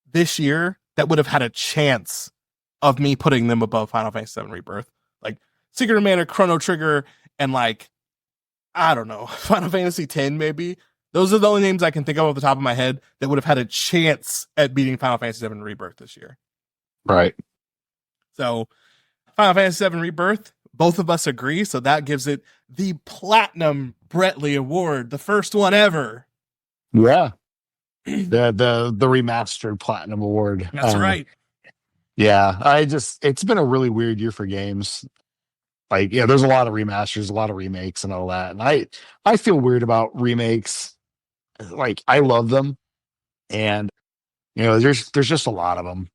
this year that would have had a chance of me putting them above Final Fantasy VII Rebirth. Like Secret of Mana, Chrono Trigger, and like, I don't know, Final Fantasy X maybe. Those are the only names I can think of off the top of my head that would have had a chance at beating Final Fantasy VII Rebirth this year. Right. So Final Fantasy VII Rebirth, both of us agree. So that gives it the Platinum Brettley Award, the first one ever. Yeah. The remastered Platinum Award. That's right. Yeah. It's been a really weird year for games. Like, yeah, there's a lot of remasters, a lot of remakes and all that. And I feel weird about remakes. Like, I love them. And, there's just a lot of them,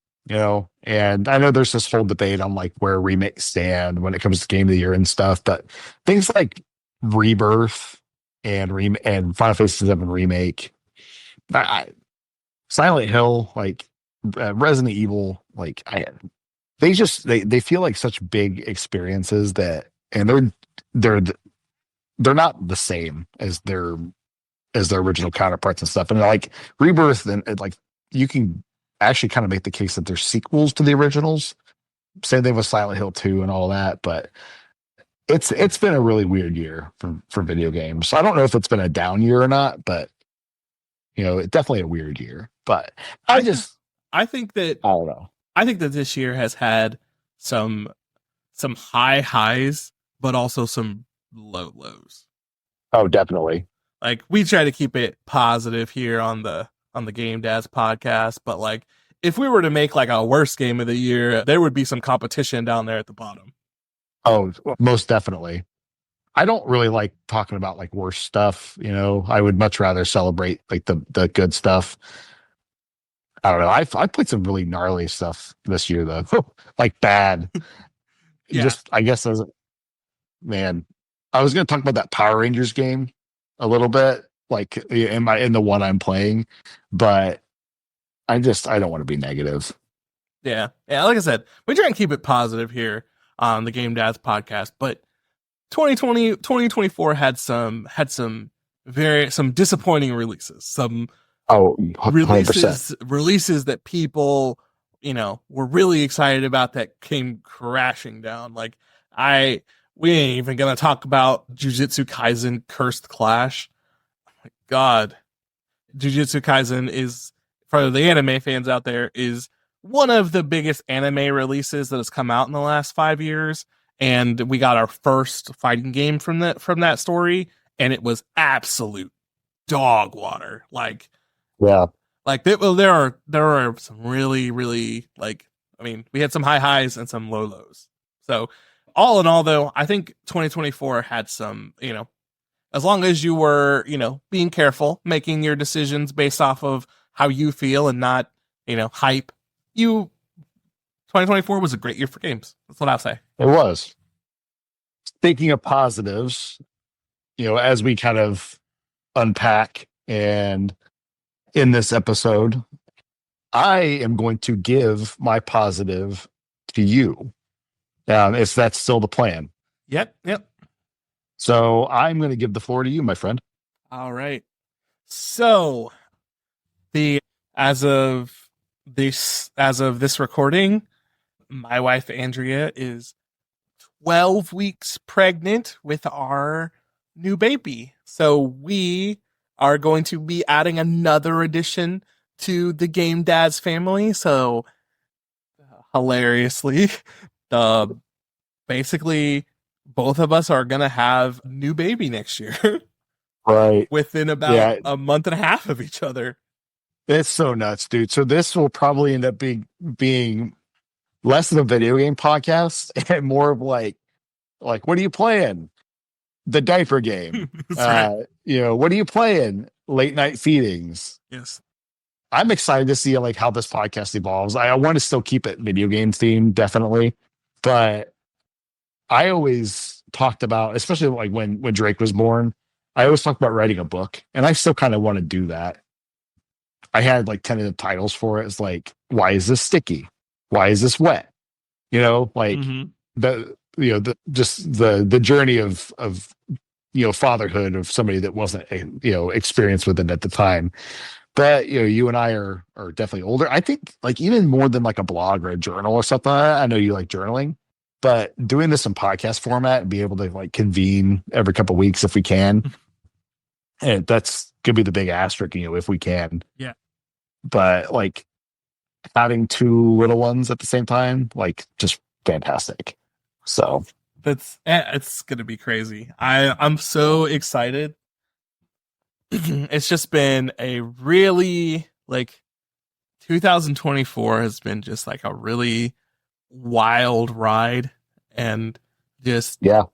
and I know there's this whole debate on like where remakes stand when it comes to Game of the Year and stuff, but things like Rebirth and Final Fantasy VII Remake, Silent Hill, like Resident Evil, like they feel like such big experiences and they're not the same as their original counterparts and stuff. And like Rebirth, and like you can actually kind of make the case that they're sequels to the originals. Same thing with Silent Hill 2 and all that, but it's been a really weird year for video games. I don't know if it's been a down year or not, but it's definitely a weird year. But I think that I don't know. I think that this year has had some high highs, but also some low lows. Oh, definitely. Like we try to keep it positive here on the Gamedads podcast, but like if we were to make like a worst game of the year, there would be some competition down there at the bottom. Oh, most definitely. I don't really like talking about like worse stuff. I would much rather celebrate like the good stuff. I don't know. I played some really gnarly stuff this year though, like bad. Yeah. Just I guess as man, I was going to talk about that Power Rangers game a little bit, like in the one I'm playing, but I don't want to be negative. Yeah. Like I said, we try and keep it positive here on the Game Dads podcast, but 2024 had some disappointing releases. Some 100%. releases that people, were really excited about that came crashing down. Like we ain't even gonna talk about Jujutsu Kaisen Cursed Clash. Oh my God. Jujutsu Kaisen is, for the anime fans out there, is one of the biggest anime releases that has come out in the last 5 years. And we got our first fighting game from that story, and it was absolute dog water. Like, yeah, like there are some really, really, like, I mean, we had some high highs and some low lows. So all in all, though, I think 2024 had some, as long as you were, being careful, making your decisions based off of how you feel and not, hype, 2024 was a great year for games. That's what I'll say. It was. Speaking of positives, as we kind of unpack and in this episode, I am going to give my positive to you. If that's still the plan. Yep. So I'm going to give the floor to you, my friend. All right. So as of this recording, my wife Andrea is 12 weeks pregnant with our new baby. So we are going to be adding another addition to the Game Dads family. So hilariously, basically both of us are going to have a new baby next year. Right. Within about a month and a half of each other. It's so nuts, dude. So this will probably end up being less of a video game podcast and more of like what are you playing? The diaper game. That's right. What are you playing? Late night feedings. Yes. I'm excited to see like how this podcast evolves. I want to still keep it video game themed, definitely, but I always talked about, especially like when Drake was born, I always talked about writing a book, and I still kind of want to do that. I had like tentative titles for it. It's like, why is this sticky? Why is this wet? Like Mm-hmm. the journey of fatherhood of somebody that wasn't experienced with it at the time. But you and I are definitely older. I think like even more than like a blog or a journal or something like that. I know you like journaling, but doing this in podcast format and be able to like convene every couple of weeks if we can, and that's gonna be the big asterisk, if we can. Yeah. But like having two little ones at the same time, like just fantastic. So It's gonna be crazy. I'm so excited. It's just been a really like 2024 has been just like a really wild ride, and just yeah,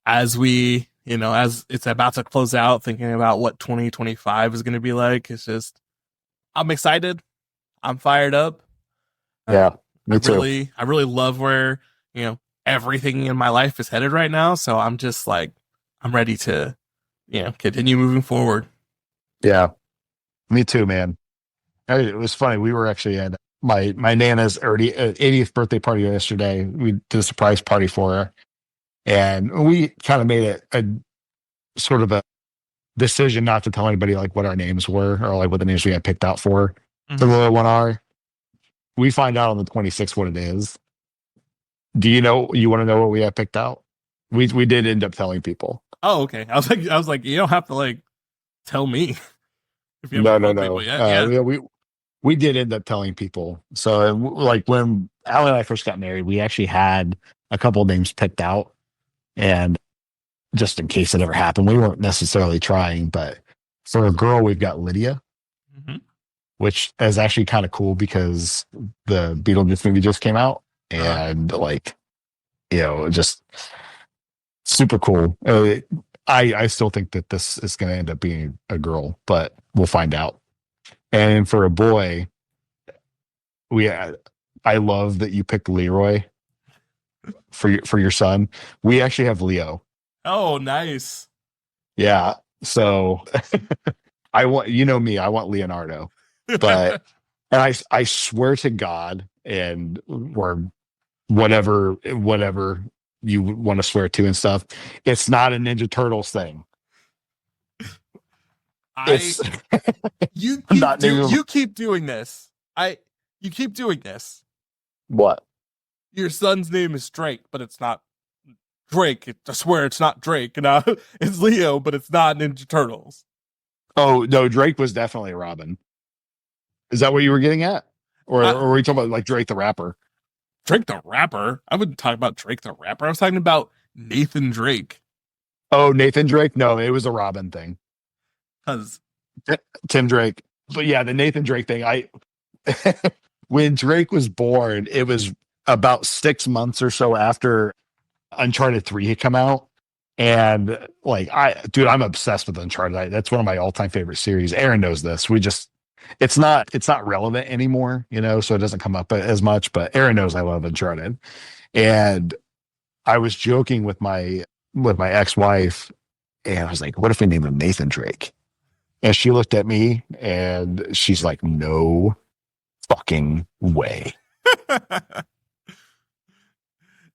as as it's about to close out, thinking about what 2025 is going to be like, it's just I'm excited. I'm fired up. yeah, me too. I really love where everything in my life is headed right now. So I'm just like I'm ready to continue moving forward. Yeah, me too, man. It was funny. We were actually at my nana's 80th birthday party yesterday. We did a surprise party for her, and we kind of made it a sort of a decision not to tell anybody like what our names were or like what the names we had picked out for the little one are. We find out on the 26th what it is. Do you want to know what we had picked out? We did end up telling people. Oh, okay. I was like, you don't have to like tell me if you No, haven't no, told no. people yet. Yeah. We did end up telling people. So like when Allie and I first got married, we actually had a couple names picked out, and just in case it ever happened, we weren't necessarily trying. But for a girl, we've got Lydia, Mm-hmm. which is actually kind of cool because the Beetlejuice movie just came out, and like just super cool. I still think that this is going to end up being a girl, but we'll find out. And for a boy, I love that you picked Leroy for your son. We actually have Leo. Oh, nice. Yeah. So I want me, I want Leonardo. But and I swear to God, and or whatever you want to swear to and stuff, it's not a Ninja Turtles thing. It's you not you keep doing this. You keep doing this. What? Your son's name is Drake, but it's not Drake. I swear it's not Drake. No, it's Leo, but it's not Ninja Turtles. Oh no, Drake was definitely Robin. Is that what you were getting at? Or were you talking about like Drake the rapper? Drake the rapper? I wouldn't talk about Drake the rapper. I was talking about Nathan Drake. Oh, Nathan Drake? No, it was a Robin thing. Because Tim Drake. But yeah, the Nathan Drake thing. When Drake was born, it was about 6 months or so after Uncharted 3 had come out. And like I'm obsessed with Uncharted. That's one of my all-time favorite series. Aaron knows this. It's not relevant anymore, so it doesn't come up as much, but Aaron knows I love Uncharted. And I was joking with my ex-wife, and I was like, what if we name him Nathan Drake? And she looked at me and she's like, no fucking way.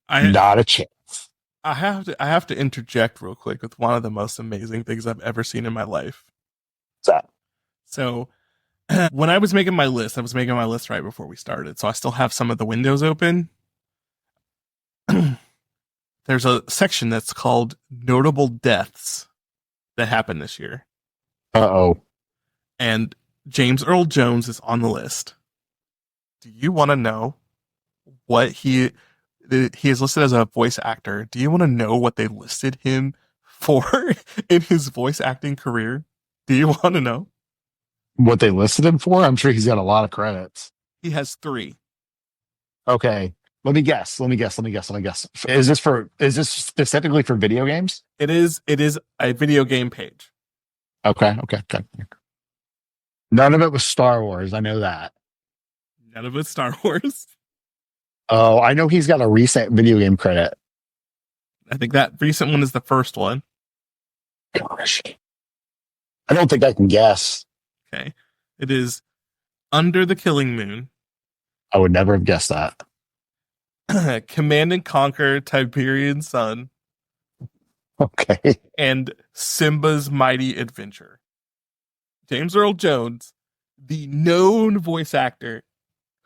Not a chance. I have to interject real quick with one of the most amazing things I've ever seen in my life. What's that? So when I was making my list right before we started, so I still have some of the windows open. There's a section that's called notable deaths that happened this year. Uh-oh. And James Earl Jones is on the list. Do you want to know what he is listed as a voice actor? Do you want to know what they listed him for in his voice acting career? Do you want to know what they listed him for? I'm sure he's got a lot of credits. He has 3. Okay. Let me guess. Is this specifically for video games? It is a video game page. Okay. None of it was Star Wars. I know that. None of it's Star Wars. Oh, I know he's got a recent video game credit. I think that recent one is the first one. Gosh. I don't think I can guess. Okay. It is Under the Killing Moon, I would never have guessed that. Command and Conquer Tiberian Sun, Okay. and Simba's Mighty Adventure. James Earl Jones, the known voice actor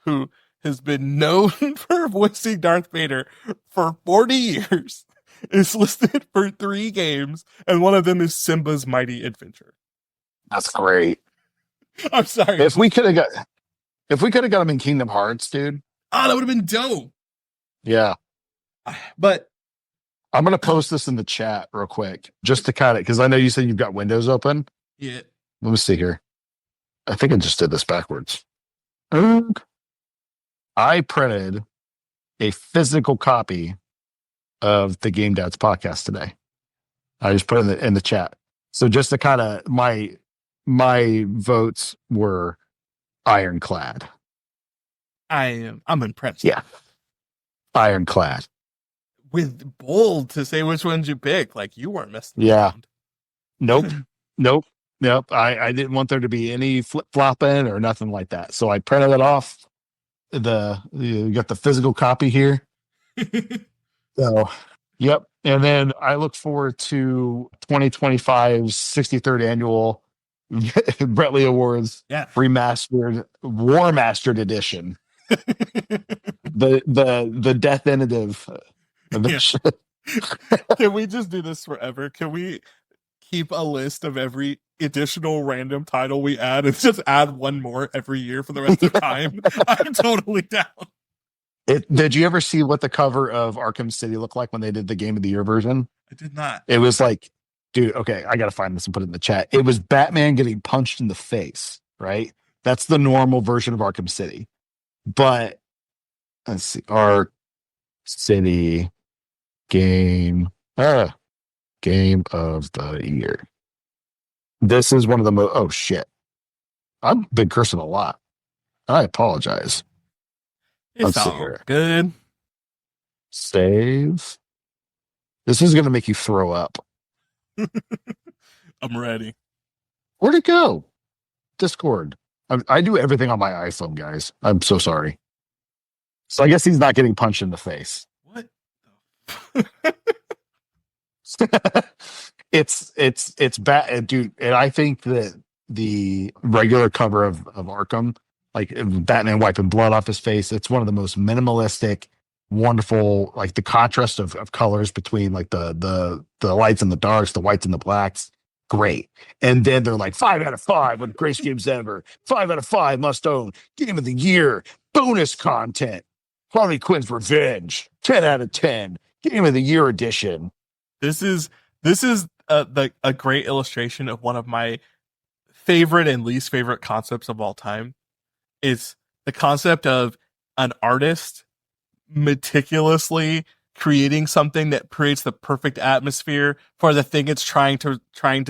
who has been known for voicing Darth Vader for 40 years, is listed for 3 games, and one of them is Simba's Mighty Adventure. That's great. I'm sorry. If we could have got him in Kingdom Hearts, dude. Oh, that would have been dope. Yeah. But I'm gonna post this in the chat real quick, just to kind of, because I know you said you've got Windows open. yeah, Let me see here. I think I just did this backwards. I printed a physical copy of the Game Dads podcast today. I just put it in the chat. So just to kind of my votes were ironclad. I'm impressed. Yeah. Ironclad. With bold to say which ones you pick, like you weren't messing Yeah. around. Nope. I didn't want there to be any flip flopping or nothing like that. So I printed it off. You got the physical copy here. So, yep. And then I look forward to 2025's 63rd annual Brettley Awards Yeah. remastered, War Mastered edition. the definitive edition. Can we just do this forever? Can we keep a list of every additional random title we add and just add one more every year for the rest of time? I'm totally down. Did you ever see what the cover of Arkham City looked like when they did the Game of the Year version? I did not. It was like, dude, okay, I gotta find this and put it in the chat. It was Batman getting punched in the face, right? That's the normal version of Arkham City. But let's see, Ark City game of the year. This is one of the most, oh shit. I've been cursing a lot. I apologize. It's Let's see all here. good. Save. This is going to make you throw up. I'm ready. Where'd it go? Discord. I do everything on my iPhone, guys. I'm so sorry. So I guess he's not getting punched in the face. What? It's bad, dude. And I think that the regular cover of Arkham, like Batman wiping blood off his face, it's one of the most minimalistic, wonderful, like the contrast of colors between like the lights and the darks, the whites and the blacks. Great. And then they're like 5 out of 5 with greatest games ever. 5 out of 5 must own. Game of the year. Bonus content. Harley Quinn's Revenge. 10 out of 10. Game of the Year edition. This is a great illustration of one of my favorite and least favorite concepts of all time. It's the concept of an artist meticulously creating something that creates the perfect atmosphere for the thing it's trying to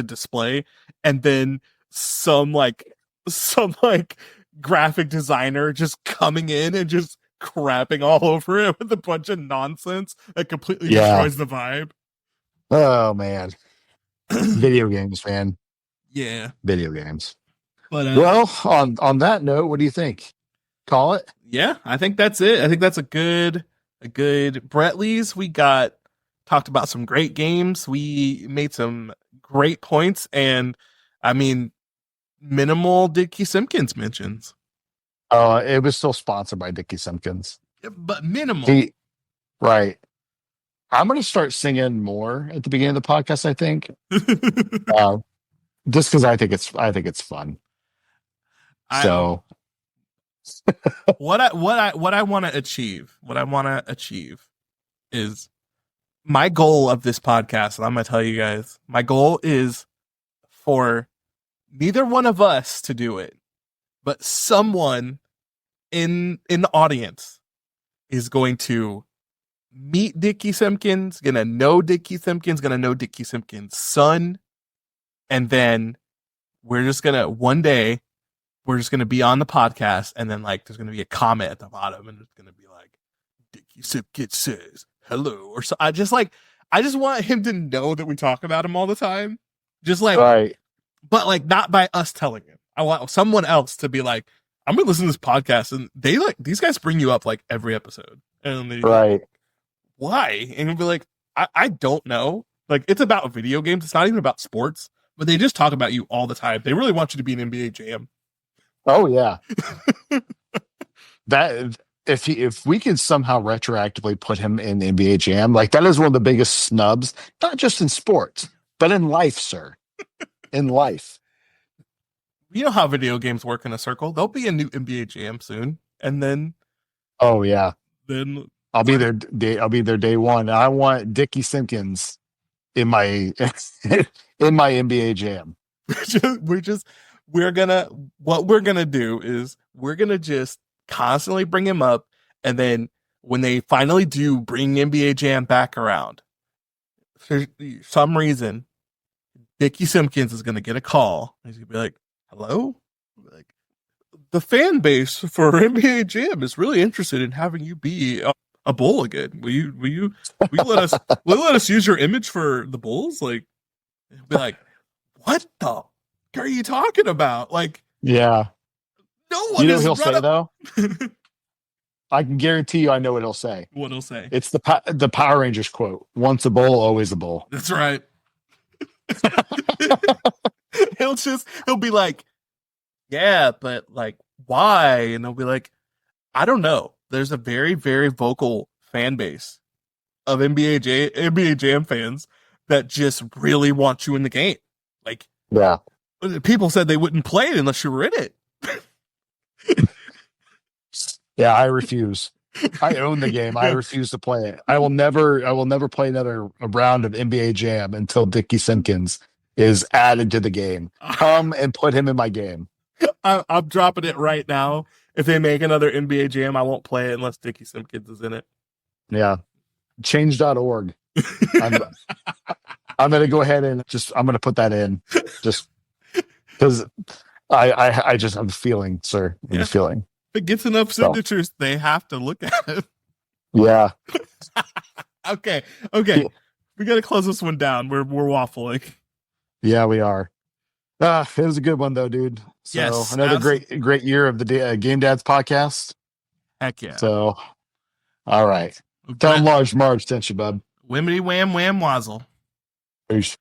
display, and then some graphic designer just coming in and just crapping all over it with a bunch of nonsense that completely destroys the vibe. Oh man. Video games, man. Yeah. Video games. But well, on that note, what do you think? Call it? Yeah, I think that's it. I think that's a good Brettley's. We talked about some great games. We made some great points, and I mean, minimal Dickie Simpkins mentions. It was still sponsored by Dickie Simpkins. Yeah, but minimal. Right. I'm going to start singing more at the beginning of the podcast, I think. Just because I think it's fun. So what I want to achieve is my goal of this podcast, and I'm going to tell you guys, my goal is for neither one of us to do it, but someone in the audience is going to meet Dickie Simpkins, gonna know Dickie Simpkins, gonna know Dickie Simpkins' son, and then we're just gonna one day we're just gonna be on the podcast, and then like there's gonna be a comment at the bottom, and it's gonna be like Dickie Simpkins says hello, or so. I just want him to know that we talk about him all the time, just like Right. but like not by us telling him. I want someone else to be like, I'm gonna listen to this podcast, and they like these guys bring you up like every episode, and they Right. why? And you'll be like, I don't know. Like it's about video games. It's not even about sports, but they just talk about you all the time. They really want you to be an NBA jam. Oh yeah. That if we can somehow retroactively put him in NBA Jam, like that is one of the biggest snubs, not just in sports, but in life, sir. In life. You know how video games work in a circle. There'll be a new NBA jam soon, and then Oh yeah. then I'll be there day one. I want Dickie Simpkins in my in my NBA Jam. we're gonna what we're gonna do is we're gonna just constantly bring him up, and then when they finally do bring NBA Jam back around, for some reason, Dickie Simpkins is gonna get a call. He's gonna be like, "Hello," like the fan base for NBA Jam is really interested in having you be a bull again. Will you let us use your image for the Bulls? Like, be like, what the are you talking about? Like, Yeah. no one. You know what what he'll say though? I can guarantee you I know what he'll say. What he'll say? It's the Power Rangers quote. Once a bull, always a bull. That's right. he'll be like, yeah, but like, why? And they'll be like, I don't know. There's a very, very vocal fan base of NBA Jam fans that just really want you in the game. Like, Yeah. people said they wouldn't play it unless you were in it. Yeah, I refuse. I own the game. I refuse to play it. I will never play another round of NBA Jam until Dickie Simpkins is added to the game. Come and put him in my game. I'm dropping it right now. If they make another NBA Jam, I won't play it unless Dickie Simpkins is in it. Yeah. Change.org. I'm going to go ahead and I'm going to put that in just because I just have a feeling, sir. I'm feeling. If it gets enough signatures, they have to look at it. Yeah. Okay. We got to close this one down. We're waffling. Yeah, we are. It was a good one though, dude. So yes, another great year of the Game Dads podcast. Heck yeah. So, all right. Tell them large Marge sent you, bub. Wimmity wham wham wazzle. Peace.